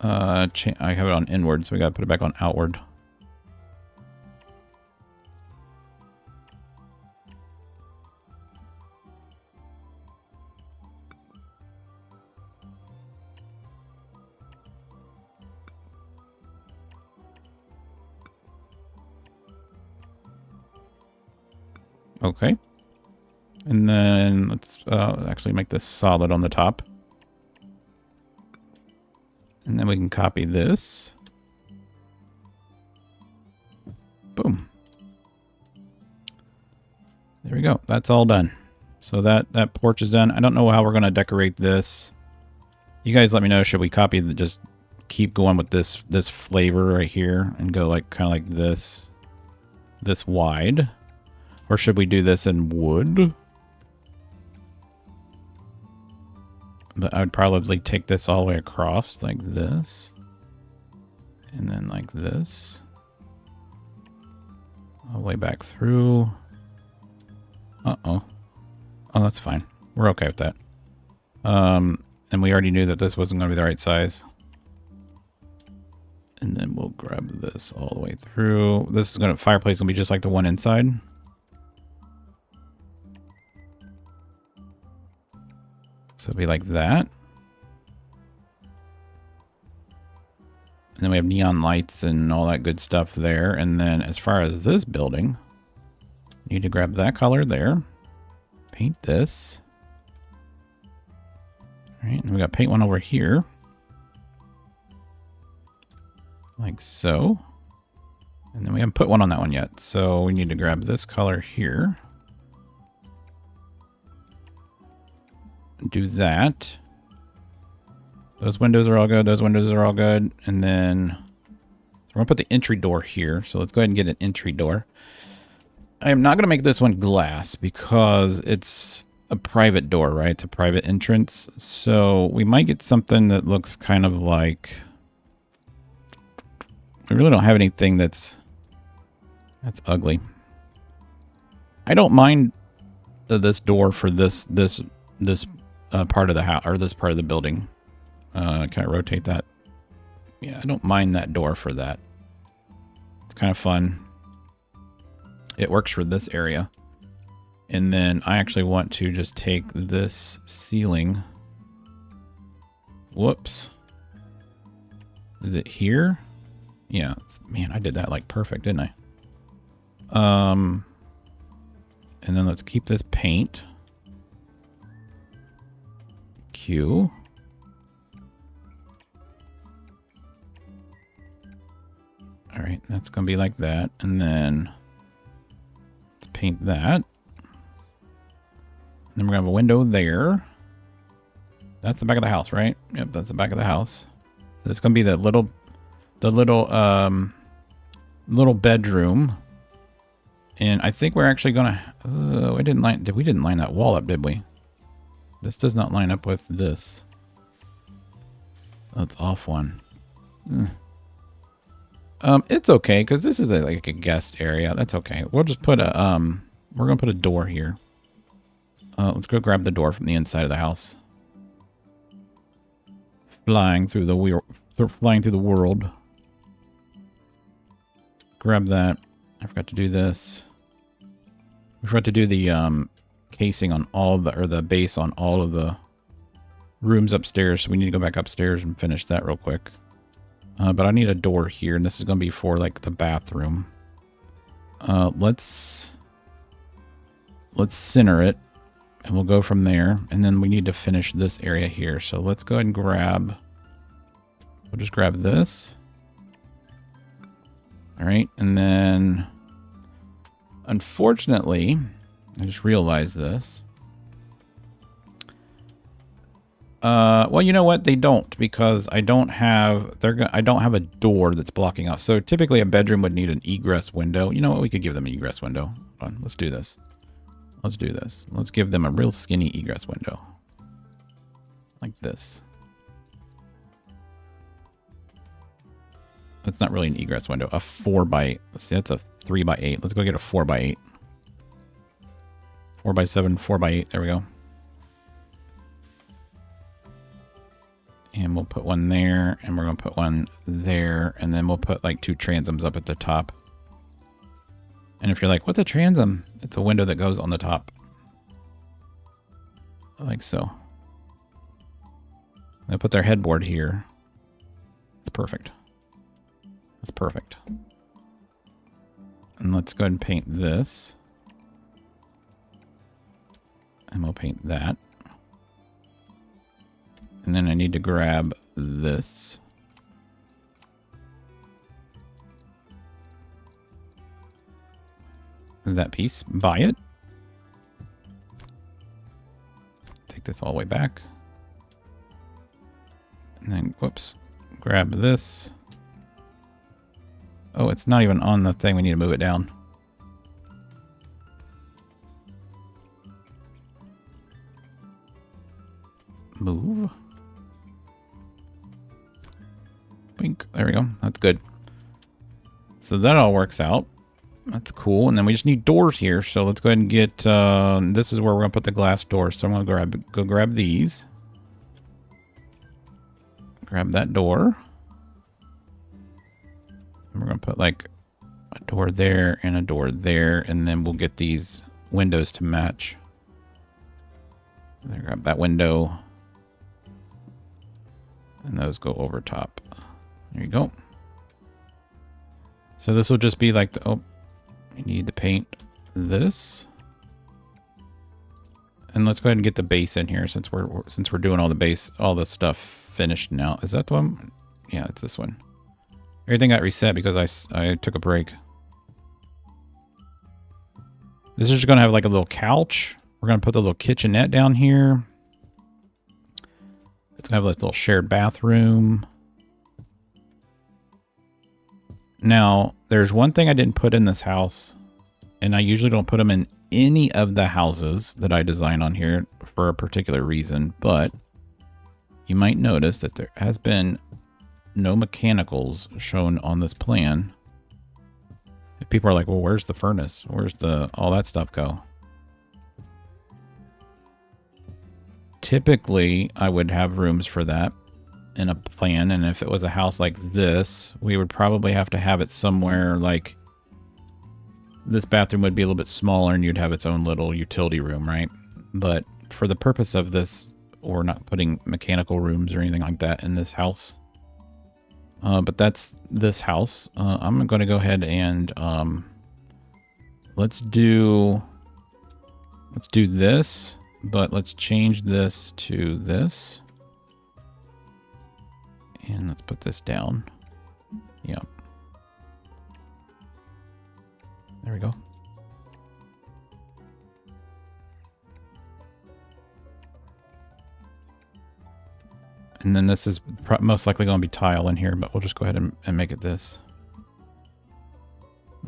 I have it on inward, so we gotta put it back on outward. Okay. And then let's actually make this solid on the top. And then we can copy this. Boom. There we go. That's all done. So that porch is done. I don't know how we're going to decorate this. You guys let me know. Should we copy the, just keep going with this flavor right here and go like kind of like this wide? Or should we do this in wood? But I would probably take this all the way across like this. And then like this. All the way back through. Uh-oh. Oh, that's fine. We're okay with that. And we already knew that this wasn't going to be the right size. And then we'll grab this all the way through. This is going to, fireplace is going to be just like the one inside. So it'll be like that. And then we have neon lights and all that good stuff there. And then as far as this building, need to grab that color there. Paint this. All right, and we got to paint one over here. Like so. And then we haven't put one on that one yet. So we need to grab this color here. Do that. Those windows are all good. Those windows are all good. And then we're going to put the entry door here. So let's go ahead and get an entry door. I am not going to make this one glass because it's a private door, right? It's a private entrance. So we might get something that looks kind of like... We really don't have anything that's ugly. I don't mind this door for this part of the house, or this part of the building. Can I rotate that? Yeah, I don't mind that door for that. It's kind of fun. It works for this area. And then I actually want to just take this ceiling. Whoops. Is it here? Yeah. Man, I did that like perfect, didn't I? And then let's keep this paint. Q. All right, that's going to be like that. And then let's paint that. And then we're going to have a window there. That's the back of the house, right? Yep, that's the back of the house. So it's going to be the little bedroom. And I think we're actually going to... we didn't line that wall up, did we? This does not line up with this. That's off one. It's okay because this is like a guest area. That's okay. We'll just put a we're gonna put a door here. Let's go grab the door from the inside of the house. Flying through the world. Grab that. I forgot to do this. We forgot to do the casing on all the, or the base on all of the rooms upstairs. So we need to go back upstairs and finish that real quick. But I need a door here, and this is going to be for like the bathroom. Let's center it, and we'll go from there. And then we need to finish this area here. So let's go ahead and grab. We'll just grab this. All right, and then unfortunately, I just realized this. Well, you know what? They don't, because I don't have a door that's blocking us. So typically a bedroom would need an egress window. You know what? We could give them an egress window. Hold on, let's do this. Let's do this. Let's give them a real skinny egress window. Like this. That's not really an egress window. A 4 by, let's see, that's a 3 by 8. Let's go get a 4 by 8. 4 by 7, 4 by 8. There we go. And we'll put one there, and we're going to put one there, and then we'll put like 2 transoms up at the top. And if you're like, what's a transom? It's a window that goes on the top. Like so. They put their headboard here. It's perfect. That's perfect. And let's go ahead and paint this. And we'll paint that. And then I need to grab this. That piece, buy it. Take this all the way back. And then, whoops, grab this. Oh, it's not even on the thing. We need to move it down. Move. Bink. There we go. That's good. So that all works out. That's cool. And then we just need doors here. So let's go ahead and get, this is where we're going to put the glass doors. So I'm going to go grab these. Grab that door. And we're going to put like a door there and a door there. And then we'll get these windows to match. Then grab that window. And those go over top. There you go. So this will just be like the, oh, we need to paint this. And let's go ahead and get the base in here since we're doing all the base, all the stuff finished now. Is that the one? Yeah, it's this one. Everything got reset because I took a break. This is just going to have like a little couch. We're going to put the little kitchenette down here. It's going to have like a little shared bathroom. Now, there's one thing I didn't put in this house, and I usually don't put them in any of the houses that I design on here for a particular reason, but you might notice that there has been no mechanicals shown on this plan. If people are like, well, where's the furnace? Where's all that stuff go? Typically, I would have rooms for that in a plan, and if it was a house like this, we would probably have to have it somewhere like this bathroom would be a little bit smaller and you'd have its own little utility room, right? But for the purpose of this, we're not putting mechanical rooms or anything like that in this house. But that's this house. I'm going to go ahead and let's do this, but let's change this to this. And let's put this down. Yep. There we go. And then this is most likely going to be tile in here, but we'll just go ahead and make it this.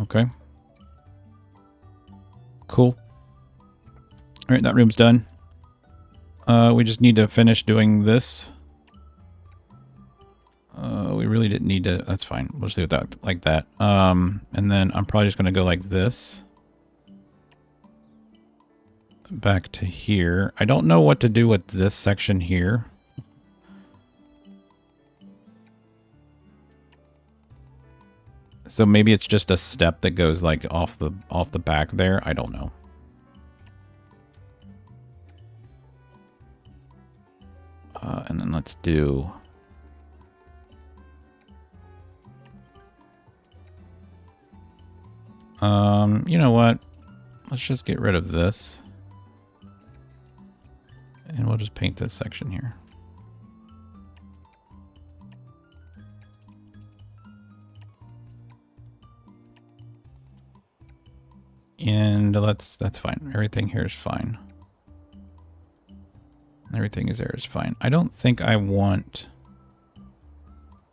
Okay. Cool. All right, that room's done. We just need to finish doing this. We really didn't need to. That's fine. We'll just leave it that, like that. And then I'm probably just going to go like this. Back to here. I don't know what to do with this section here. So maybe it's just a step that goes like off the back there. I don't know. And then let's do. You know what? Let's just get rid of this. And we'll just paint this section here. And that's fine. Everything here is fine. Everything is there is fine. I don't think I want...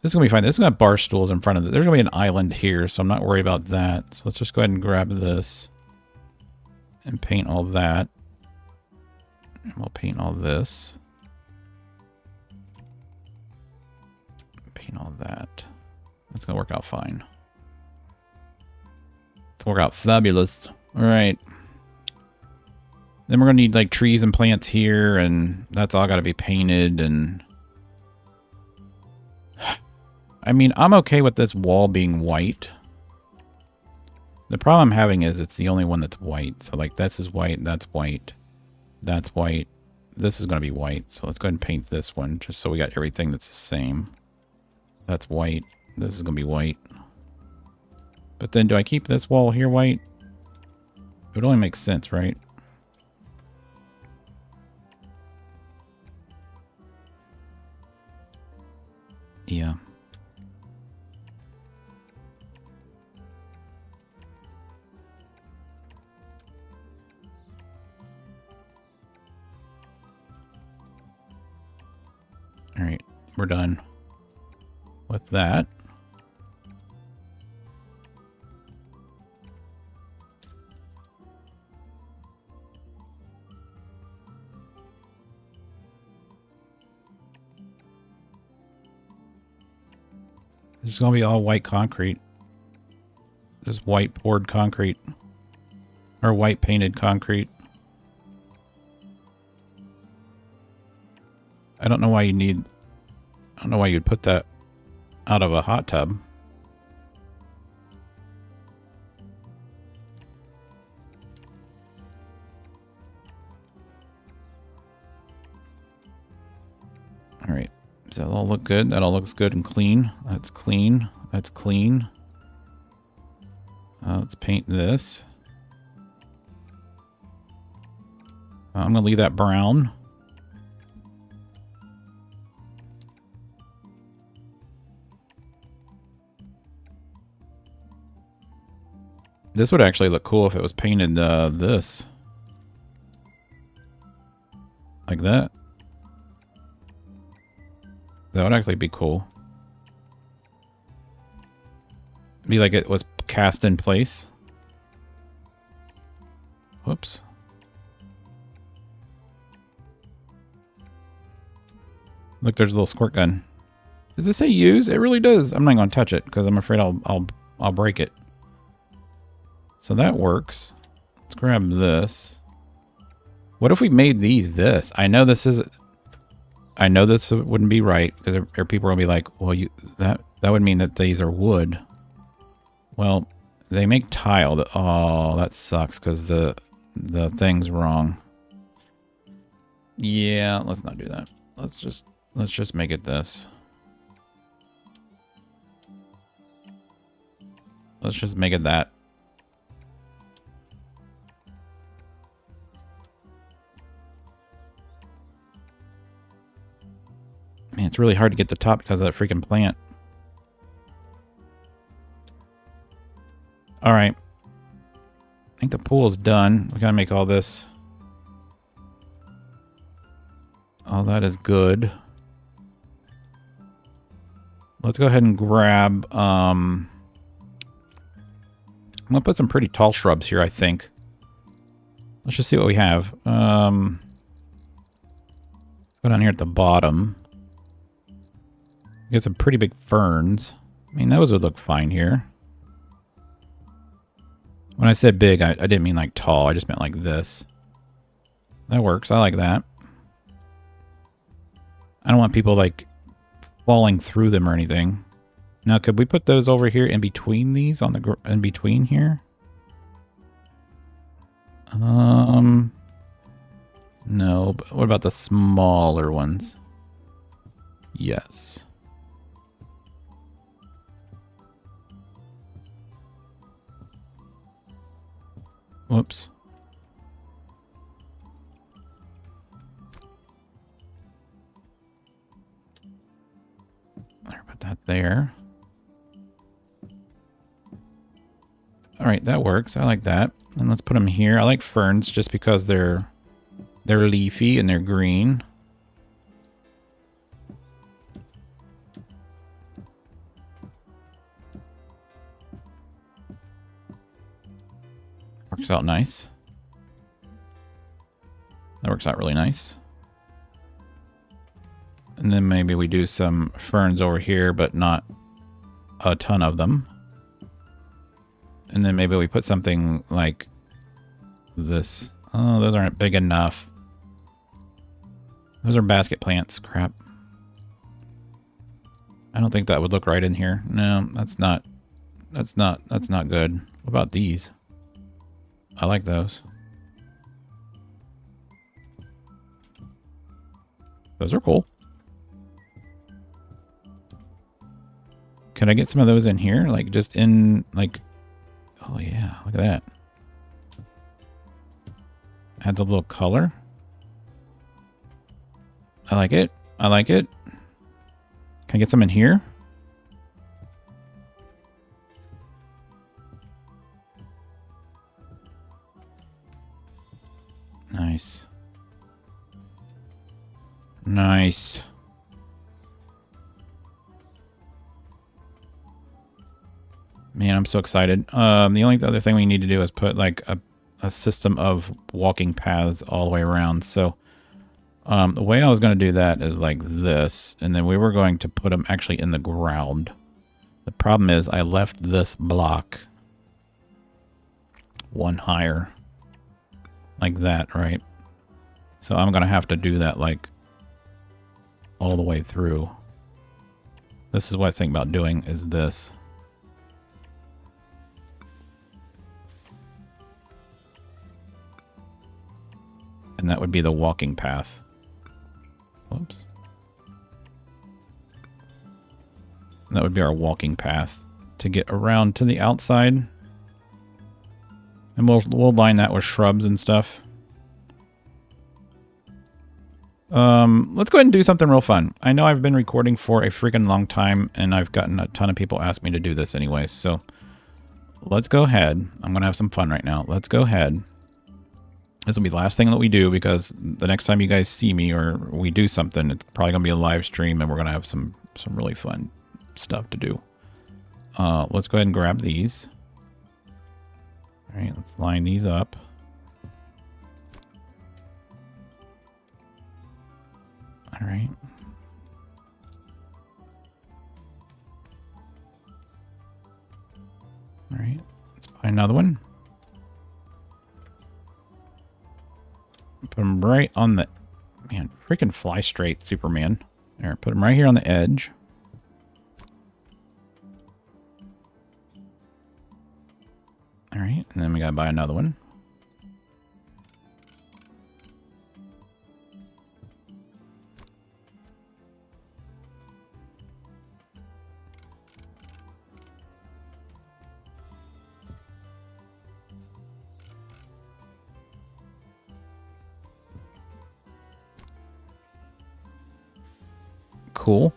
This is going to be fine. This is going to have bar stools in front of it. There's going to be an island here, so I'm not worried about that. So let's just go ahead and grab this and paint all that. And we'll paint all this. Paint all that. That's going to work out fine. It's going to work out fabulous. All right. Then we're going to need like trees and plants here, and that's all got to be painted. And I mean, I'm okay with this wall being white. The problem I'm having is it's the only one that's white. So like this is white, that's white, that's white. This is going to be white. So let's go ahead and paint this one just so we got everything that's the same. That's white. This is going to be white. But then do I keep this wall here white? It would only make sense, right? Yeah. All right, we're done with that. This is going to be all white concrete. Just white poured concrete. Or white painted concrete. I don't know why you'd put that out of a hot tub. All right. Does that all look good? That all looks good and clean. That's clean. That's clean. Let's paint this. I'm going to leave that brown. This would actually look cool if it was painted this. Like that. That would actually be cool. Be like it was cast in place. Whoops. Look, there's a little squirt gun. Does it say use? It really does. I'm not going to touch it because I'm afraid I'll break it. So that works. Let's grab this. What if we made these this? I know this wouldn't be right because people will be like, well, that would mean that these are wood. Well, they make tile. Oh, that sucks because the thing's wrong. Yeah, let's not do that. Let's just make it this. Let's just make it that. Man, it's really hard to get the top because of that freaking plant. All right. I think the pool's done. We gotta make all this. All that is good. Let's go ahead and grab... I'm gonna put some pretty tall shrubs here, I think. Let's just see what we have. Let's go down here at the bottom. Get some pretty big ferns. I mean, those would look fine here. When I said big, I didn't mean like tall. I just meant like this. That works. I like that. I don't want people like falling through them or anything. Now, could we put those over here in between these on the in between here? No, but what about the smaller ones? Yes. Whoops. I'll put that there. All right, that works. I like that. And let's put them here. I like ferns just because they're leafy and they're green. Works out nice. That works out really nice. And then maybe we do some ferns over here, but not a ton of them. And then maybe we put something like this. Oh, those aren't big enough. Those are basket plants. Crap. I don't think that would look right in here. No, that's not good. What about these? I like those. Those are cool. Can I get some of those in here? Like just in like, oh yeah, look at that. Adds a little color. I like it. I like it. Can I get some in here? Nice. Nice. Man, I'm so excited. The only other thing we need to do is put like a system of walking paths all the way around. So the way I was going to do that is like this, and then we were going to put them actually in the ground. The problem is I left this block one higher, like that, right? So I'm going to have to do that like all the way through. This is what I was thinking about doing, is this. And that would be the walking path. Whoops. And that would be our walking path to get around to the outside. And we'll line that with shrubs and stuff. Let's go ahead and do something real fun. I know I've been recording for a freaking long time, and I've gotten a ton of people ask me to do this anyways. So let's go ahead. I'm going to have some fun right now. Let's go ahead. This will be the last thing that we do, because the next time you guys see me or we do something, it's probably going to be a live stream, and we're going to have some really fun stuff to do. Let's go ahead and grab these. All right, let's line these up. All right. All right, let's buy another one. Put them right on the, man, freaking fly straight, Superman. There, put them right here on the edge. All right, and then we gotta buy another one. Cool.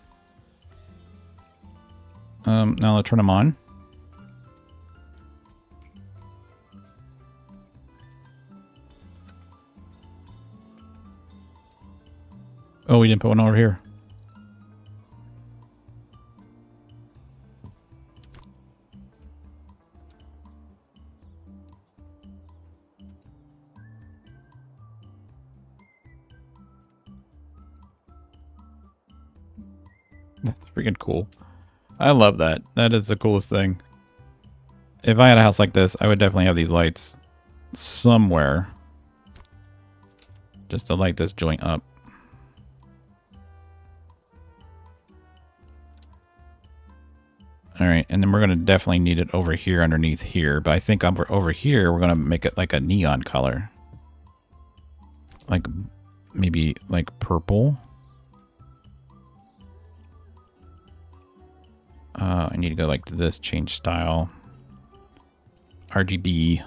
Now let's turn them on. Oh, we didn't put one over here. That's freaking cool. I love that. That is the coolest thing. If I had a house like this, I would definitely have these lights somewhere just to light this joint up. All right, and then we're going to definitely need it over here underneath here, but I think over here we're going to make it like a neon color. Like maybe like purple. I need to go like this, change style. RGB.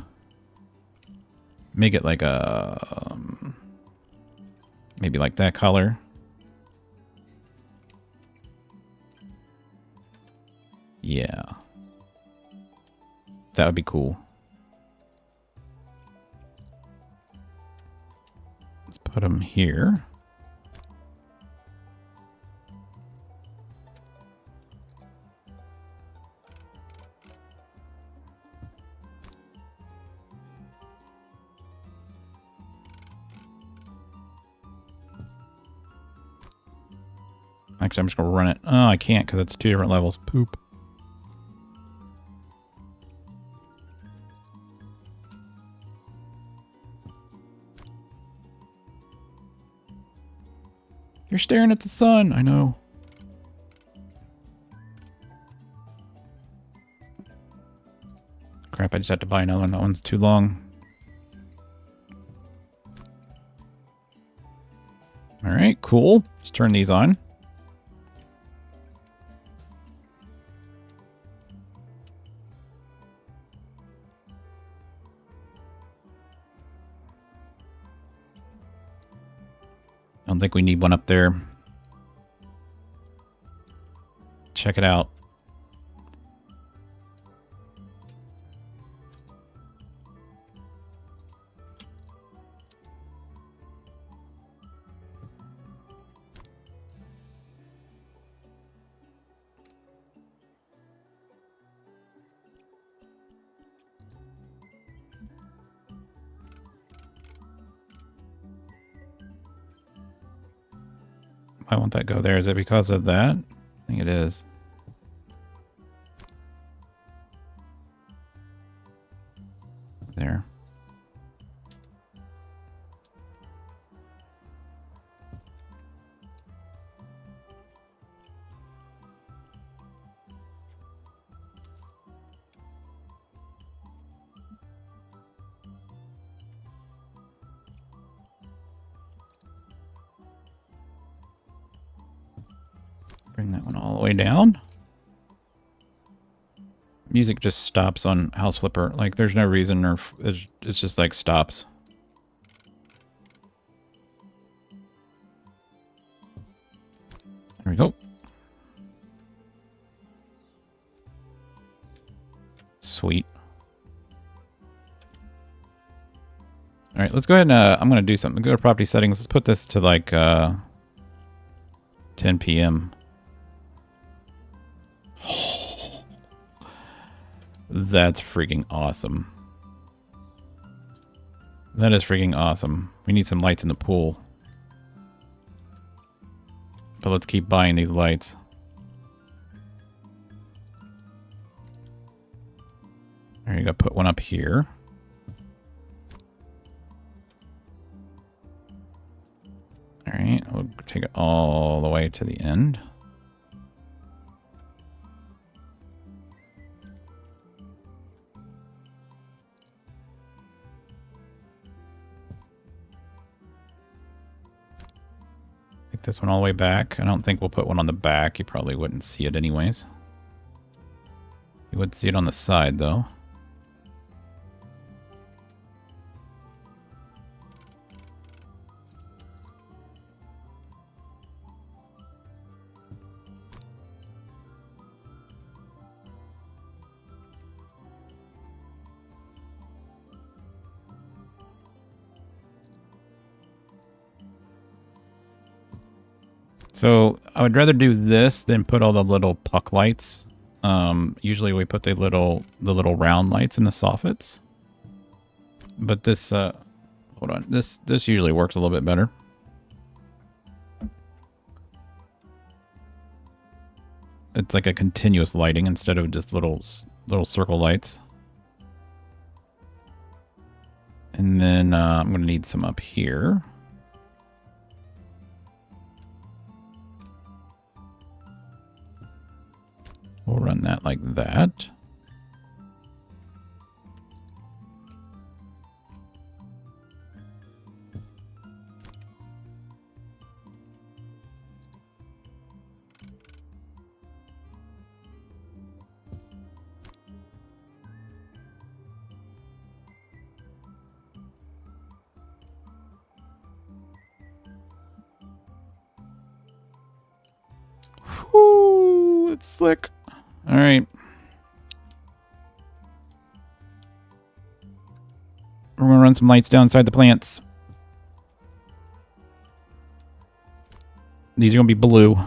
Make it like a, maybe like that color. Yeah. That would be cool. Let's put them here. Actually, I'm just going to run it. Oh, I can't because it's two different levels. Poop. You're staring at the sun. I know. Crap, I just had to buy another one. That one's too long. Alright, cool. Let's turn these on. I don't think we need one up there. Check it out. Why won't that go there? Is it because of that? I think it is. There. Bring that one all the way down. Music just stops on House Flipper. Like, there's no reason, or it's just like stops. There we go. Sweet. All right, let's go ahead and I'm going to do something. Go to property settings. Let's put this to like 10 p.m. That's freaking awesome. That is freaking awesome. We need some lights in the pool. But let's keep buying these lights. There you go. Put one up here. Alright, we'll take it all the way to the end. Take this one all the way back. I don't think we'll put one on the back. You probably wouldn't see it anyways. You would see it on the side though. So I would rather do this than put all the little puck lights. Usually we put the little round lights in the soffits. But this, hold on, this usually works a little bit better. It's like a continuous lighting instead of just little circle lights. And then I'm going to need some up here. We'll run that like that. Whoo, it's slick. All right. We're going to run some lights down inside the plants. These are going to be blue.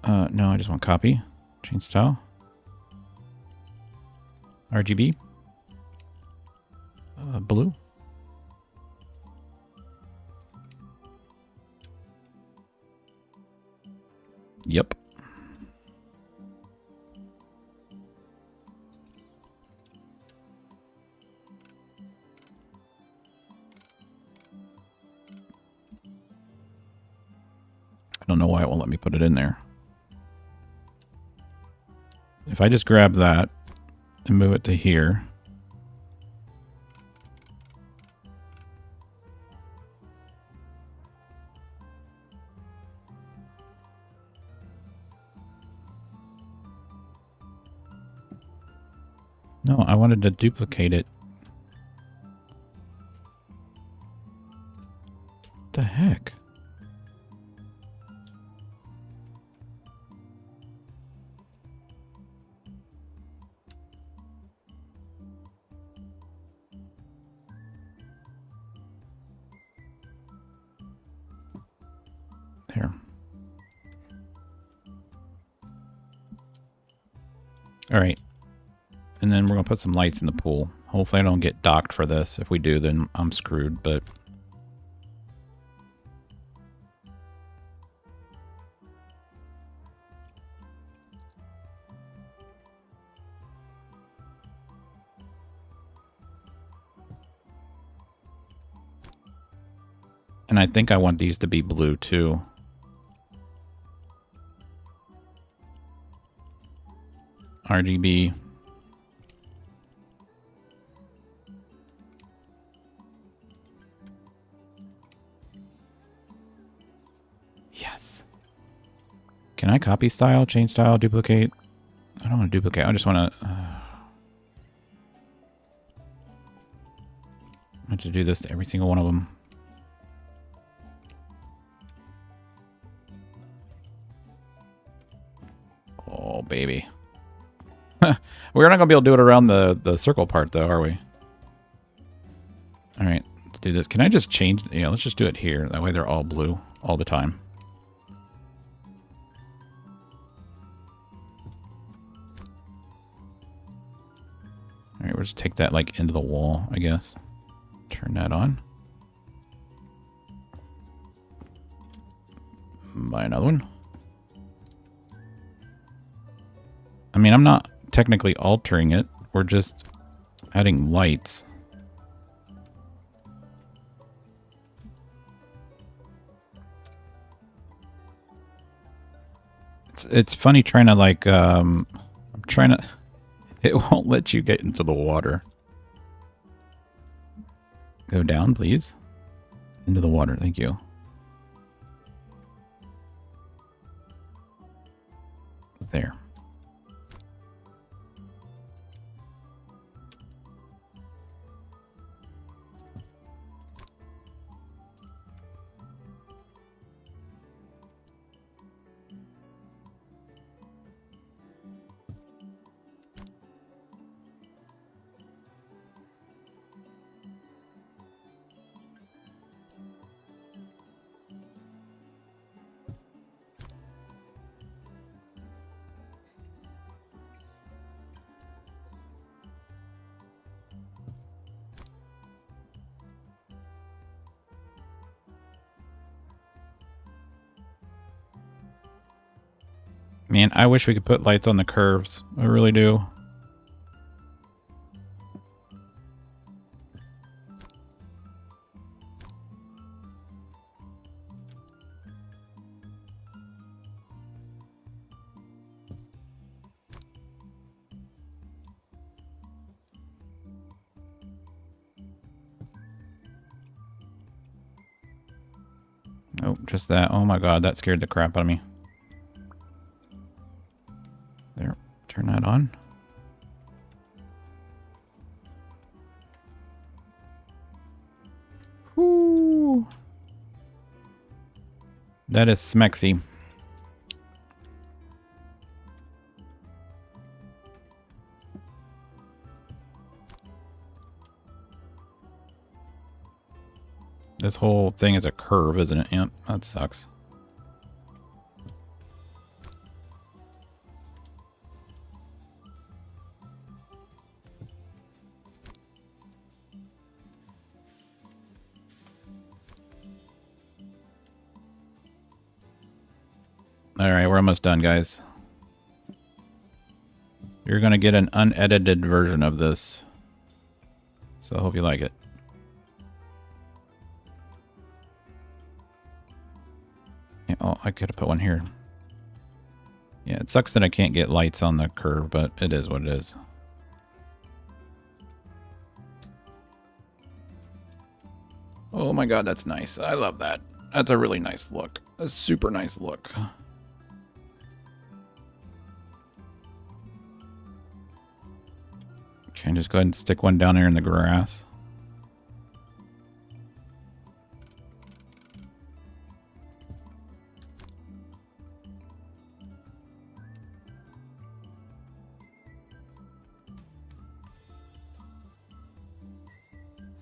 No, I just want copy. Change style. RGB. Blue. Yep. don't know why it won't let me put it in there. If I just grab that and move it to here. No, I wanted to duplicate it. What the heck? There. All right. And then we're going to put some lights in the pool. Hopefully I don't get docked for this. If we do, then I'm screwed, but... And I think I want these to be blue too. RGB. Yes. Can I copy style, change style, duplicate? I don't want to duplicate. I just want to... I want to do this to every single one of them. Oh, baby. We're not going to be able to do it around the circle part, though, are we? All right, let's do this. Can I just change? Yeah, let's just do it here. That way they're all blue all the time. All right, we'll just take that like into the wall, I guess. Turn that on. Buy another one. I mean, I'm not technically altering it. We're just adding lights. It's funny trying to like, I'm trying to, it won't let you get into the water. Go down, please. Into the water, thank you. There. Man, I wish we could put lights on the curves. I really do. Oh, just that. Oh my god, that scared the crap out of me. There, turn that on. Whoo! That is smexy. This whole thing is a curve, isn't it? Yep, that sucks. Alright, we're almost done, guys. You're going to get an unedited version of this. So I hope you like it. Oh, I could have put one here. Yeah, it sucks that I can't get lights on the curve, but it is what it is. Oh my god, that's nice. I love that. That's a really nice look. A super nice look. Okay, just go ahead and stick one down there in the grass.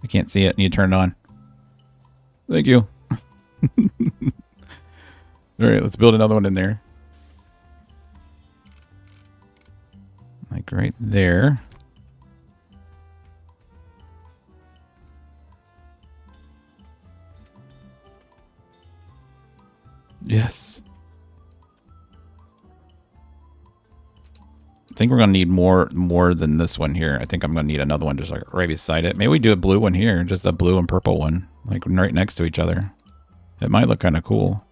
I can't see it and you turn it on. Thank you. Alright, let's build another one in there. Like right there. Yes. I think we're going to need more than this one here. I think I'm going to need another one just like right beside it. Maybe we do a blue one here, just a blue and purple one, like right next to each other. It might look kind of cool.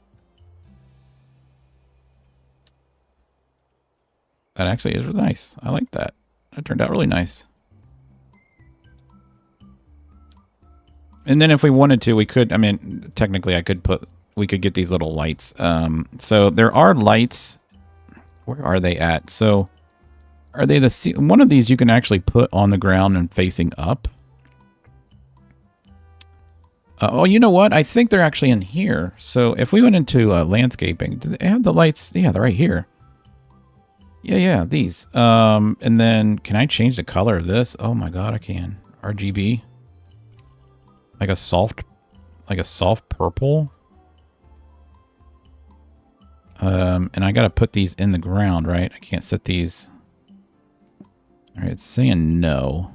That actually is really nice. I like that. That turned out really nice. And then if we wanted to, we could, I mean, technically we could get these little lights. So there are lights. Where are they at? So are they one of these you can actually put on the ground and facing up? Oh, you know what? I think they're actually in here. So if we went into landscaping, do they have the lights? Yeah, they're right here. Yeah, these. And then can I change the color of this? Oh my god, I can. RGB. Like a soft purple. And I gotta put these in the ground, right? I can't set these. All right, it's saying no.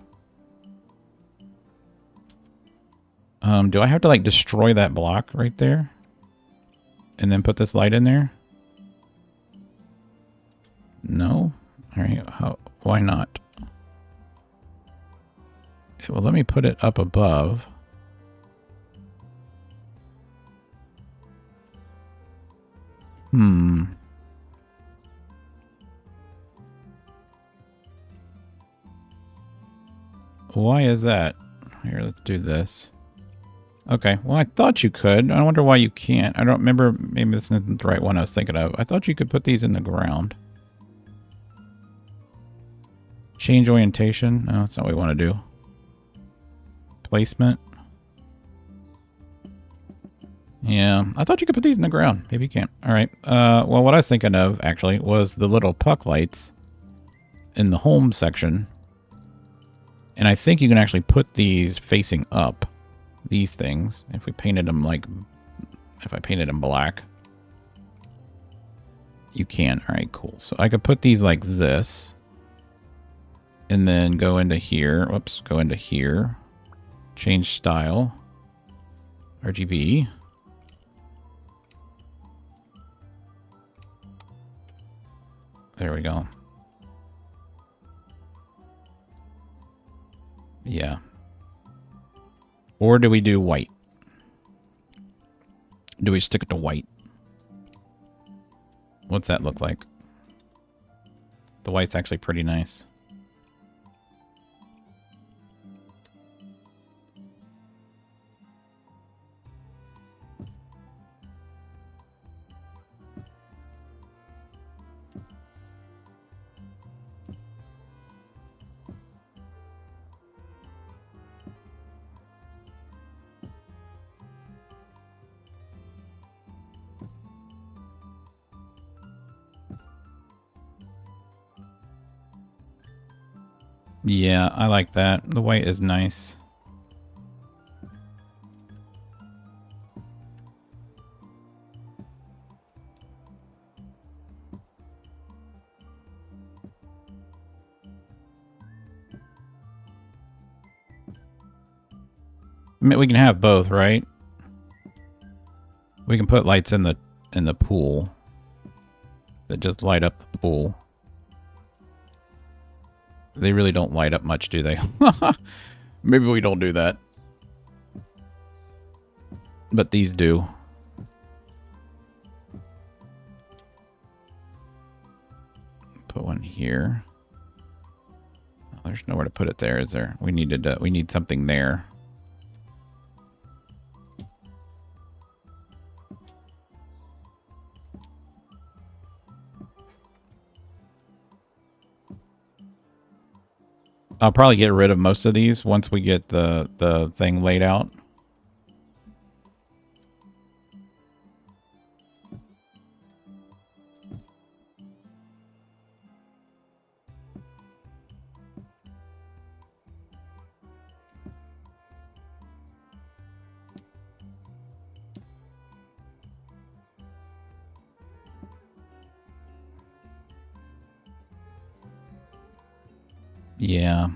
Do I have to like destroy that block right there? And then put this light in there? No? All right, why not? Okay, well, let me put it up above. Why is that? Here, let's do this. Okay, well, I thought you could. I wonder why you can't. I don't remember. Maybe this isn't the right one I was thinking of. I thought you could put these in the ground. Change orientation. No, that's not what we want to do. Placement. Yeah, I thought you could put these in the ground. Maybe you can't. All right. Well, what I was thinking of, actually, was the little puck lights in the home section. And I think you can actually put these facing up. These things. If we painted them like... If I painted them black. You can. All right, cool. So I could put these like this. And then go into here. Whoops. Go into here. Change style. RGB. There we go. Yeah. Or do we do white? Do we stick it to white? What's that look like? The white's actually pretty nice. Yeah, I like that. The white is nice. I mean, we can have both, right? We can put lights in the pool that just light up the pool. They really don't light up much, do they? Maybe we don't do that. But these do. here. Oh, there's nowhere to put it there, is there? We need something there. I'll probably get rid of most of these once we get the thing laid out. Yeah.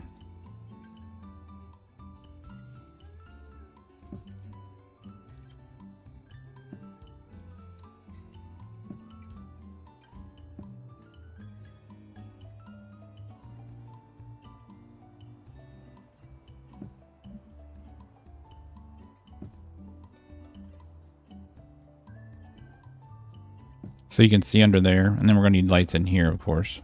So you can see under there, and then we're going to need lights in here, of course.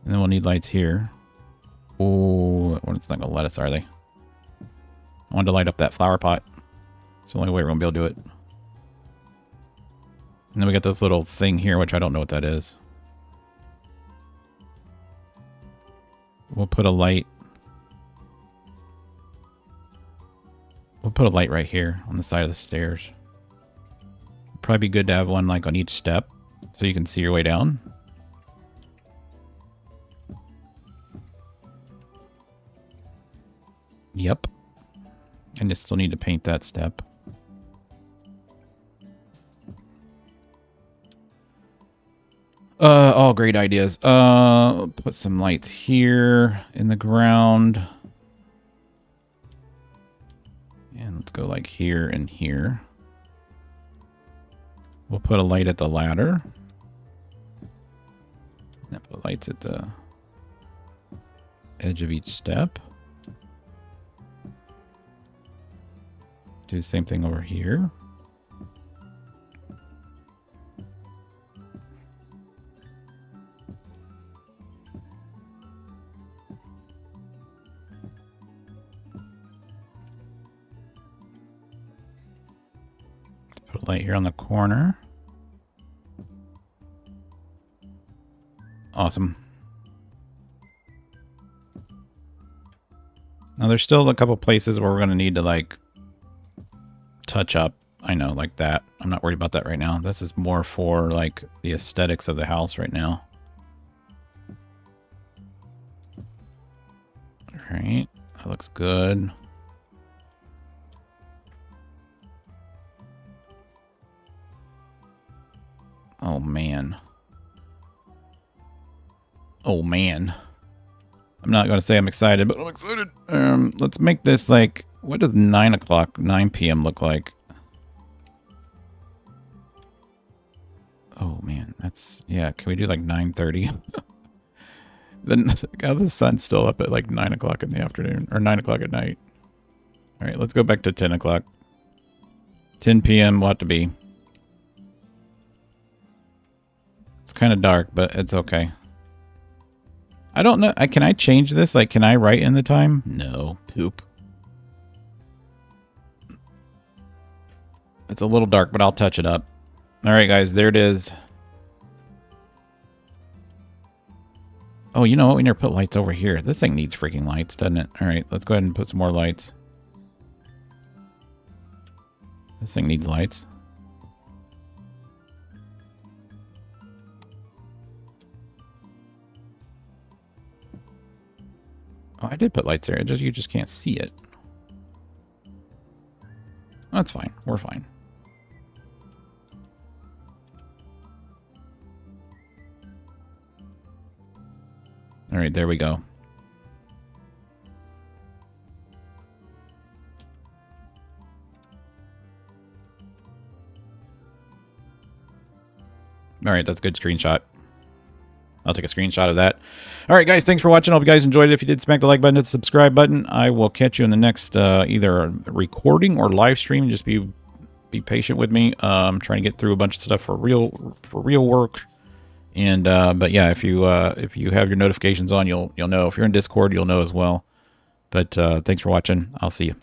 And then we'll need lights here. Oh, it's not going to let us, are they? I wanted to light up that flower pot. It's the only way we're going to be able to do it. And then we got this little thing here, which I don't know what that is. We'll put a light. We'll put a light right here on the side of the stairs. Probably be good to have one like on each step so you can see your way down. Yep. And you still need to paint that step. All great ideas. Put some lights here in the ground. And let's go like here and here. We'll put a light at the ladder. And put lights at the edge of each step. Do the same thing over here. Put a light here on the corner. Awesome. Now there's still a couple places where we're going to need to like touch up. I know, like that. I'm not worried about that right now. This is more for like the aesthetics of the house right now. All right, that looks good. Oh man. Oh man. I'm not going to say I'm excited, but I'm excited. Let's make this like, what does 9 o'clock, 9 p.m. look like? Oh man, that's, yeah, can we do like 9:30? Then how the sun's still up at like 9 o'clock in the afternoon, or 9 o'clock at night. All right, let's go back to 10 o'clock. 10 p.m. will have to be. It's kind of dark, but it's okay. I don't know. Can I change this? Like, can I write in the time? No. Poop. It's a little dark, but I'll touch it up. All right, guys, there it is. Oh, you know what? We never put lights over here. This thing needs freaking lights, doesn't it? All right, let's go ahead and put some more lights. This thing needs lights. Oh, I did put lights there. You just can't see it. That's fine. We're fine. All right, there we go. All right, that's a good screenshot. I'll take a screenshot of that. All right, guys, thanks for watching. I hope you guys enjoyed it. If you did, smack the like button, hit the subscribe button. I will catch you in the next either recording or live stream. Just be be patient with me. I'm trying to get through a bunch of stuff for real work. And but yeah, if you have your notifications on, you'll know. If you're in Discord, you'll know as well. But thanks for watching. I'll see you.